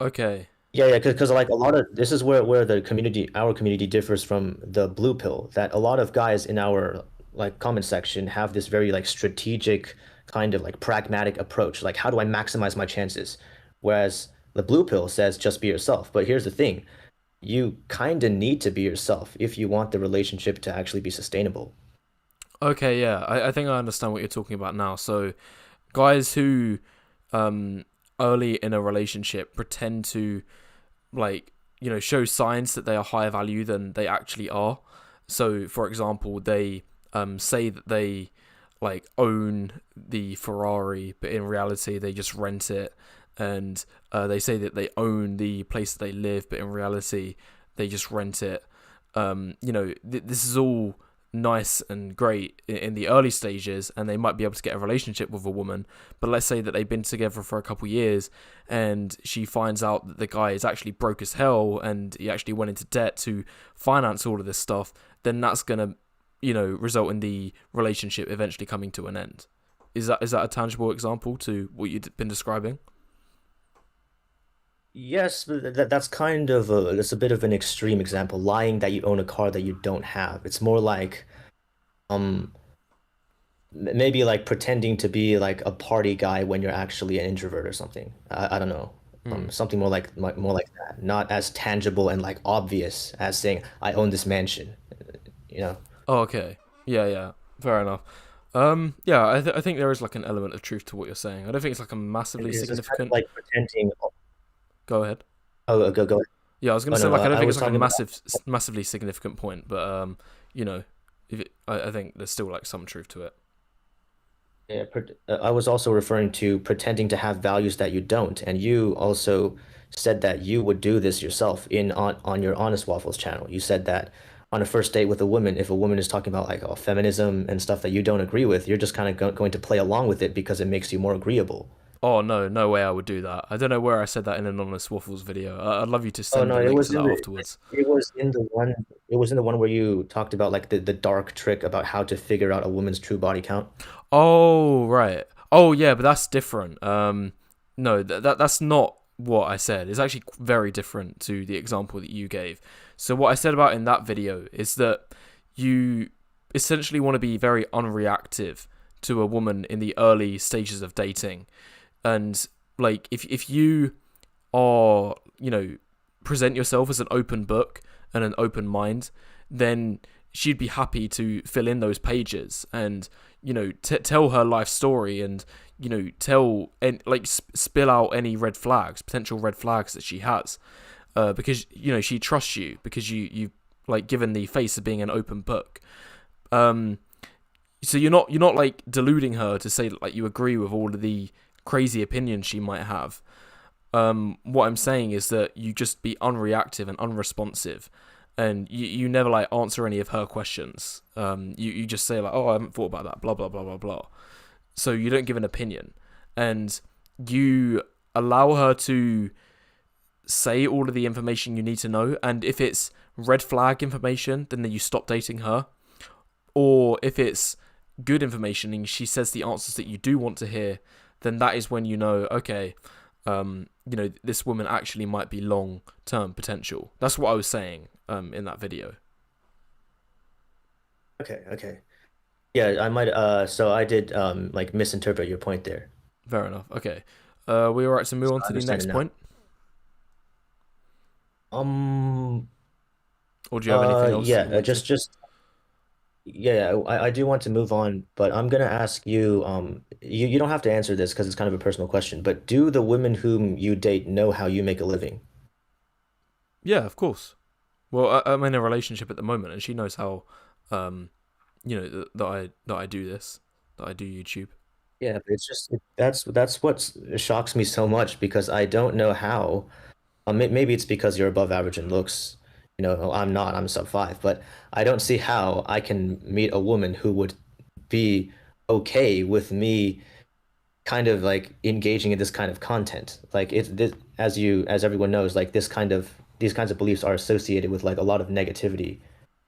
[SPEAKER 1] Okay.
[SPEAKER 2] yeah, yeah, because like a lot of this is where the community, our community differs from the blue pill. That a lot of guys in our like comment section have this very like strategic kind of like pragmatic approach. Like, how do I maximize my chances? Whereas the blue pill says just be yourself. But here's the thing, you kind of need to be yourself if you want the relationship to actually be sustainable.
[SPEAKER 1] Okay, yeah. I think I understand what you're talking about now. So guys who um early in a relationship pretend to like show signs that they are higher value than they actually are. So for example, they say that they like own the Ferrari, but in reality they just rent it, and they say that they own the place that they live, but in reality they just rent it. This is all nice and great in the early stages, and they might be able to get a relationship with a woman. But let's say that they've been together for a couple of years, and she finds out that the guy is actually broke as hell, and he actually went into debt to finance all of this stuff. Then that's gonna, result in the relationship eventually coming to an end. Is that a tangible example to what you've been describing?
[SPEAKER 2] Yes, but that's kind of that's a bit of an extreme example. Lying that you own a car that you don't have. It's more like um maybe like pretending to be like a party guy when you're actually an introvert or something. I don't know.
[SPEAKER 1] Hmm.
[SPEAKER 2] Something more like that. Not as tangible and like obvious as saying I own this mansion. You know.
[SPEAKER 1] Oh, okay. Yeah, yeah. Fair enough. Yeah, I think there is like an element of truth to what you're saying. I don't think it's like a massively
[SPEAKER 2] It's kind of
[SPEAKER 1] significant.
[SPEAKER 2] like pretending.
[SPEAKER 1] Go ahead.
[SPEAKER 2] Oh, go.
[SPEAKER 1] Yeah, I was gonna
[SPEAKER 2] Oh
[SPEAKER 1] say
[SPEAKER 2] no,
[SPEAKER 1] like I don't
[SPEAKER 2] I
[SPEAKER 1] think
[SPEAKER 2] was
[SPEAKER 1] it's like a
[SPEAKER 2] talking about.
[SPEAKER 1] massively significant point, but you know, I think there's still like some truth to it.
[SPEAKER 2] Yeah, I was also referring to pretending to have values that you don't, and you also said that you would do this yourself in on your Honest Waffles channel. You said that on a first date with a woman, if a woman is talking about like feminism and stuff that you don't agree with, you're just kind of going to play along with it because it makes you more agreeable.
[SPEAKER 1] Oh no, no way I would do that. I don't know where I said that in an Honest Waffles video. I'd love you to
[SPEAKER 2] Oh
[SPEAKER 1] send
[SPEAKER 2] no,
[SPEAKER 1] the
[SPEAKER 2] it
[SPEAKER 1] link to
[SPEAKER 2] was
[SPEAKER 1] that
[SPEAKER 2] in the
[SPEAKER 1] afterwards.
[SPEAKER 2] it was in the one it was in the one where you talked about like the dark trick about how to figure out a woman's true body count.
[SPEAKER 1] Oh right. Oh yeah, but that's different. No, that's not what I said. It's actually very different to the example that you gave. So what I said about in that video is that you essentially want to be very unreactive to a woman in the early stages of dating, and like if you are present yourself as an open book and an open mind, then she'd be happy to fill in those pages and tell her life story, and tell and like spill out any potential red flags that she has, because she trusts you because you've like given the face of being an open book. um so you're not like deluding her to say like you agree with all of the crazy opinions she might have. What I'm saying is that you just be unreactive and unresponsive, and you never like answer any of her questions. You just say like, oh, I haven't thought about that, blah blah blah blah blah. So you don't give an opinion, and you allow her to say all of the information you need to know. And if it's red flag information, then you stop dating her. Or if it's good information and she says the answers that you do want to hear, then that is when okay, this woman actually might be long term potential. That's what I was saying in that video.
[SPEAKER 2] Okay, okay. Yeah, I might so I did like misinterpret your point there.
[SPEAKER 1] Fair enough. Okay. We all right to move
[SPEAKER 2] So
[SPEAKER 1] on
[SPEAKER 2] I
[SPEAKER 1] to the
[SPEAKER 2] understand
[SPEAKER 1] next
[SPEAKER 2] it now.
[SPEAKER 1] point,
[SPEAKER 2] Um
[SPEAKER 1] or do you have anything else that
[SPEAKER 2] yeah,
[SPEAKER 1] you want to?
[SPEAKER 2] just Yeah, I do want to move on, but I'm gonna ask you, you don't have to answer this because it's kind of a personal question, but do the women whom you date know how you make a living?
[SPEAKER 1] Yeah, of course. Well, I'm in a relationship at the moment, and she knows how, um, that I do this, that I do YouTube.
[SPEAKER 2] Yeah, but it's just that's what shocks me so much because I don't know how. Maybe it's because you're above average in looks. I'm not. I'm sub five, but I don't see how I can meet a woman who would be okay with me kind of like engaging in this kind of content. Like it's this, as everyone knows, like these kinds of beliefs are associated with like a lot of negativity,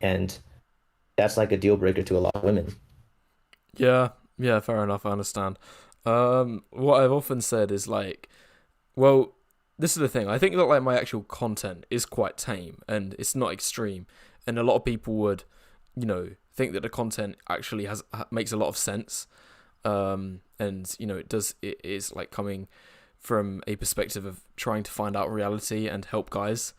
[SPEAKER 2] and that's like a deal breaker to a lot of women.
[SPEAKER 1] Yeah, yeah, fair enough. I understand. What I've often said is like, well, this is the thing. I think that like my actual content is quite tame and it's not extreme, and a lot of people would, think that the content actually makes a lot of sense. And it is like coming from a perspective of trying to find out reality and help guys.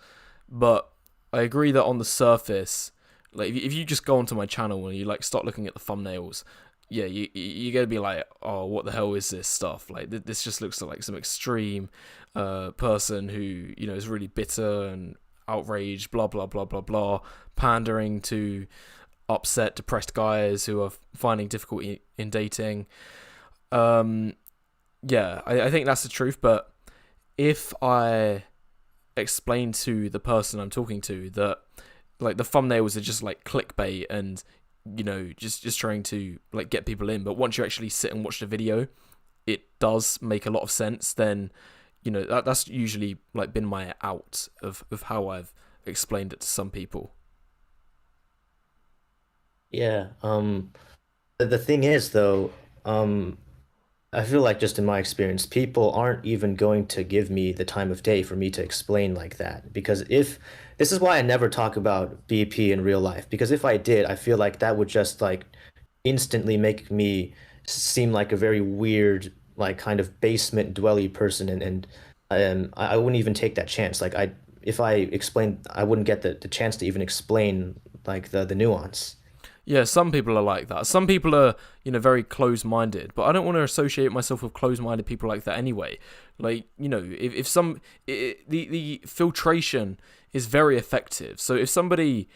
[SPEAKER 1] But I agree that on the surface, like if you just go onto my channel and you like start looking at the thumbnails, yeah, you're gonna be like, oh, what the hell is this stuff? Like this just looks like some extreme person who is really bitter and outraged, blah blah blah blah blah, pandering to upset, depressed guys who are finding difficulty in dating. Um, yeah, I think that's the truth. But if I explain to the person I'm talking to that like the thumbnails are just like clickbait and just trying to like get people in, but once you actually sit and watch the video, it does make a lot of sense. Then that's usually like been my out of how I've explained it to some people.
[SPEAKER 2] Yeah. The thing is though, um, I feel like just in my experience, people aren't even going to give me the time of day for me to explain like that. Because if this is why I never talk about BP in real life, because if I did, I feel like that would just like instantly make me seem like a very weird, like kind of basement dwelly person, and I wouldn't even take that chance. Like if I explained, I wouldn't get the chance to even explain like the nuance.
[SPEAKER 1] Yeah, some people are like that. Some people are, very close-minded, but I don't want to associate myself with close-minded people like that anyway. Like, if some the filtration is very effective. So if somebody,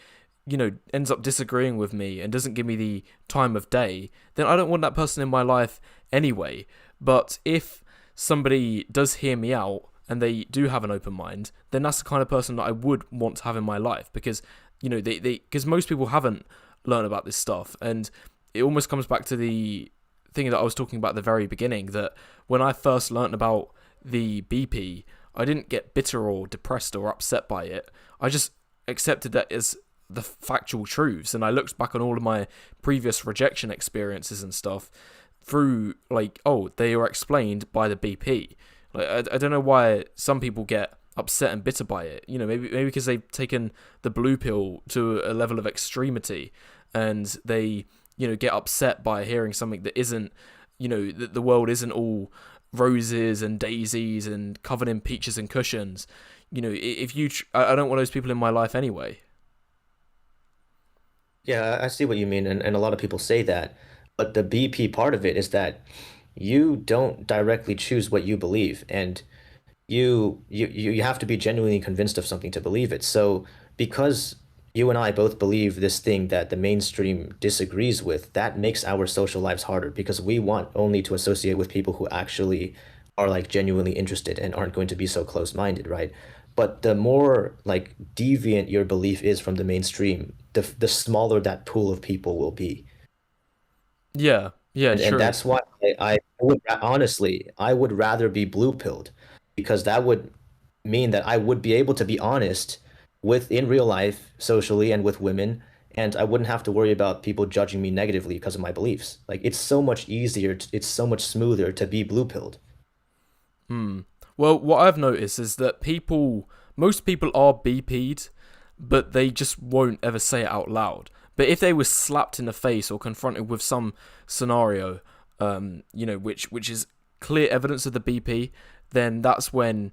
[SPEAKER 1] ends up disagreeing with me and doesn't give me the time of day, then I don't want that person in my life anyway. But if somebody does hear me out and they do have an open mind, then that's the kind of person that I would want to have in my life because they because most people haven't learn about this stuff, and it almost comes back to the thing that I was talking about at the very beginning, that when I first learned about the BP, I didn't get bitter or depressed or upset by it. I just accepted that as the factual truths, and I looked back on all of my previous rejection experiences and stuff through like, oh, they were explained by the BP. Like I don't know why some people get upset and bitter by it. Maybe because they've taken the blue pill to a level of extremity, and they get upset by hearing something that isn't, that the world isn't all roses and daisies and covered in peaches and cushions. If you I don't want those people in my life anyway.
[SPEAKER 2] Yeah, I see what you mean, and a lot of people say that. But the BP part of it is that you don't directly choose what you believe, and you have to be genuinely convinced of something to believe it. So because you and I both believe this thing that the mainstream disagrees with, that makes our social lives harder because we want only to associate with people who actually are like genuinely interested and aren't going to be so close-minded, right? But the more like deviant your belief is from the mainstream, the smaller that pool of people will be.
[SPEAKER 1] Yeah, yeah,
[SPEAKER 2] And
[SPEAKER 1] true.
[SPEAKER 2] that's why I would honestly, I would rather be blue pilled because that would mean that I would be able to be honest with in real life, socially, and with women, and I wouldn't have to worry about people judging me negatively because of my beliefs. Like it's so much easier, it's so much smoother to be blue pilled.
[SPEAKER 1] Hmm. Well, what I've noticed is that most people are BP'd, but they just won't ever say it out loud. But if they were slapped in the face or confronted with some scenario, which is clear evidence of the BP, then that's when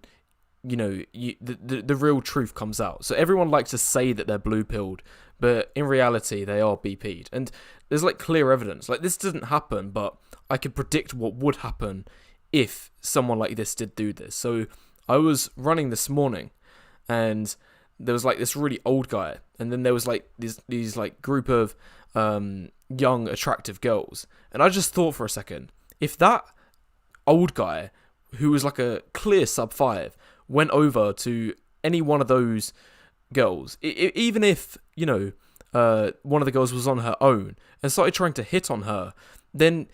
[SPEAKER 1] the real truth comes out. So everyone likes to say that they're blue pilled, but in reality they are BP'd. And there's like clear evidence. Like this didn't happen, but I could predict what would happen if someone like this did do this. So I was running this morning, and there was like this really old guy, and then there was like these like group of young attractive girls, and I just thought for a second, if that old guy who was like a clear sub 5 went over to any one of those girls, even if one of the girls was on her own and started trying to hit on her, then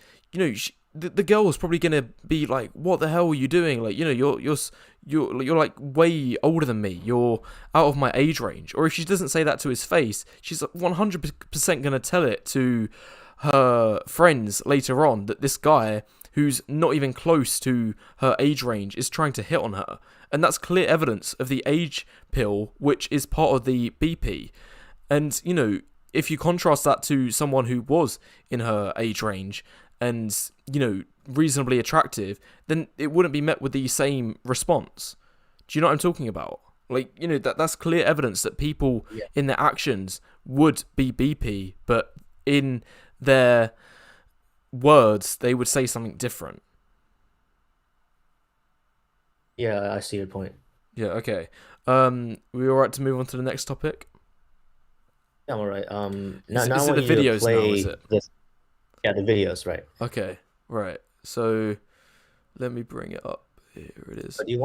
[SPEAKER 1] the girl was probably gonna be like, "What the hell are you doing? Like, you're like way older than me. You're out of my age range." Or if she doesn't say that to his face, she's 100% gonna tell it to her friends later on that this guy who's not even close to her age range is trying to hit on her. And that's clear evidence of the age pill, which is part of the BP. And if you contrast that to someone who was in her age range and reasonably attractive, then it wouldn't be met with the same response. Do you know what I'm talking about? Like, that's clear evidence that people in their actions would be BP, but in their words they would say something different.
[SPEAKER 2] Yeah, I see your point.
[SPEAKER 1] Yeah, okay. We all right to move on to the next topic?
[SPEAKER 2] Yeah, I'm all right.
[SPEAKER 1] Is
[SPEAKER 2] now I
[SPEAKER 1] it
[SPEAKER 2] want
[SPEAKER 1] the
[SPEAKER 2] you to
[SPEAKER 1] videos now,
[SPEAKER 2] play
[SPEAKER 1] is it?
[SPEAKER 2] this. Yeah, the videos, right?
[SPEAKER 1] Okay, right. So let me bring it up. Here it is.
[SPEAKER 2] But do you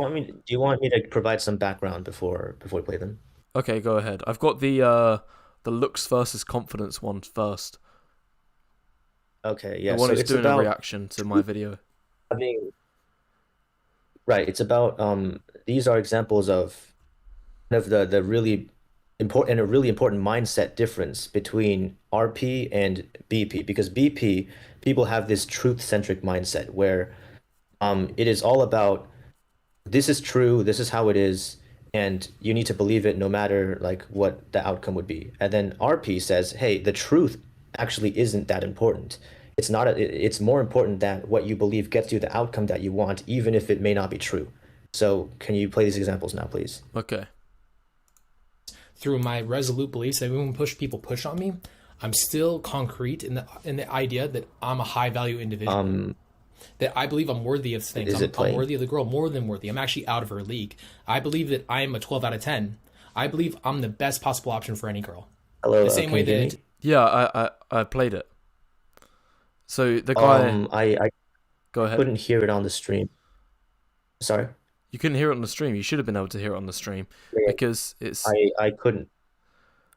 [SPEAKER 2] want me to provide some background before we play them?
[SPEAKER 1] Okay, go ahead. I've got the looks versus confidence one first.
[SPEAKER 2] Okay, yeah.
[SPEAKER 1] The one
[SPEAKER 2] So
[SPEAKER 1] who's
[SPEAKER 2] it's
[SPEAKER 1] doing a
[SPEAKER 2] about
[SPEAKER 1] reaction to my video.
[SPEAKER 2] having right. It's about these are examples of one of the really important and a really important mindset difference between RP and BP, because BP people have this truth-centric mindset where it is all about this is true, this is how it is, and you need to believe it no matter like what the outcome would be. And then RP says, hey, the truth actually isn't that important. It's not it's more important that what you believe gets you the outcome that you want, even if it may not be true. So can you play these examples now, please?
[SPEAKER 1] Okay.
[SPEAKER 3] Through my resolute beliefs that even when people push on me, I'm still concrete in the idea that I'm a high value individual. That I believe I'm worthy of things. I'm worthy of the girl, more than worthy. I'm actually out of her league. I believe that I am a 12 out of 10. I believe I'm the best possible option for any girl.
[SPEAKER 2] Hello,
[SPEAKER 3] the same way that
[SPEAKER 1] Yeah, I played it. So the guy,
[SPEAKER 2] I
[SPEAKER 1] go ahead.
[SPEAKER 2] couldn't hear it on the stream. Sorry.
[SPEAKER 1] You couldn't hear it on the stream. You should have been able to hear it on the stream because it's.
[SPEAKER 2] I couldn't.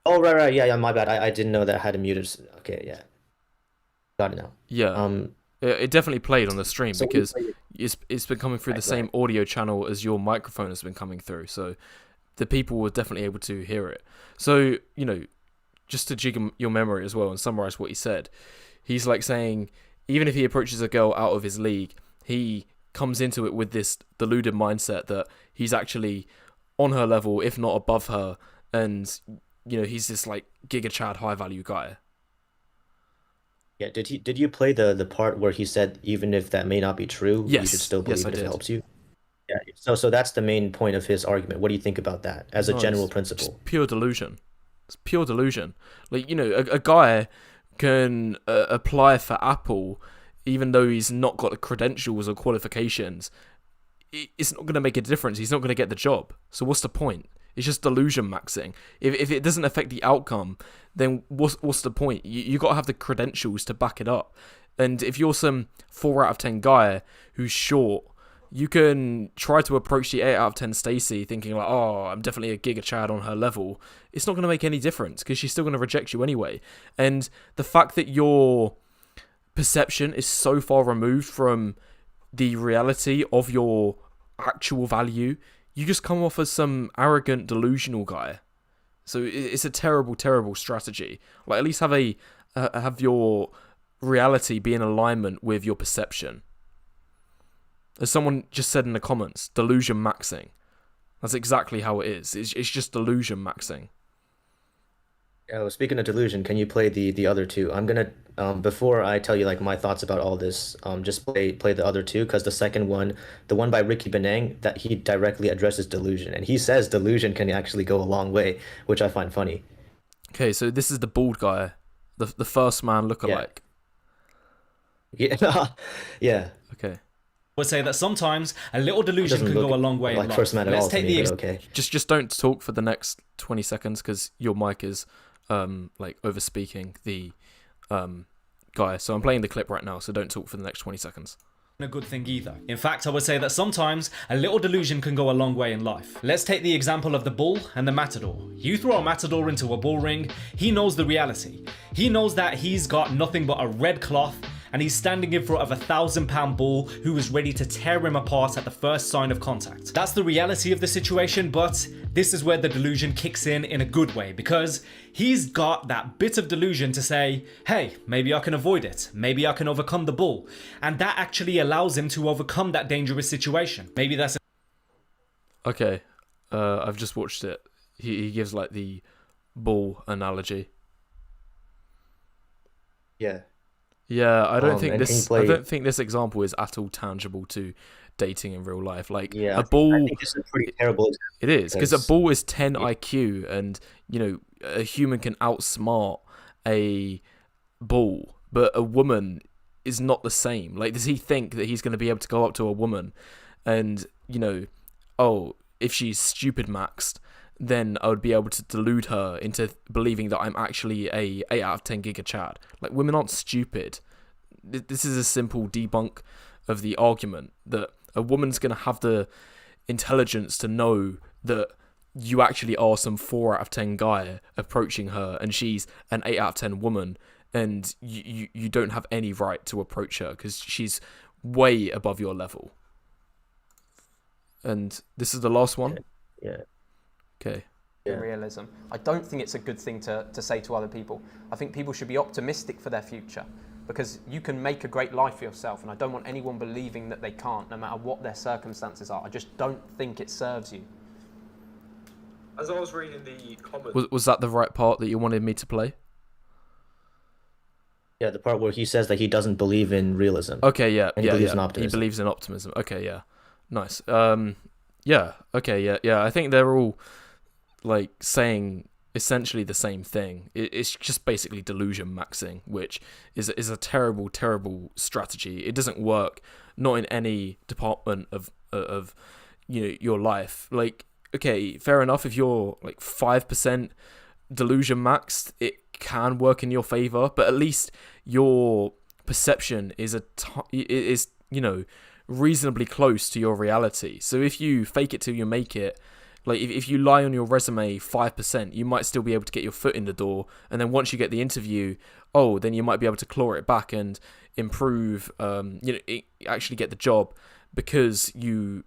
[SPEAKER 2] Oh, right, yeah, my bad. I didn't know that I had it muted. Okay, yeah, got it now.
[SPEAKER 1] Yeah. It definitely played on the stream
[SPEAKER 2] So
[SPEAKER 1] because it's been coming through the same
[SPEAKER 2] right.
[SPEAKER 1] audio channel as your microphone has been coming through. So the people were definitely able to hear it. So, just to jig your memory as well and summarize what he said, he's like saying, even if he approaches a girl out of his league, he comes into it with this deluded mindset that he's actually on her level, if not above her. And, he's this like Giga Chad high value guy.
[SPEAKER 2] Yeah, did you play the part where he said even if that may not be true, you
[SPEAKER 1] Yes.
[SPEAKER 2] should still believe
[SPEAKER 1] Yes, I
[SPEAKER 2] it if it
[SPEAKER 1] did.
[SPEAKER 2] helps you? Yeah. So that's the main point of his argument. What do you think about that as a
[SPEAKER 1] No,
[SPEAKER 2] general
[SPEAKER 1] it's
[SPEAKER 2] principle?
[SPEAKER 1] just pure delusion. It's pure delusion. Like, a guy can apply for Apple even though he's not got the credentials or qualifications. It's not going to make a difference. He's not going to get the job. So what's the point? It's just delusion maxing. If it doesn't affect the outcome, then what's the point? You got to have the credentials to back it up. And if you're some 4 out of 10 guy who's short, you can try to approach the 8 out of 10 Stacy thinking like, oh, I'm definitely a Giga Chad on her level. It's not going to make any difference because she's still going to reject you anyway. And the fact that your perception is so far removed from the reality of your actual value, you just come off as some arrogant, delusional guy. So it's a terrible, terrible strategy. Like, at least have your reality be in alignment with your perception. As someone just said in the comments, delusion maxing. That's exactly how it is. It's just delusion maxing.
[SPEAKER 2] Well, speaking of delusion, can you play the other two? I'm gonna before I tell you like my thoughts about all this, just play the other two because the second one, the one by Ricky Benang, that he directly addresses delusion and he says delusion can actually go a long way, which I find funny.
[SPEAKER 1] Okay, so this is the bald guy, the first man
[SPEAKER 2] Yeah.
[SPEAKER 1] lookalike.
[SPEAKER 2] Yeah. Yeah.
[SPEAKER 1] Okay,
[SPEAKER 4] Would say that sometimes a little delusion
[SPEAKER 2] Doesn't
[SPEAKER 4] can
[SPEAKER 2] look
[SPEAKER 4] go a long way in
[SPEAKER 2] like
[SPEAKER 4] life.
[SPEAKER 2] first man at
[SPEAKER 4] Let's
[SPEAKER 2] all to
[SPEAKER 4] take
[SPEAKER 2] me,
[SPEAKER 4] the
[SPEAKER 2] but okay.
[SPEAKER 1] just don't talk for the next 20 seconds because your mic is like over speaking the guy. So I'm playing the clip right now, so don't talk for the next 20 seconds.
[SPEAKER 4] a good thing either. In fact, I would say that sometimes a little delusion can go a long way in life. Let's take the example of the bull and the matador. You throw a matador into a bull ring, he knows the reality. He knows that he's got nothing but a red cloth and he's standing in front of a 1,000-pound bull who is ready to tear him apart at the first sign of contact. That's the reality of the situation, but this is where the delusion kicks in a good way, because he's got that bit of delusion to say, hey, maybe I can avoid it, maybe I can overcome the bull, and that actually allows him to overcome that dangerous situation. Maybe that's
[SPEAKER 1] Okay, I've just watched it. He gives like the bull analogy.
[SPEAKER 2] Yeah.
[SPEAKER 1] Yeah, I don't think
[SPEAKER 2] and can you
[SPEAKER 1] this.
[SPEAKER 2] play-
[SPEAKER 1] I don't think this example is at all tangible to dating in real life. Like
[SPEAKER 2] Yeah.
[SPEAKER 1] a bull,
[SPEAKER 2] I think this is a pretty terrible example.
[SPEAKER 1] it is because a
[SPEAKER 2] because-
[SPEAKER 1] bull is 10 IQ, and you know a human can outsmart a bull, but a woman is not the same. Like, does he think that he's going to be able to go up to a woman, and you know, oh, if she's stupid maxed, then I would be able to delude her into believing that I'm actually a 8 out of 10 giga Chad. Like, women aren't stupid. This is a simple debunk of the argument that a woman's going to have the intelligence to know that you actually are some 4 out of 10 guy approaching her, and she's an 8 out of 10 woman, and you don't have any right to approach her because she's way above your level. And this is the last one?
[SPEAKER 2] Yeah.
[SPEAKER 1] Okay.
[SPEAKER 2] Yeah.
[SPEAKER 5] Realism. I don't think it's a good thing to say to other people. I think people should be optimistic for their future, because you can make a great life for yourself, and I don't want anyone believing that they can't, no matter what their circumstances are. I just don't think it serves you.
[SPEAKER 6] As I was reading the comments,
[SPEAKER 1] Was that the right part that you wanted me to play?
[SPEAKER 2] Yeah, the part where he says that he doesn't believe in realism.
[SPEAKER 1] Okay, yeah,
[SPEAKER 2] And he
[SPEAKER 1] yeah,
[SPEAKER 2] believes
[SPEAKER 1] yeah.
[SPEAKER 2] in
[SPEAKER 1] He
[SPEAKER 2] optimism.
[SPEAKER 1] believes in optimism. Okay, yeah, nice. Yeah, okay, yeah. I think they're all like saying essentially the same thing. It's just basically delusion maxing, which is a terrible, terrible strategy. It doesn't work, not in any department of you know your life. Like, okay, fair enough. If you're like 5% delusion maxed, it can work in your favor, but at least your perception is you know, reasonably close to your reality. So if you fake it till you make it, like if you lie on your resume 5%, you might still be able to get your foot in the door, and then once you get the interview, then you might be able to claw it back and improve, you know, actually get the job because you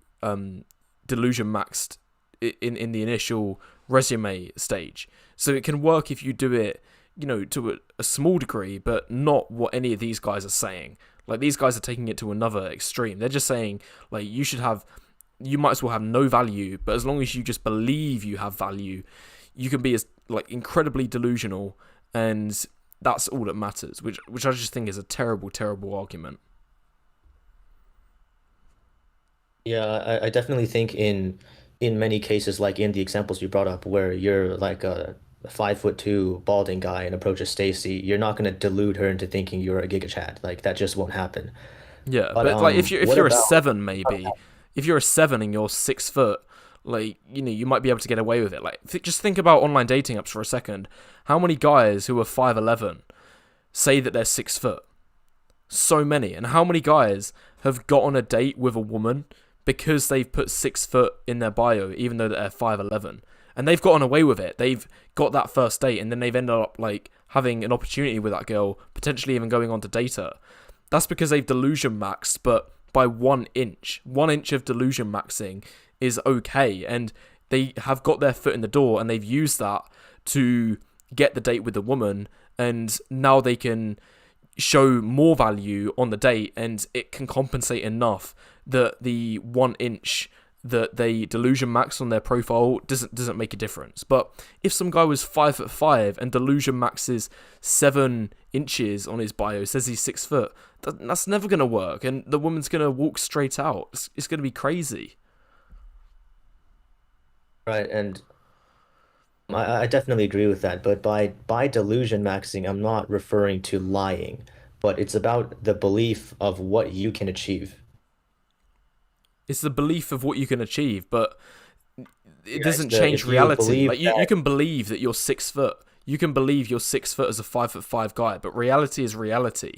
[SPEAKER 1] delusion maxed in the initial resume stage. So it can work if you do it, you know, to a small degree, but not what any of these guys are saying. Like, these guys are taking it to another extreme. They're just saying, like, you might as well have no value, but as long as you just believe you have value, you can be as like incredibly delusional, and that's all that matters, which I just think is a terrible, terrible argument.
[SPEAKER 2] Yeah, I definitely think in many cases, like in the examples you brought up, where you're like a 5'2" balding guy and approaches Stacy, you're not gonna delude her into thinking you're a Giga Chad. Like, that just won't happen.
[SPEAKER 1] Yeah,
[SPEAKER 2] But,
[SPEAKER 1] but like if
[SPEAKER 2] what
[SPEAKER 1] you're a
[SPEAKER 2] about-
[SPEAKER 1] 7, maybe if you're a 7 and you're 6 foot, like, you know, you might be able to get away with it. Like, just think about online dating apps for a second. How many guys who are 5'11" say that they're 6 foot? So many. And how many guys have got on a date with a woman because they've put 6 foot in their bio, even though they're 5'11"? And they've gotten away with it. They've got that first date, and then they've ended up like having an opportunity with that girl, potentially even going on to date her. That's because they've delusion maxed, but by 1 inch. 1 inch of delusion maxing is okay, and they have got their foot in the door, and they've used that to get the date with the woman, and now they can show more value on the date, and it can compensate enough that the 1 inch that they delusion max on their profile doesn't make a difference. But if some guy was 5'5" and delusion maxes 7 inches on his bio, says he's 6 foot, that's never gonna work, and the woman's gonna walk straight out. It's gonna be crazy.
[SPEAKER 2] Right, and I definitely agree with that. But by delusion maxing, I'm not referring to lying, but it's about the belief of what you can achieve.
[SPEAKER 1] It's the belief of what you can achieve, but it doesn't
[SPEAKER 2] if
[SPEAKER 1] change
[SPEAKER 2] you
[SPEAKER 1] reality.
[SPEAKER 2] believe
[SPEAKER 1] Like you can believe that you're 6 foot. You can believe you're 6 foot as a 5'5" guy, but reality is reality.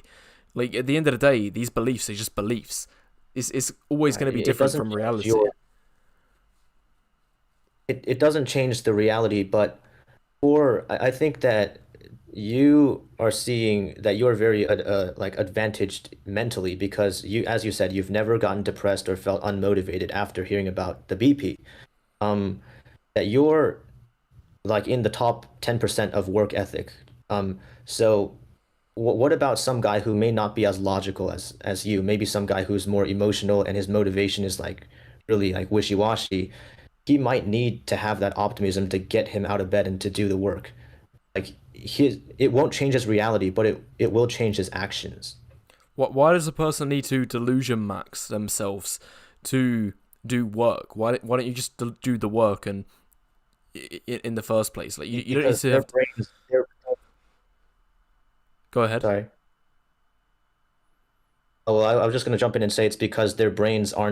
[SPEAKER 1] Like at the end of the day, these beliefs are just beliefs. It's always going to be different from reality.
[SPEAKER 2] It doesn't change the reality, but I think that you are seeing that you're very like advantaged mentally because you, as you said, you've never gotten depressed or felt unmotivated after hearing about the BP. That you're like in the top 10% of work ethic. So what about some guy who may not be as logical as you? Maybe some guy who's more emotional and his motivation is like really like wishy-washy. He might need to have that optimism to get him out of bed and to do the work. Like it won't change his reality, but it will change his actions.
[SPEAKER 1] Why does a person need to delusion max themselves to do work? Why don't you just do the work and in the first place? Like you don't need to have. Go ahead.
[SPEAKER 2] Sorry. Oh, well, I was just going to jump in and say it's because their brains are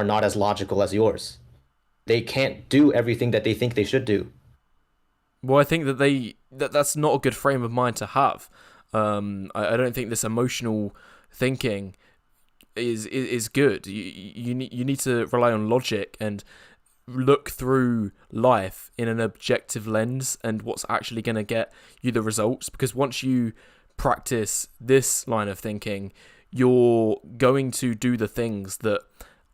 [SPEAKER 2] not as logical as yours. They can't do everything that they think they should do.
[SPEAKER 1] Well, I think that's not a good frame of mind to have. I don't think this emotional thinking is good. You need to rely on logic and look through life in an objective lens and what's actually going to get you the results. Because once you practice this line of thinking, you're going to do the things that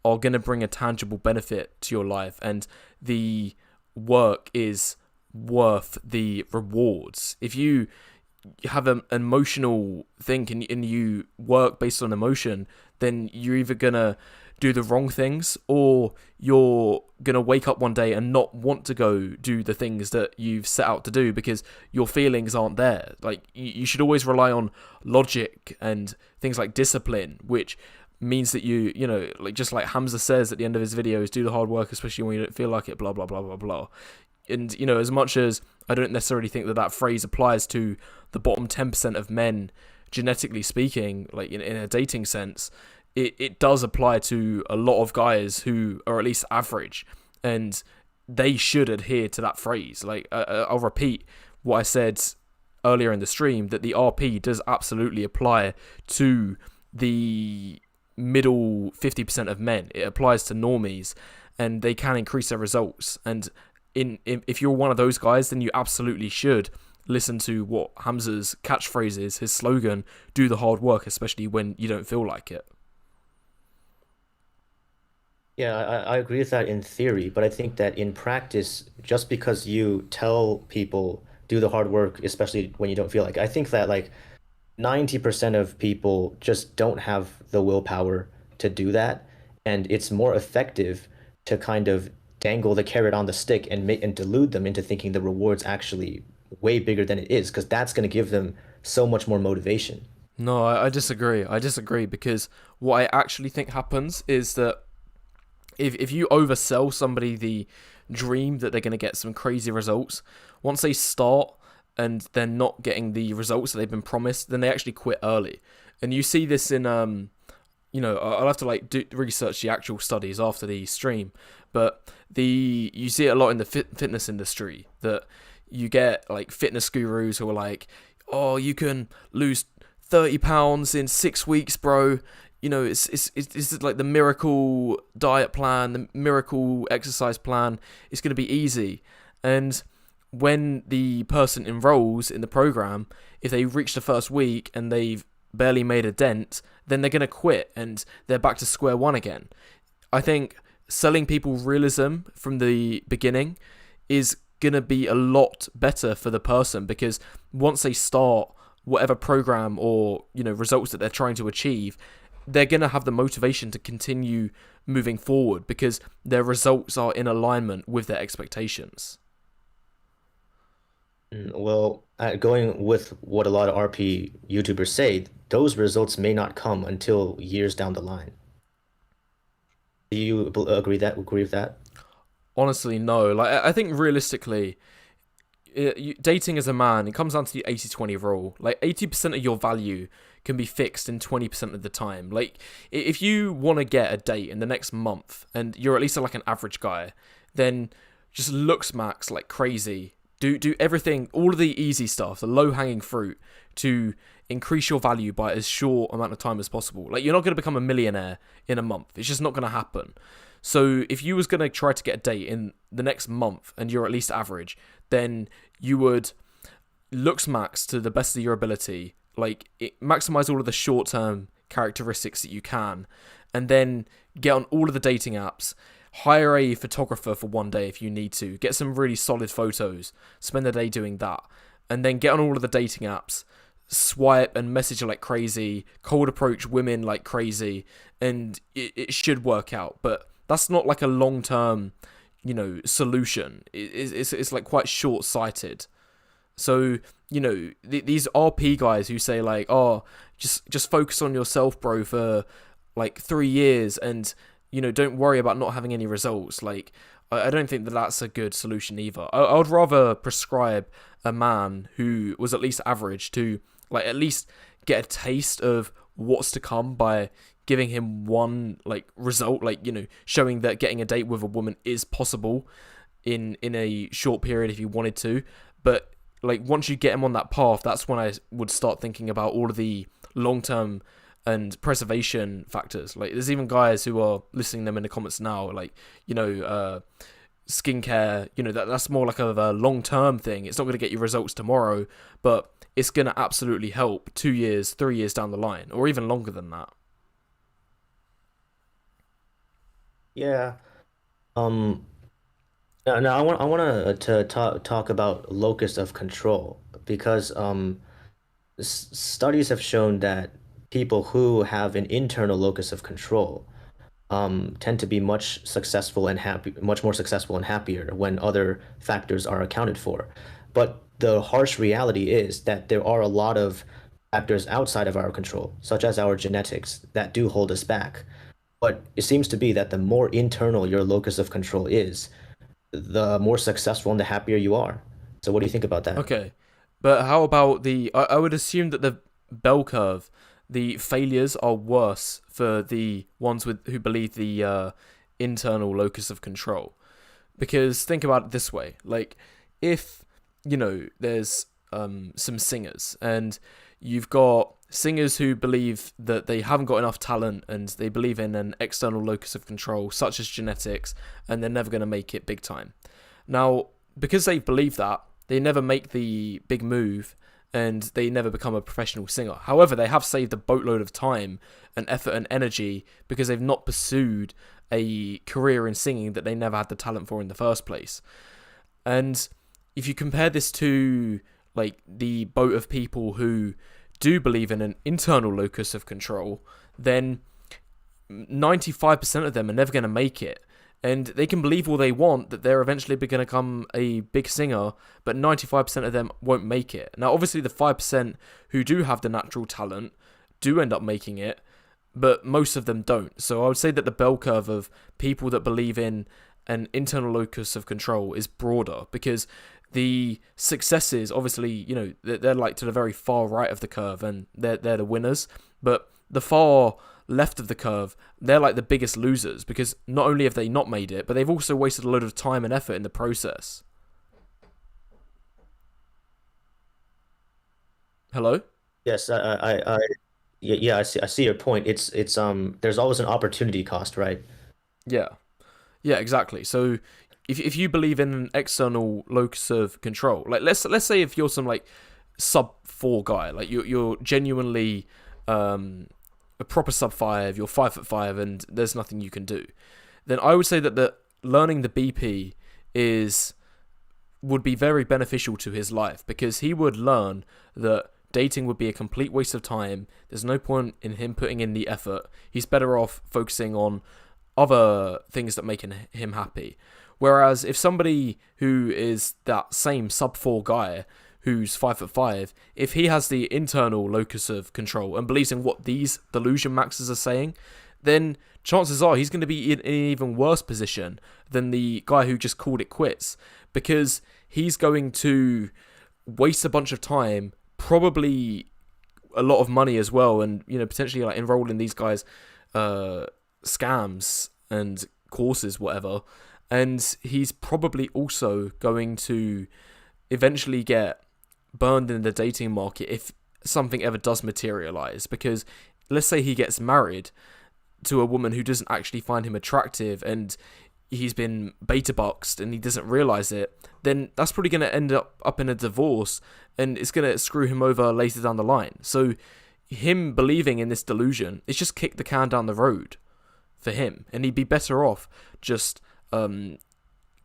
[SPEAKER 1] are going to bring a tangible benefit to your life, and the work is worth the rewards. If you have an emotional thing and you work based on emotion, then you're either gonna do the wrong things or you're gonna wake up one day and not want to go do the things that you've set out to do because your feelings aren't there. Like you should always rely on logic and things like discipline, which means that you know, like just like Hamza says at the end of his videos, do the hard work, especially when you don't feel like it, blah blah blah blah blah. And you know, as much as I don't necessarily think that phrase applies to the bottom 10% of men, genetically speaking, like in a dating sense, it does apply to a lot of guys who are at least average, and they should adhere to that phrase. Like I'll repeat what I said earlier in the stream, that the RP does absolutely apply to the middle 50% of men. It applies to normies, and they can increase their results. And if you're one of those guys, then you absolutely should listen to what Hamza's catchphrase is, his slogan, do the hard work, especially when you don't feel like it.
[SPEAKER 2] Yeah, I agree with that in theory, but I think that in practice, just because you tell people do the hard work, especially when you don't feel like it, I think that like 90% of people just don't have the willpower to do that, and it's more effective to kind of dangle the carrot on the stick and delude them into thinking the reward's actually way bigger than it is, because that's going to give them so much more motivation.
[SPEAKER 1] No, I disagree. I disagree, because what I actually think happens is that if you oversell somebody the dream that they're going to get some crazy results, once they start and they're not getting the results that they've been promised, then they actually quit early. And you see this in, you know, I'll have to like research the actual studies after the stream, but you see it a lot in the fitness industry, that you get like fitness gurus who are like, oh, you can lose 30 pounds in 6 weeks, bro. You know, it's like the miracle diet plan, the miracle exercise plan. It's going to be easy. And when the person enrolls in the program, if they reach the first week and they've barely made a dent, then they're going to quit and they're back to square one again. I think selling people realism from the beginning is going to be a lot better for the person, because once they start whatever program or, you know, results that they're trying to achieve, they're going to have the motivation to continue moving forward because their results are in alignment with their expectations.
[SPEAKER 2] Well, going with what a lot of RP YouTubers say, those results may not come until years down the line. Do you agree with that?
[SPEAKER 1] Honestly, no. Like, I think realistically, dating as a man, it comes down to the 80-20 rule. Like, 80% of your value can be fixed in 20% of the time. Like, if you want to get a date in the next month and you're at least like an average guy, then just looks max like crazy. Do everything, all of the easy stuff, the low-hanging fruit, to increase your value by as short amount of time as possible. Like, you're not going to become a millionaire in a month. It's just not going to happen. So if you was going to try to get a date in the next month and you're at least average, then you would looks max to the best of your ability, like maximize all of the short-term characteristics that you can, and then get on all of the dating apps. Hire a photographer for one day if you need to. Get some really solid photos. Spend the day doing that. And then get on all of the dating apps. Swipe and message like crazy. Cold approach women like crazy. And it should work out. But that's not like a long-term, solution. It's like quite short-sighted. So, these RP guys who say like, oh, just focus on yourself, bro, for like 3 years and... don't worry about not having any results. Like, I don't think that that's a good solution either. I would rather prescribe a man who was at least average to, like, at least get a taste of what's to come by giving him one, like, result, like, showing that getting a date with a woman is possible in a short period if you wanted to. But, like, once you get him on that path, that's when I would start thinking about all of the long-term and preservation factors. Like, there's even guys who are listing them in the comments now, like, skincare, that's more like a long-term thing. It's not going to get you results tomorrow, but it's going to absolutely help 2 years, 3 years down the line, or even longer than that.
[SPEAKER 2] Yeah. Now I want to talk about locus of control because studies have shown that people who have an internal locus of control tend to be much more successful and happier when other factors are accounted for. But the harsh reality is that there are a lot of factors outside of our control, such as our genetics, that do hold us back. But it seems to be that the more internal your locus of control is, the more successful and the happier you are. So what do you think about that?
[SPEAKER 1] Okay, but how about I would assume that the bell curve, the failures are worse for the ones who believe the internal locus of control. Because think about it this way, like, if, there's some singers, and you've got singers who believe that they haven't got enough talent, and they believe in an external locus of control, such as genetics, and they're never going to make it big time. Now, because they believe that, they never make the big move, and they never become a professional singer. However, they have saved a boatload of time and effort and energy because they've not pursued a career in singing that they never had the talent for in the first place. And if you compare this to, like, the boat of people who do believe in an internal locus of control, then 95% of them are never going to make it. And they can believe all they want that they're eventually going to become a big singer, but 95% of them won't make it. Now, obviously, the 5% who do have the natural talent do end up making it, but most of them don't. So I would say that the bell curve of people that believe in an internal locus of control is broader, because the successes, obviously, they're like to the very far right of the curve, and they're the winners. But the far left of the curve, they're like the biggest losers, because not only have they not made it, but they've also wasted a load of time and effort in the process. Hello?
[SPEAKER 2] Yes, I see your point. It's there's always an opportunity cost, right?
[SPEAKER 1] Yeah, exactly. So if you believe in an external locus of control, like let's say if you're some like sub 4 guy, like you're genuinely a proper sub 5, you're 5'5", and there's nothing you can do, then I would say that learning the BP would be very beneficial to his life, because he would learn that dating would be a complete waste of time. There's no point in him putting in the effort. He's better off focusing on other things that make him happy. Whereas if somebody who is that same sub-4 guy who's 5'5", if he has the internal locus of control and believes in what these delusion maxers are saying, then chances are he's going to be in an even worse position than the guy who just called it quits, because he's going to waste a bunch of time, probably a lot of money as well, and potentially like enroll in these guys' scams and courses, whatever. And he's probably also going to eventually get burned in the dating market if something ever does materialize, because let's say he gets married to a woman who doesn't actually find him attractive and he's been beta boxed and he doesn't realize it, then that's probably going to end up in a divorce, and it's going to screw him over later down the line. So him believing in this delusion, it's just kick the can down the road for him, and he'd be better off just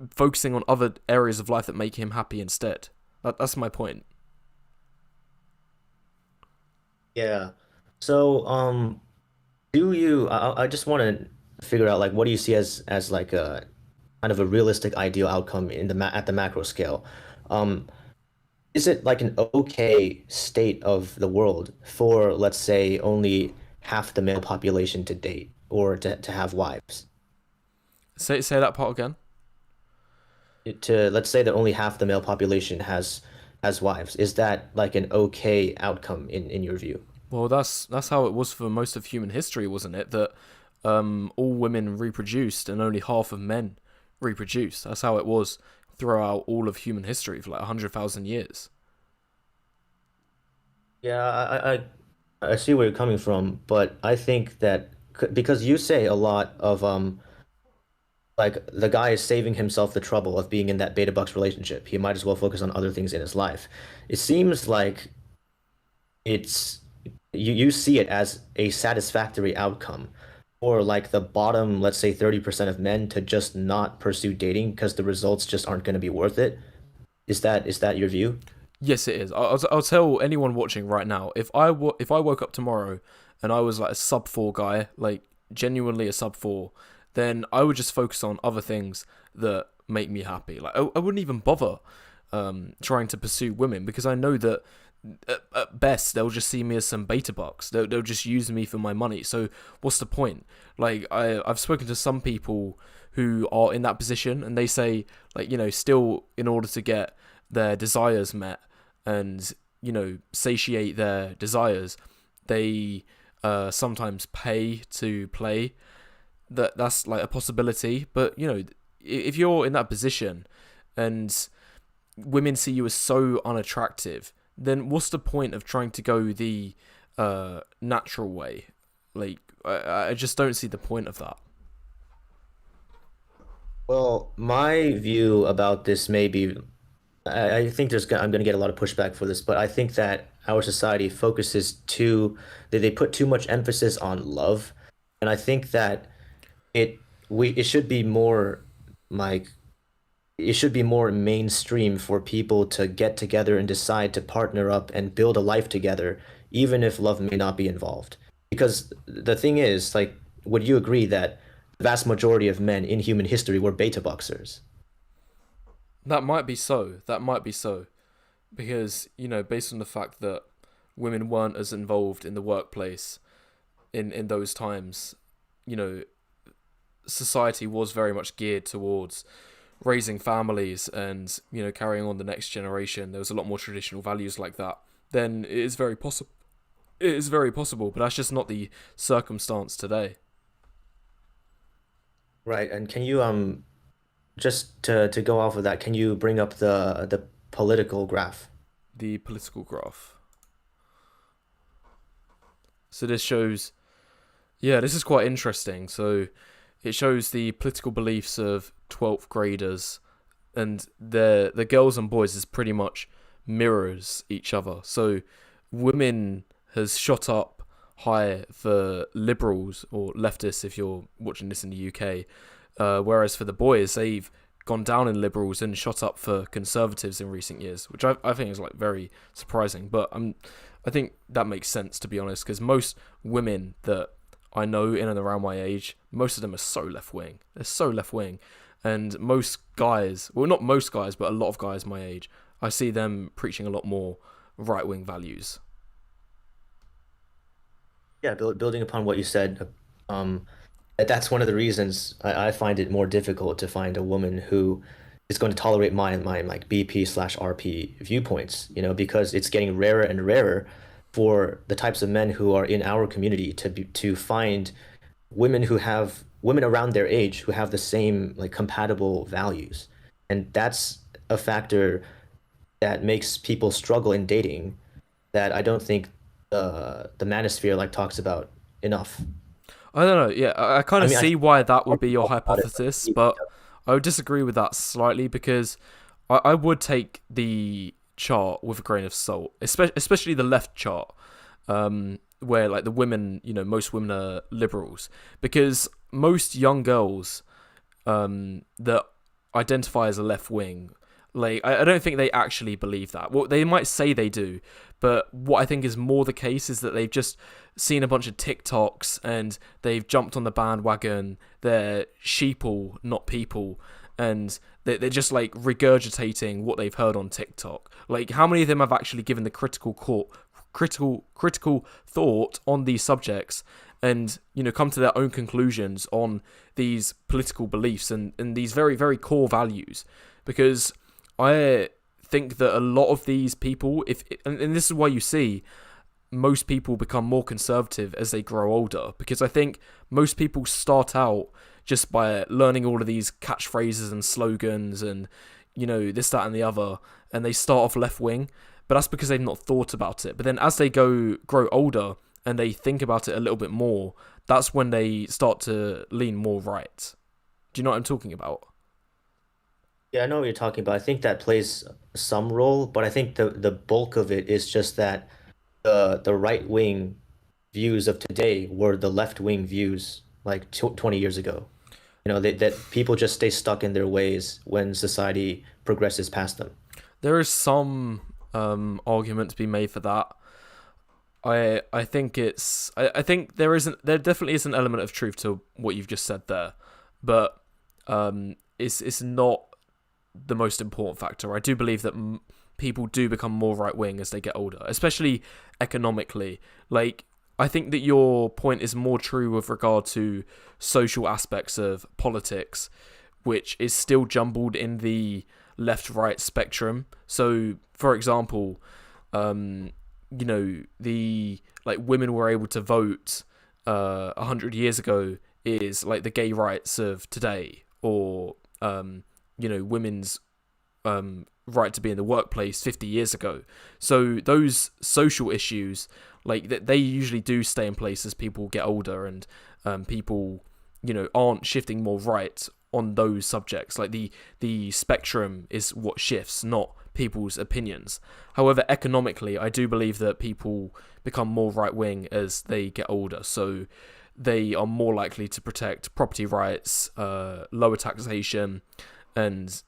[SPEAKER 1] focusing on other areas of life that make him happy instead. That's my point.
[SPEAKER 2] Yeah. So, do you? I just want to figure out, like, what do you see as like a kind of a realistic ideal outcome in at the macro scale? Is it like an okay state of the world for, let's say, only half the male population to date or to have wives?
[SPEAKER 1] Say that part again.
[SPEAKER 2] Let's say that only half the male population has wives. Is that like an okay outcome in your view?
[SPEAKER 1] Well, that's how it was for most of human history, wasn't it? That all women reproduced and only half of men reproduced. That's how it was throughout all of human history for like 100,000 years.
[SPEAKER 2] Yeah, I see where you're coming from, but I think that because you say a lot of like the guy is saving himself the trouble of being in that beta bucks relationship. He might as well focus on other things in his life. It seems like it's you see it as a satisfactory outcome, or like the bottom, let's say 30% of men to just not pursue dating because the results just aren't going to be worth it. Is that your view?
[SPEAKER 1] Yes, it is. I'll tell anyone watching right now, if I woke up tomorrow and I was like a sub-4 guy, like genuinely a sub-4, then I would just focus on other things that make me happy. Like I wouldn't even bother trying to pursue women, because I know that at best they'll just see me as some beta bucks. They'll just use me for my money. So what's the point? Like I've spoken to some people who are in that position, and they say, like, still in order to get their desires met and satiate their desires, they sometimes pay to play. That's like a possibility. But if you're in that position and women see you as so unattractive, then what's the point of trying to go the natural way? Like I just don't see the point of that.
[SPEAKER 2] Well, my view about this may be, I think I'm going to get a lot of pushback for this, but I think that our society focuses they put too much emphasis on love, and I think that it should be more like, it should be more mainstream for people to get together and decide to partner up and build a life together, even if love may not be involved. Because the thing is, like, would you agree that the vast majority of men in human history were beta boxers?
[SPEAKER 1] That might be so. Because, based on the fact that women weren't as involved in the workplace in those times, society was very much geared towards raising families and carrying on the next generation. There was a lot more traditional values like that. Then it is very possible. But that's just not the circumstance today.
[SPEAKER 2] Right. And can you just to go off of that, can you bring up the political graph?
[SPEAKER 1] The political graph. So this shows, this is quite interesting. So it shows the political beliefs of 12th graders, and the girls and boys is pretty much mirrors each other. So women has shot up high for liberals or leftists if you're watching this in the UK, whereas for the boys they've gone down in liberals and shot up for conservatives in recent years, which I think is like very surprising. But I think that makes sense, to be honest, because most women that I know in and around my age, most of them are so left wing. They're so left wing, and most guys, well, not most guys, but a lot of guys my age, I see them preaching a lot more right wing values.
[SPEAKER 2] Yeah, building upon what you said, that's one of the reasons I find it more difficult to find a woman who is going to tolerate my like BP/RP viewpoints, because it's getting rarer and rarer for the types of men who are in our community to find women around their age who have the same like compatible values. And that's a factor that makes people struggle in dating that I don't think the manosphere like talks about enough.
[SPEAKER 1] I don't know. Yeah, I kind of
[SPEAKER 2] I mean,
[SPEAKER 1] see why that would be your
[SPEAKER 2] talk about it,
[SPEAKER 1] hypothesis, but I would disagree with that slightly because I would take the chart with a grain of salt, especially the left chart, where like the women, most women are liberals, because most young girls that identify as a left wing, like I don't think they actually believe that. Well, they might say they do, but what I think is more the case is that they've just seen a bunch of TikToks and they've jumped on the bandwagon. They're sheeple, not people, and they're just like regurgitating what they've heard on TikTok. Like, how many of them have actually given the critical thought on these subjects and come to their own conclusions on these political beliefs and these very, very core values? Because I think that a lot of these people, and this is why you see most people become more conservative as they grow older, because I think most people start out just by learning all of these catchphrases and slogans and this, that and the other, and they start off left wing, but that's because they've not thought about it. But then as they grow older and they think about it a little bit more, that's when they start to lean more right. Do you know what I'm talking about?
[SPEAKER 2] Yeah, I know what you're talking about. I think that plays some role, but I think the bulk of it is just that the right wing views of today were the left wing views like 20 years ago. That people just stay stuck in their ways when society progresses past them.
[SPEAKER 1] There is some argument to be made for that. I think there definitely is an element of truth to what you've just said there, but it's not the most important factor. I do believe that people do become more right wing as they get older, especially economically. Like, I think that your point is more true with regard to social aspects of politics, which is still jumbled in the left-right spectrum. So, for example, the like women were able to vote 100 years ago is like the gay rights of today, or women's right to be in the workplace 50 years ago. So those social issues, like they usually do stay in place as people get older, and people aren't shifting more right on those subjects. Like the spectrum is what shifts, not people's opinions. However, economically, I do believe that people become more right wing as they get older, so they are more likely to protect property rights, lower taxation, and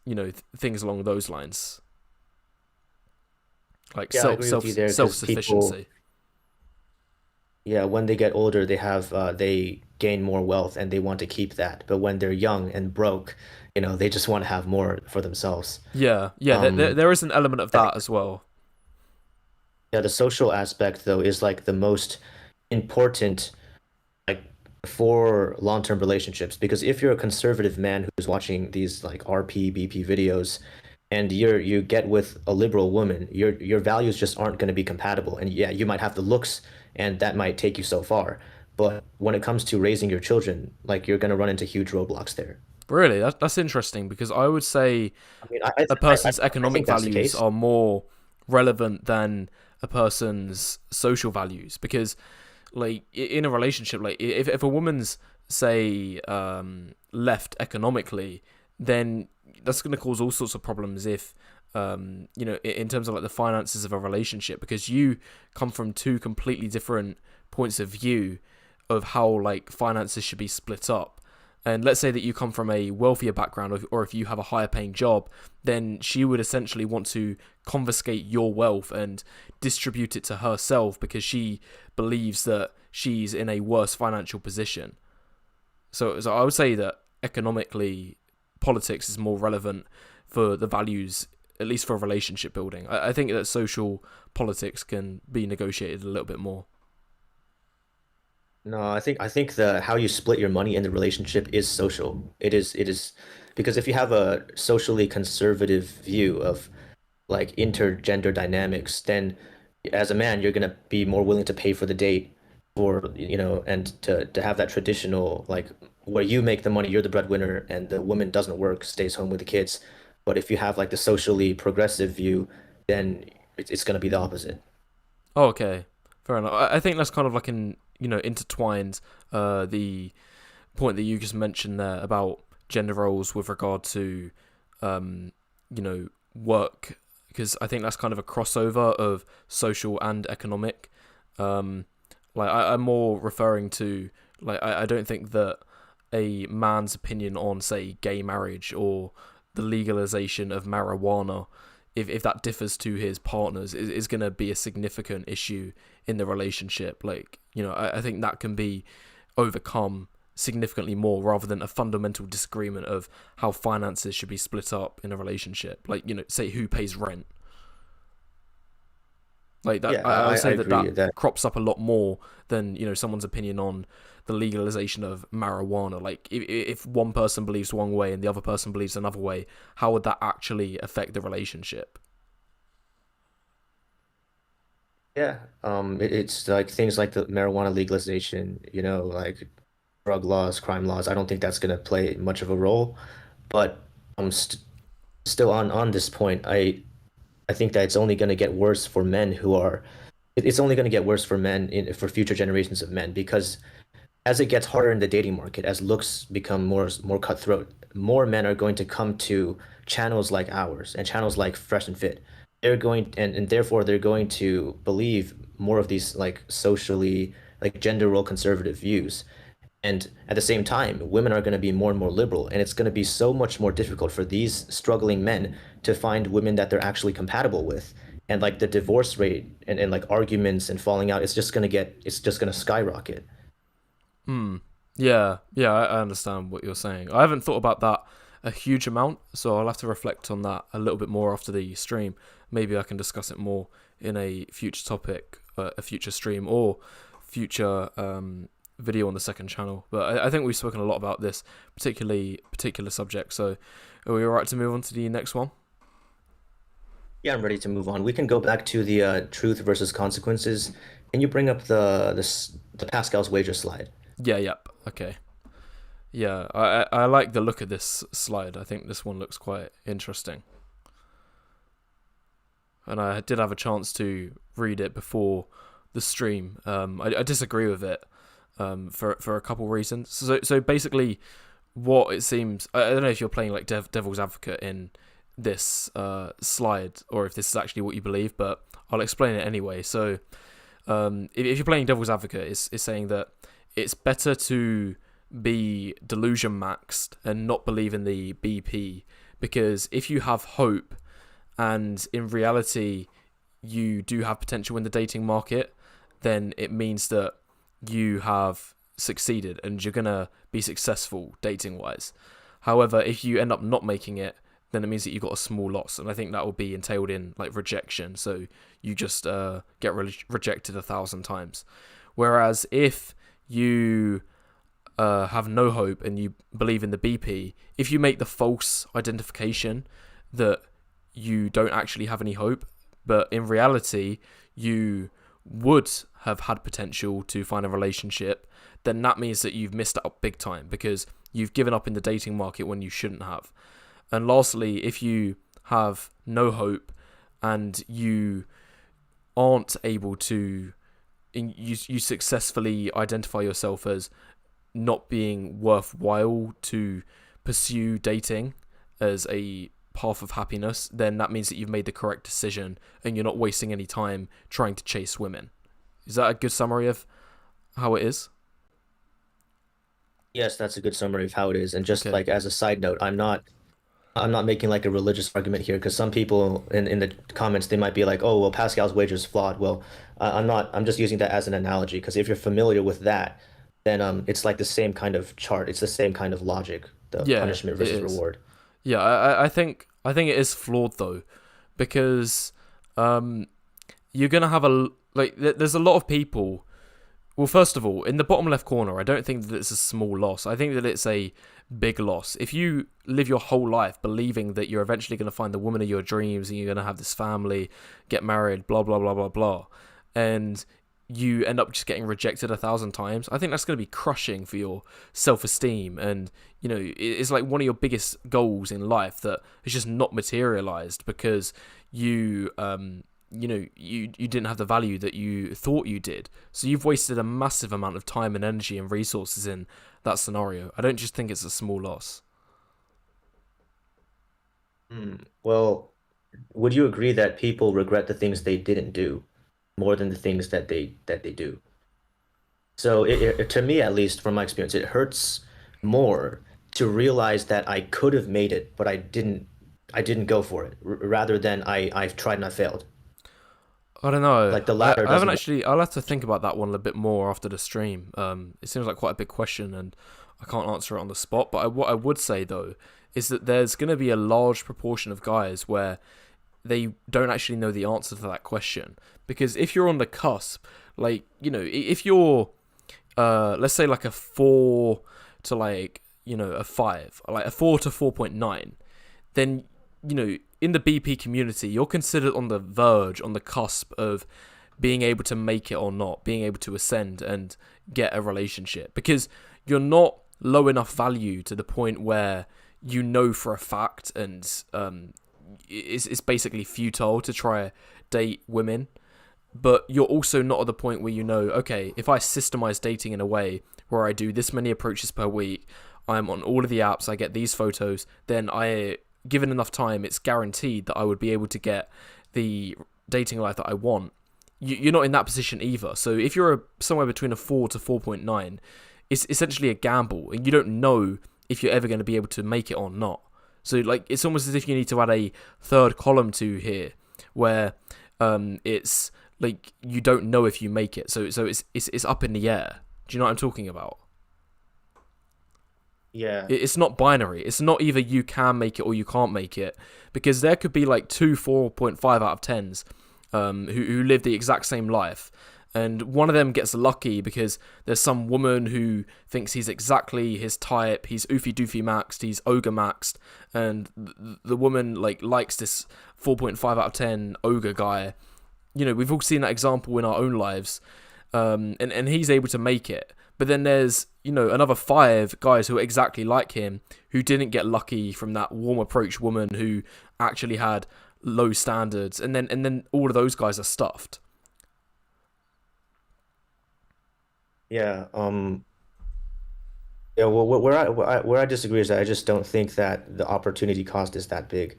[SPEAKER 1] things along those lines, like self-sufficiency.
[SPEAKER 2] Yeah, when they get older, they gain more wealth and they want to keep that. But when they're young and broke, they just want to have more for themselves.
[SPEAKER 1] Yeah. There is an element of that as well.
[SPEAKER 2] Yeah, the social aspect though is like the most important, like, for long-term relationships, because if you're a conservative man who's watching these like RP BP videos and you get with a liberal woman, your values just aren't going to be compatible. And yeah, you might have the looks and that might take you so far, but when it comes to raising your children, like, you're going to run into huge roadblocks there.
[SPEAKER 1] Really, that's interesting, because I would say a person's economic values are more relevant than a person's social values, because like in a relationship, like if a woman's say left economically, then that's going to cause all sorts of problems if in terms of like the finances of a relationship, because you come from two completely different points of view of how like finances should be split up. And let's say that you come from a wealthier background, or if you have a higher paying job, then she would essentially want to confiscate your wealth and distribute it to herself because she believes that she's in a worse financial position. So I would say that economically, politics is more relevant for the values, at least for relationship building. I think that social politics can be negotiated a little bit more.
[SPEAKER 2] No, I think the how you split your money in the relationship is social. It is because if you have a socially conservative view of like intergender dynamics, then as a man, you're gonna be more willing to pay for the date, or and to have that traditional like where you make the money, you're the breadwinner, and the woman doesn't work, stays home with the kids. But if you have like the socially progressive view, then it's gonna be the opposite.
[SPEAKER 1] Oh, okay, fair enough. I think that's kind of like intertwined the point that you just mentioned there about gender roles with regard to work, because I think that's kind of a crossover of social and economic. I'm more referring to I don't think that a man's opinion on, say, gay marriage or the legalization of marijuana, if that differs to his partners, is going to be a significant issue in the relationship. I think that can be overcome significantly more rather than a fundamental disagreement of how finances should be split up in a relationship. Say who pays rent. Like that,
[SPEAKER 2] Yeah,
[SPEAKER 1] I would say
[SPEAKER 2] I agree with that.
[SPEAKER 1] crops up a lot more than someone's opinion on the legalization of marijuana. Like if one person believes one way and the other person believes another way, how would that actually affect the relationship?
[SPEAKER 2] Yeah, it's like things like the marijuana legalization, like drug laws, crime laws. I don't think that's gonna play much of a role, but I'm still on this point. I think that it's only gonna get worse for men who are. It's only gonna get worse for men for future generations of men because as it gets harder in the dating market, as looks become more cutthroat, more men are going to come to channels like ours and channels like Fresh and Fit. They're going and therefore they're going to believe more of these like socially like gender role conservative views. And at the same time, women are going to be more and more liberal, and it's going to be so much more difficult for these struggling men to find women that they're actually compatible with. And like the divorce rate and like arguments and falling out, it's just going to skyrocket.
[SPEAKER 1] Yeah, I understand what you're saying. I haven't thought about that a huge amount, so I'll have to reflect on that a little bit more after the stream. Maybe I can discuss it more in a future topic, a future stream, or future video on the second channel. But I think we've spoken a lot about this particular subject. So are we alright to move on to the next one?
[SPEAKER 2] Yeah, I'm ready to move on. We can go back to the truth versus consequences. Can you bring up the Pascal's wager slide?
[SPEAKER 1] Yep. Okay. Yeah, I like the look of this slide. I think this one looks quite interesting. And I did have a chance to read it before the stream. I disagree with it for a couple reasons. So basically, what it seems, I don't know if you're playing like devil's advocate in this slide or if this is actually what you believe, but I'll explain it anyway. So if you're playing devil's advocate, it's saying that it's better to be delusion maxed and not believe in the BP, because if you have hope and in reality you do have potential in the dating market, then it means that you have succeeded and you're gonna be successful dating wise. However, if you end up not making it, then it means that you've got a small loss, and I think that will be entailed in like rejection, so you just get rejected 1,000 times. Whereas if you have no hope and you believe in the BP, if you make the false identification that you don't actually have any hope, but in reality you would have had potential to find a relationship, then that means that you've missed out big time because you've given up in the dating market when you shouldn't have. And lastly, if you have no hope and you aren't able to, you successfully identify yourself as not being worthwhile to pursue dating as a path of happiness, then that means that you've made the correct decision and you're not wasting any time trying to chase women. Is that a good summary of how it is?
[SPEAKER 2] Yes, that's a good summary of how it is. And just
[SPEAKER 1] Okay.
[SPEAKER 2] like as a side note, I'm not making like a religious argument here because some people in the comments they might be like, oh, well, Pascal's wager is flawed. Well, I'm not. I'm just using that as an analogy because if you're familiar with that, then it's like the same kind of chart. It's the same kind of logic, the
[SPEAKER 1] Yeah,
[SPEAKER 2] punishment
[SPEAKER 1] it
[SPEAKER 2] versus
[SPEAKER 1] is.
[SPEAKER 2] reward.
[SPEAKER 1] Yeah, I think it is flawed though, because um you're gonna have there's a lot of people. Well, first of all, in the bottom left corner, I don't think that it's a small loss. I think that it's a big loss. If you live your whole life believing that you're eventually going to find the woman of your dreams and you're going to have this family, get married, blah, blah, blah, blah, blah, and you end up just getting rejected 1,000 times, I think that's going to be crushing for your self-esteem. And, it's like one of your biggest goals in life that is just not materialized because you, you didn't have the value that you thought you did. So you've wasted a massive amount of time and energy and resources in that scenario. I don't just think it's a small loss.
[SPEAKER 2] Well, would you agree that people regret the things they didn't do more than the things that they do? So to me, at least from my experience, it hurts more to realize that I could have made it, but I didn't go for it, rather than I've tried and I failed.
[SPEAKER 1] I don't know.
[SPEAKER 2] Like the
[SPEAKER 1] I,
[SPEAKER 2] latter
[SPEAKER 1] I haven't
[SPEAKER 2] doesn't.
[SPEAKER 1] actually. I'll have to think about that one a bit more after the stream. It seems like quite a big question, and I can't answer it on the spot. But what I would say though is that there's going to be a large proportion of guys where they don't actually know the answer to that question. Because if you're on the cusp, like if you're, let's say like a 4 to like a 5, like a 4 to 4.9, then in the BP community, you're considered on the verge, on the cusp of being able to make it or not, being able to ascend and get a relationship, because you're not low enough value to the point where for a fact, and it's basically futile to try date women. But you're also not at the point where okay, if I systemize dating in a way where I do this many approaches per week, I'm on all of the apps, I get these photos, then given enough time, it's guaranteed that I would be able to get the dating life that I want. You're not in that position either. So if you're somewhere between a 4 to 4.9, it's essentially a gamble, and you don't know if you're ever going to be able to make it or not. So like it's almost as if you need to add a third column to here, where it's like you don't know if you make it. So it's up in the air. Do you know what I'm talking about?
[SPEAKER 2] Yeah.
[SPEAKER 1] It's not binary. It's not either you can make it or you can't make it, because there could be like 4.5 out of 10s who live the exact same life, and one of them gets lucky because there's some woman who thinks he's exactly his type, he's oofy doofy maxed, he's ogre maxed, and the woman likes this 4.5 out of 10 ogre guy. We've all seen that example in our own lives, and he's able to make it. But then there's, another 5 guys who are exactly like him who didn't get lucky from that warm approach woman who actually had low standards, and then all of those guys are stuffed.
[SPEAKER 2] Yeah. Yeah. Well, where I disagree is that I just don't think that the opportunity cost is that big,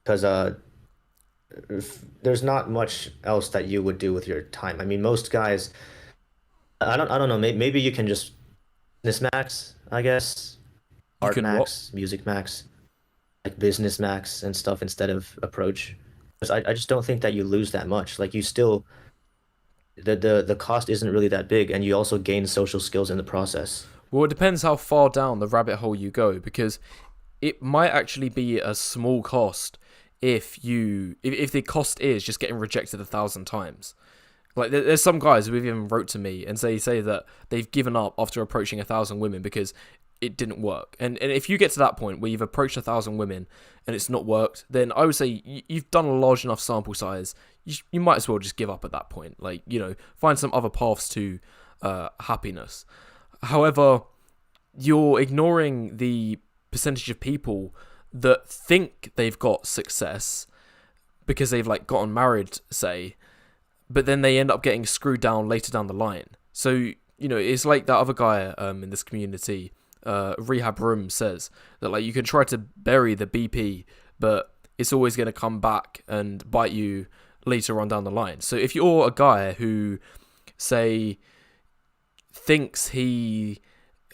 [SPEAKER 2] because there's not much else that you would do with your time. I mean, most guys. I don't know. Maybe you can just business max, I guess,
[SPEAKER 1] You
[SPEAKER 2] art
[SPEAKER 1] can what?
[SPEAKER 2] max, music max, like business max and stuff instead of approach. 'Cause I just don't think that you lose that much. Like you still the cost isn't really that big, and you also gain social skills in the process.
[SPEAKER 1] Well, it depends how far down the rabbit hole you go, because it might actually be a small cost if the cost is just getting rejected 1,000 times. Like there's some guys who have even wrote to me and say that they've given up after approaching 1,000 women because it didn't work. And if you get to that point where you've approached 1,000 women and it's not worked, then I would say you've done a large enough sample size. You might as well just give up at that point. Like, find some other paths to happiness. However, you're ignoring the percentage of people that think they've got success because they've gotten married, say, but then they end up getting screwed down later down the line. So, it's like that other guy in this community, Rehab Room, says that you can try to bury the BP, but it's always going to come back and bite you later on down the line. So if you're a guy who, say, thinks he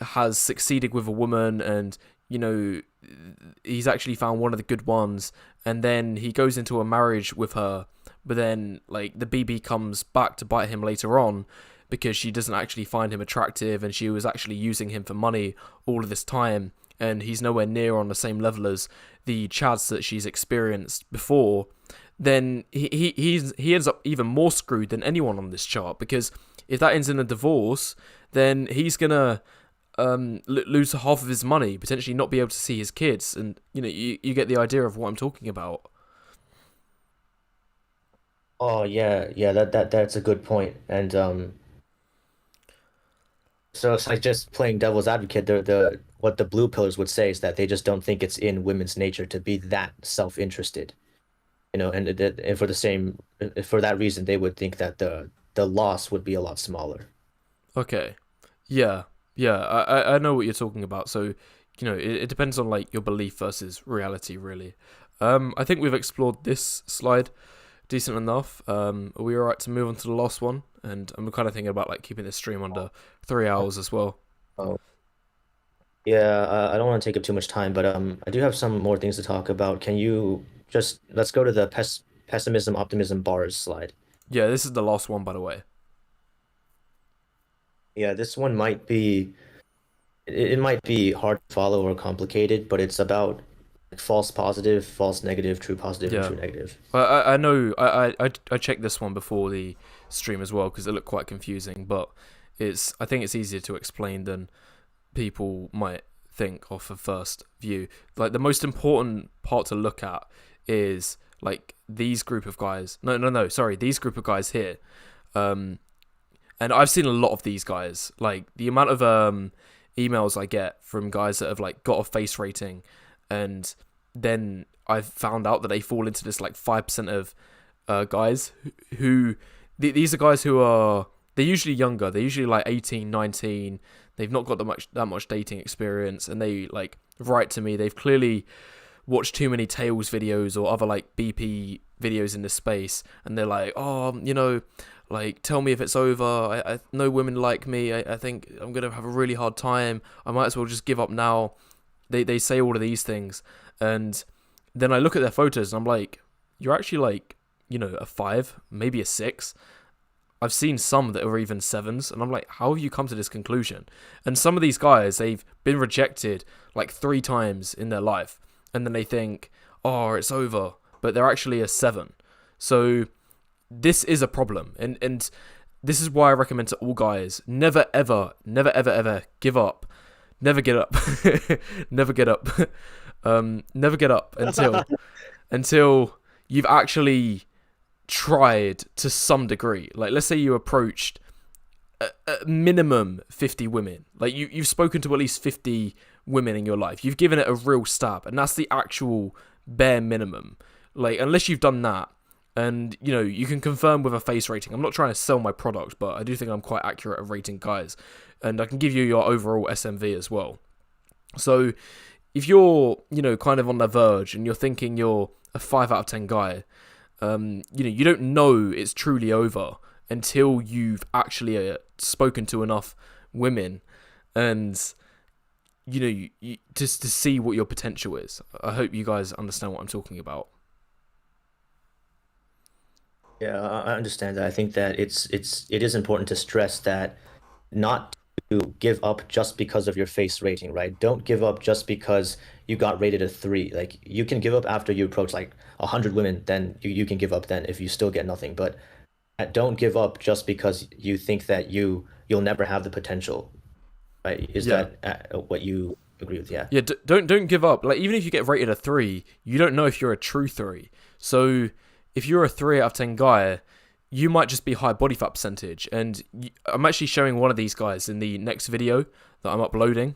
[SPEAKER 1] has succeeded with a woman, and he's actually found one of the good ones, and then he goes into a marriage with her, but then like the BB comes back to bite him later on because she doesn't actually find him attractive, and she was actually using him for money all of this time, and he's nowhere near on the same level as the chads that she's experienced before. Then he ends up even more screwed than anyone on this chart, because if that ends in a divorce, then he's gonna lose half of his money, potentially not be able to see his kids, and you get the idea of what I'm talking about.
[SPEAKER 2] Oh yeah, that's a good point. And so it's like, just playing devil's advocate, the what the blue pillars would say is that they just don't think it's in women's nature to be that self-interested. And for that reason, they would think that the loss would be a lot smaller.
[SPEAKER 1] Okay. Yeah. I know what you're talking about. So, it depends on like your belief versus reality, really. I think we've explored this slide decent enough. Are we alright to move on to the last one? And I'm kind of thinking about like keeping this stream under 3 hours as well.
[SPEAKER 2] Oh, yeah, I don't want to take up too much time, but I do have some more things to talk about. Let's go to the pessimism, optimism bars slide.
[SPEAKER 1] Yeah, this is the last one, by the way.
[SPEAKER 2] Yeah, this one might be hard to follow or complicated, but it's about false positive, false negative, true positive, and true negative.
[SPEAKER 1] I know I checked this one before the stream as well because it looked quite confusing, but I think it's easier to explain than people might think off of first view. Like, the most important part to look at is like these group of guys. These group of guys here. And I've seen a lot of these guys. Like, the amount of emails I get from guys that have like got a face rating, and then I've found out that they fall into this like 5% of guys who these are guys who are, they're usually younger. They're usually like 18, 19. They've not got that much dating experience, and they like write to me. They've clearly watched too many Tails videos or other like BP videos in this space, and they're like, like, tell me if it's over. I no women like me. I think I'm gonna have a really hard time. I might as well just give up now. They say all of these things, and then I look at their photos and I'm like, you're actually like, a 5, maybe a 6. I've seen some that are even 7s, and I'm like, how have you come to this conclusion? And some of these guys, they've been rejected like 3 times in their life, and then they think, oh, it's over, but they're actually a 7. So this is a problem, and this is why I recommend to all guys, never ever give up. Never get up. Never get up. Never get up until you've actually tried to some degree. Like, let's say you approached a minimum 50 women. Like, you've spoken to at least 50 women in your life. You've given it a real stab, and that's the actual bare minimum. Like, unless you've done that, and you can confirm with a face rating. I'm not trying to sell my product, but I do think I'm quite accurate at rating guys, and I can give you your overall SMV as well. So if you're kind of on the verge and you're thinking you're a 5 out of 10 guy, you don't know it's truly over until you've actually spoken to enough women, and just to see what your potential is. I hope you guys understand what I'm talking about.
[SPEAKER 2] Yeah, I understand that. I think that it is important to stress that not to give up just because of your face rating, right? Don't give up just because you got rated a 3. Like, you can give up after you approach like 100 women, then you can give up then if you still get nothing. But don't give up just because you think that you'll never have the potential, right? Is that what you agree with? Yeah.
[SPEAKER 1] Yeah, don't give up. Like, even if you get rated a 3, you don't know if you're a true 3. So if you're a 3 out of 10 guy, you might just be high body fat percentage. And I'm actually showing one of these guys in the next video that I'm uploading.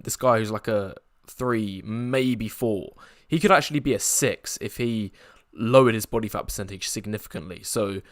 [SPEAKER 1] This guy who's like a 3, maybe 4. He could actually be a 6 if he lowered his body fat percentage significantly. So,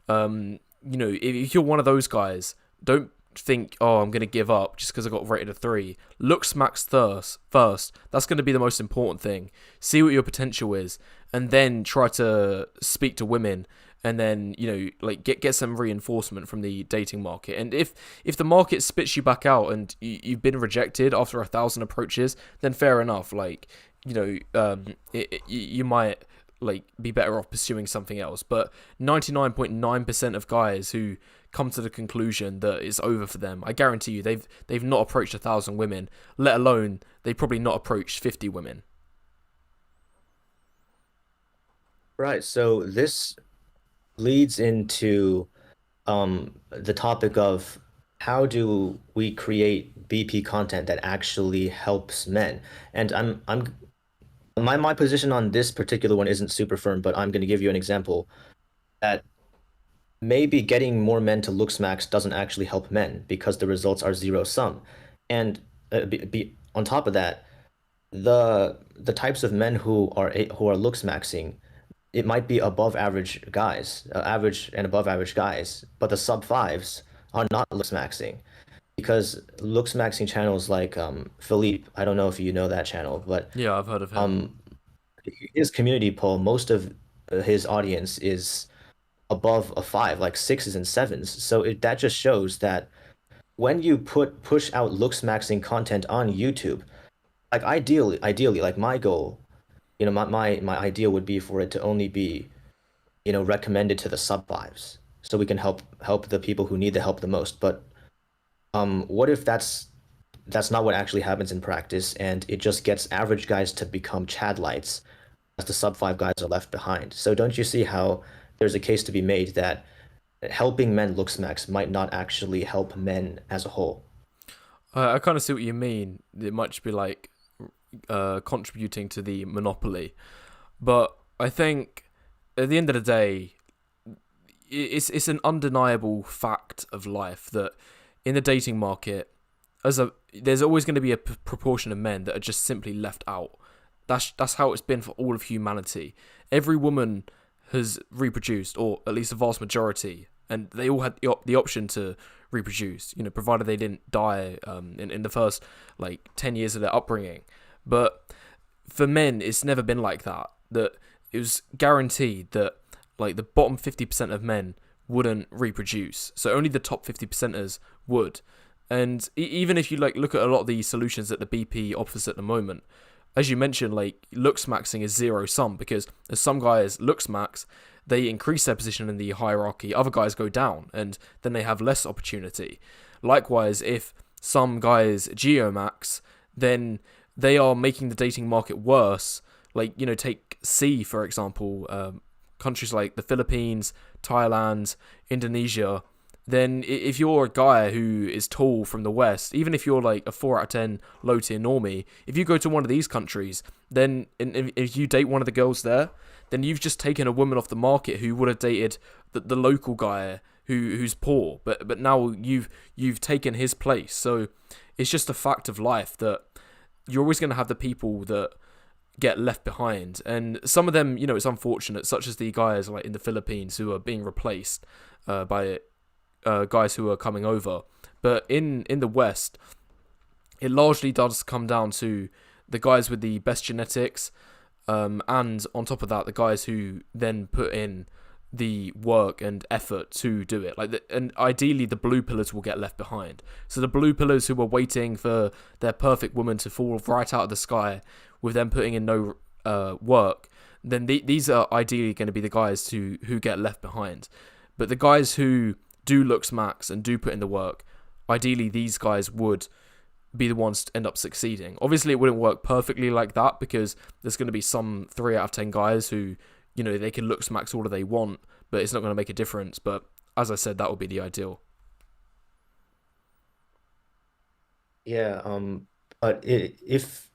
[SPEAKER 1] if you're one of those guys, don't think, oh, I'm going to give up just because I got rated a 3. Looksmax first. That's going to be the most important thing. See what your potential is, and then try to speak to women, and then, you know, like get some reinforcement from the dating market. And if the market spits you back out and you've been rejected after 1,000 approaches, then fair enough. Like, you know, you might like be better off pursuing something else. But 99.9% of guys who come to the conclusion that it's over for them, I guarantee you they've not approached 1,000 women, let alone they probably not approached 50 women.
[SPEAKER 2] Right. So this leads into the topic of how do we create BP content that actually helps men. And my position on this particular one isn't super firm, but I'm going to give you an example that maybe getting more men to Looksmax doesn't actually help men because the results are zero sum. And on top of that, the types of men who are Looksmaxing, it might be above average guys, average and above average guys, but the sub 5s are not Looksmaxing, because Looksmaxing channels like Philippe, I don't know if you know that channel, but
[SPEAKER 1] yeah, I've heard of him.
[SPEAKER 2] His community poll, most of his audience is above a 5, like 6s and 7s. So that just shows that when you push out Looksmaxing content on YouTube, like ideally, like my goal, you know, my idea would be for it to only be, you know, recommended to the sub 5s, so we can help the people who need the help the most. But what if that's not what actually happens in practice, and it just gets average guys to become Chad lights as the sub 5 guys are left behind? So don't you see how there's a case to be made that helping men Looksmax might not actually help men as a whole?
[SPEAKER 1] I kind of see what you mean. It might just be like contributing to the monopoly, but I think at the end of the day, it's an undeniable fact of life that in the dating market, there's always going to be a proportion of men that are just simply left out. That's how it's been for all of humanity. Every woman has reproduced, or at least a vast majority, and they all had the option to reproduce, you know, provided they didn't die in the first like 10 years of their upbringing. But for men, it's never been like that. That it was guaranteed that like the bottom 50% of men wouldn't reproduce, so only the top 50%ers would. And even if you like look at a lot of the solutions that the BP offers at the moment, as you mentioned, like Looksmaxing is zero sum, because as some guys Looksmax, they increase their position in the hierarchy, other guys go down, and then they have less opportunity. Likewise, if some guys Geomax, then they are making the dating market worse. Like, you know, take C, for example, countries like the Philippines, Thailand, Indonesia. Then if you're a guy who is tall from the West, even if you're like a 4 out of 10 low tier normie, if you go to one of these countries, then if you date one of the girls there, then you've just taken a woman off the market who would have dated the local guy who's poor, but now you've taken his place. So it's just a fact of life that you're always going to have the people that get left behind, and some of them, you know, it's unfortunate, such as the guys like in the Philippines who are being replaced by guys who are coming over. But in the West, it largely does come down to the guys with the best genetics, and on top of that, the guys who then put in the work and effort to do it. And ideally, the blue pillars will get left behind. So the blue pillars who are waiting for their perfect woman to fall right out of the sky, with them putting in no work, then these are ideally going to be the guys who get left behind. But the guys who do Looksmax and do put in the work, ideally these guys would be the ones to end up succeeding. Obviously, it wouldn't work perfectly like that, because there's going to be some 3 out of 10 guys who, you know, they can Looksmax all they want, but it's not going to make a difference. But as I said, that would be the ideal.
[SPEAKER 2] Yeah, but if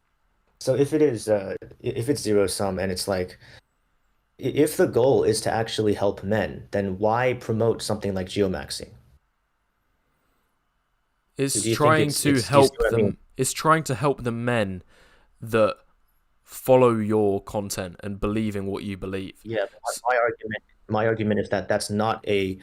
[SPEAKER 2] it's zero sum, and it's like, if the goal is to actually help men, then why promote something like geomaxing?
[SPEAKER 1] It's
[SPEAKER 2] Do you think
[SPEAKER 1] trying
[SPEAKER 2] it's-
[SPEAKER 1] to
[SPEAKER 2] it's- do you
[SPEAKER 1] help
[SPEAKER 2] see what I
[SPEAKER 1] them.
[SPEAKER 2] mean?
[SPEAKER 1] It's trying to help the men that follow your content and believe in what you believe.
[SPEAKER 2] Yeah, but my argument is that that's not a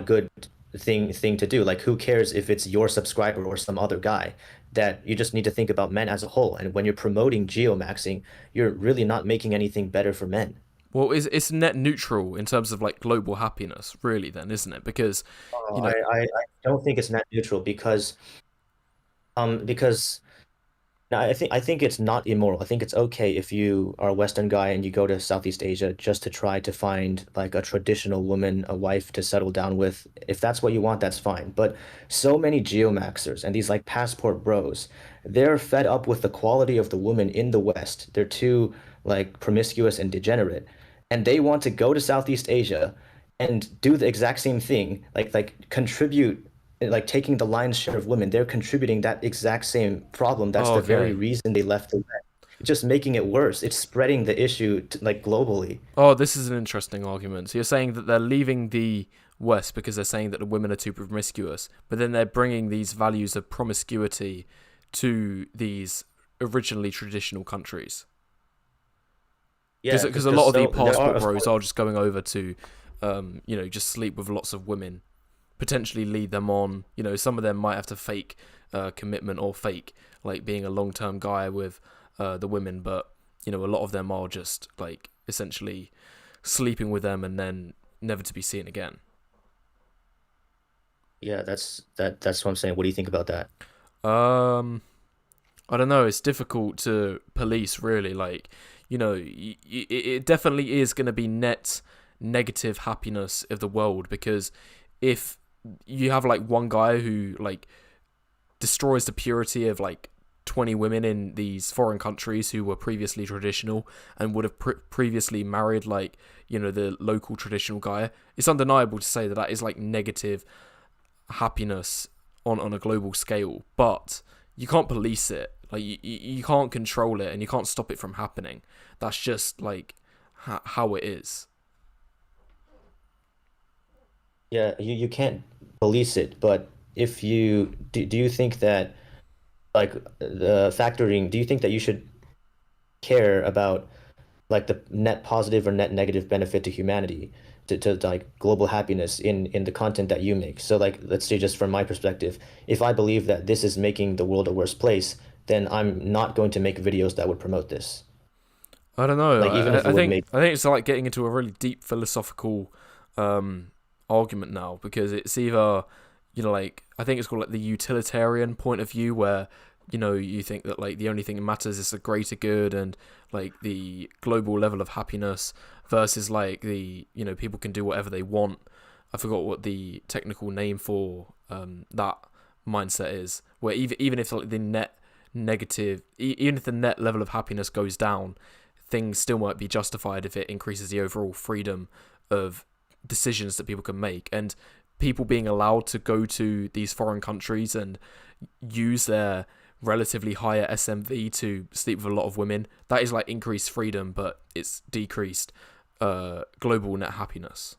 [SPEAKER 2] good thing to do. Like, who cares if it's your subscriber or some other guy? That you just need to think about men as a whole. And when you're promoting geomaxing, you're really not making anything better for men.
[SPEAKER 1] Well, it's net neutral in terms of like global happiness, really, then, isn't it? Because, you know,
[SPEAKER 2] I don't think it's net neutral because no, I think it's not immoral. I think it's okay if you are a Western guy and you go to Southeast Asia just to try to find like a traditional woman, a wife to settle down with. If that's what you want, that's fine. But so many geomaxers and these like passport bros, they're fed up with the quality of the woman in the West. They're too like promiscuous and degenerate, and they want to go to Southeast Asia and do the exact same thing, like contribute, like taking the lion's share of women. They're contributing that exact same problem. That's
[SPEAKER 1] oh,
[SPEAKER 2] the very
[SPEAKER 1] okay.
[SPEAKER 2] reason they left the West. Just making it worse. It's spreading the issue to, like globally.
[SPEAKER 1] Oh, this is an interesting argument. So you're saying that they're leaving the West because they're saying that the women are too promiscuous, but then they're bringing these values of promiscuity to these originally traditional countries.
[SPEAKER 2] Yeah,
[SPEAKER 1] Because a lot of the
[SPEAKER 2] so there
[SPEAKER 1] passport
[SPEAKER 2] are,
[SPEAKER 1] bros are just going over to, just sleep with lots of women, potentially lead them on. You know, some of them might have to fake commitment or fake like being a long-term guy with the women, but you know, a lot of them are just like essentially sleeping with them and then never to be seen again.
[SPEAKER 2] yeah, that's what I'm saying. What do you think about that?
[SPEAKER 1] Um, I don't know. It's difficult to police, really. Like, you know, it definitely is going to be net negative happiness of the world, because if you have like one guy who like destroys the purity of like 20 women in these foreign countries who were previously traditional and would have previously married like, you know, the local traditional guy, it's undeniable to say that that is like negative happiness on a global scale. But you can't police it. Like, you can't control it and you can't stop it from happening. That's just like how it is.
[SPEAKER 2] Yeah, you can't police it, but if you do you think that like the factoring, do you think that you should care about like the net positive or net negative benefit to humanity, to like global happiness in the content that you make? So like, let's say, just from my perspective, if I believe that this is making the world a worse place, then I'm not going to make videos that would promote this.
[SPEAKER 1] I don't know.
[SPEAKER 2] Like, even if it
[SPEAKER 1] I
[SPEAKER 2] would
[SPEAKER 1] think
[SPEAKER 2] make
[SPEAKER 1] I think it's like getting into a really deep philosophical argument now, because it's either, you know, like, I think it's called like the utilitarian point of view, where, you know, you think that like the only thing that matters is the greater good and like the global level of happiness, versus like the, you know, people can do whatever they want. I forgot what the technical name for that mindset is, where even if like the net negative, even if the net level of happiness goes down, things still might be justified if it increases the overall freedom of decisions that people can make. And people being allowed to go to these foreign countries and use their relatively higher SMV to sleep with a lot of women, that is like increased freedom, but it's decreased global net happiness.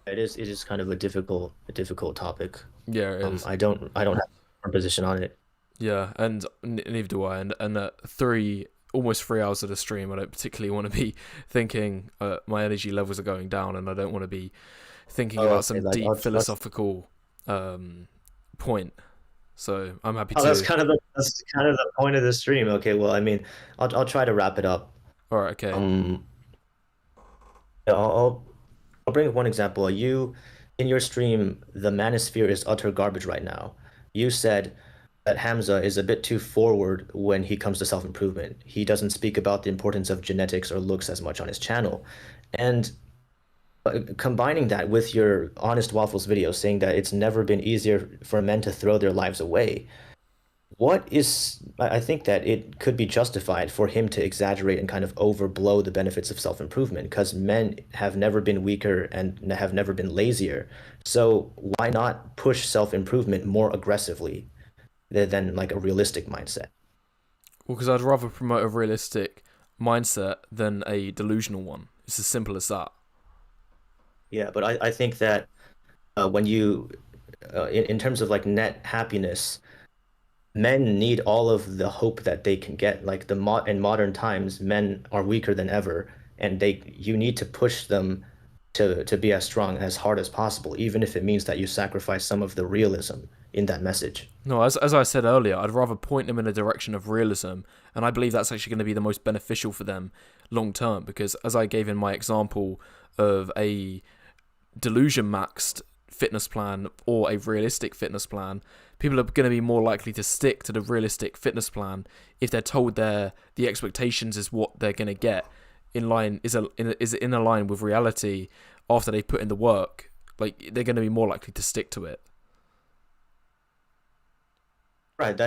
[SPEAKER 2] it is kind of a difficult topic.
[SPEAKER 1] Yeah, it is.
[SPEAKER 2] I don't have a position on it.
[SPEAKER 1] Yeah, and neither do I. And at almost 3 hours of the stream, I don't particularly want to be thinking my energy levels are going down, and I don't want to be thinking
[SPEAKER 2] Oh,
[SPEAKER 1] about
[SPEAKER 2] okay,
[SPEAKER 1] some
[SPEAKER 2] like,
[SPEAKER 1] deep
[SPEAKER 2] let's
[SPEAKER 1] philosophical point. So I'm happy
[SPEAKER 2] oh,
[SPEAKER 1] to.
[SPEAKER 2] that's kind of the point of the stream. Okay, well, I mean, I'll try to wrap it up.
[SPEAKER 1] All right, okay.
[SPEAKER 2] Yeah, I'll bring up one example. You, in your stream, the manosphere is utter garbage right now. You said that Hamza is a bit too forward when he comes to self-improvement. He doesn't speak about the importance of genetics or looks as much on his channel. And combining that with your Honest Waffles video saying that it's never been easier for men to throw their lives away, I think that it could be justified for him to exaggerate and kind of overblow the benefits of self-improvement, because men have never been weaker and have never been lazier. So why not push self-improvement more aggressively than like a realistic mindset?
[SPEAKER 1] Well, because I'd rather promote a realistic mindset than a delusional one. It's as simple as that.
[SPEAKER 2] Yeah, but I think that when you, in terms of like net happiness, men need all of the hope that they can get. Like in modern times, men are weaker than ever, and you need to push them to be as strong, as hard as possible, even if it means that you sacrifice some of the realism in that message.
[SPEAKER 1] No, as I said earlier, I'd rather point them in a direction of realism, and I believe that's actually going to be the most beneficial for them long term, because as I gave in my example of a delusion maxed fitness plan or a realistic fitness plan, people are going to be more likely to stick to the realistic fitness plan if they're told the expectations is what they're going to get in line is in a line with reality after they put in the work. Like, they're going to be more likely to stick to it.
[SPEAKER 2] Right.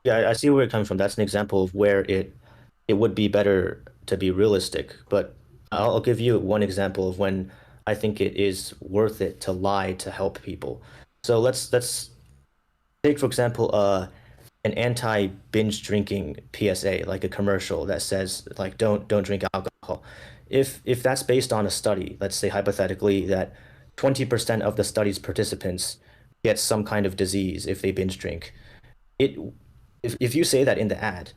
[SPEAKER 2] Yeah, I see where you're coming from. That's an example of where it would be better to be realistic. But I'll give you one example of when I think it is worth it to lie to help people. So let's take, for example, an anti binge drinking PSA, like a commercial that says like don't drink alcohol. If that's based on a study, let's say hypothetically that 20% of the study's participants get some kind of disease if they binge drink. It if you say that in the ad,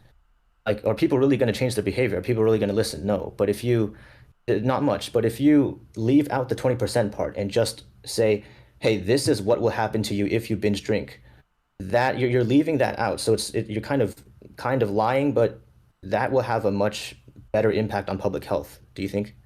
[SPEAKER 2] like, are people really going to change their behavior? Are people really going to listen? No. But if you, not much, but if you leave out the 20% part and just say, hey, this is what will happen to you if you binge drink, that you're leaving that out. So you're kind of lying, but that will have a much better impact on public health. Do you think?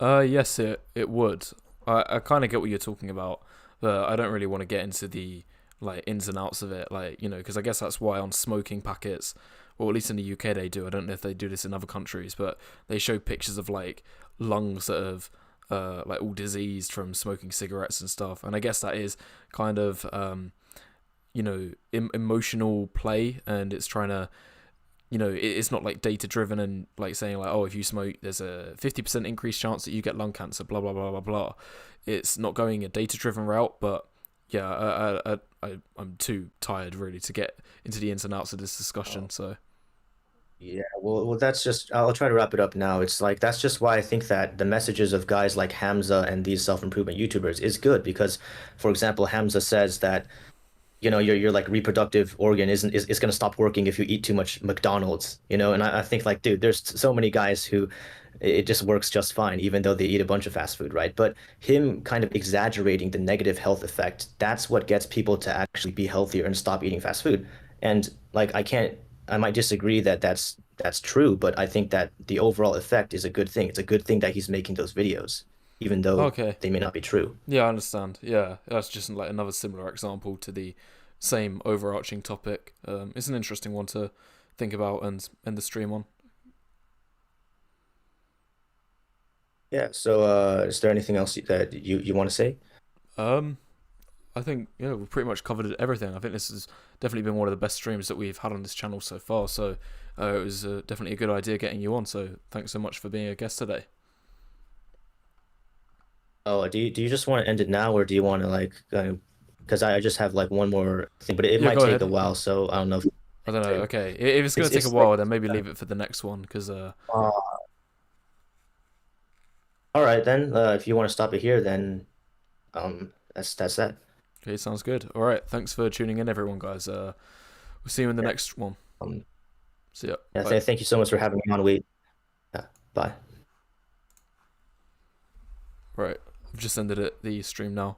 [SPEAKER 1] Yes, it would. I kind of get what you're talking about, but I don't really want to get into the like ins and outs of it, like, you know, because I guess that's why on smoking packets, or at least in the UK they do. I don't know if they do this in other countries, but they show pictures of like lungs that have like all diseased from smoking cigarettes and stuff. And I guess that is kind of you know, emotional play, and it's trying to, you know, it's not like data driven and like saying like, oh, if you smoke, there's a 50% increased chance that you get lung cancer, blah blah blah blah blah. It's not going a data driven route, but yeah, I'm too tired really to get into the ins and outs of this discussion. So
[SPEAKER 2] Yeah, well, that's just, I'll try to wrap it up now. It's like, that's just why I think that the messages of guys like Hamza and these self-improvement YouTubers is good because, for example, Hamza says that, you know, your like reproductive organ is going to stop working if you eat too much McDonald's, you know. And I think like, dude, there's so many guys who it just works just fine even though they eat a bunch of fast food, right? But him kind of exaggerating the negative health effect, that's what gets people to actually be healthier and stop eating fast food. And like, I might disagree that that's true, but I think that the overall effect is a good thing. It's a good thing that he's making those videos even though they may not be true.
[SPEAKER 1] Yeah, I understand. Yeah, that's just like another similar example to the same overarching topic. It's an interesting one to think about and end the stream on.
[SPEAKER 2] Yeah, so is there anything else that you want to say?
[SPEAKER 1] I think, yeah, we've pretty much covered everything. I think this has definitely been one of the best streams that we've had on this channel so far, so it was definitely a good idea getting you on, so thanks so much for being a guest today.
[SPEAKER 2] Oh, do you just want to end it now, or do you want to like, because I just have like one more thing, but it might take a while, so I don't know.
[SPEAKER 1] I don't know. Okay, if it's going to take a while, then maybe leave it for the next one, because
[SPEAKER 2] all right then. If you want to stop it here, then that's that.
[SPEAKER 1] Okay, sounds good. All right, thanks for tuning in, everyone, guys. We'll see you in the next one. See ya.
[SPEAKER 2] Yeah, thank you so much for having me on. Yeah, bye.
[SPEAKER 1] Right, I've just ended the stream now.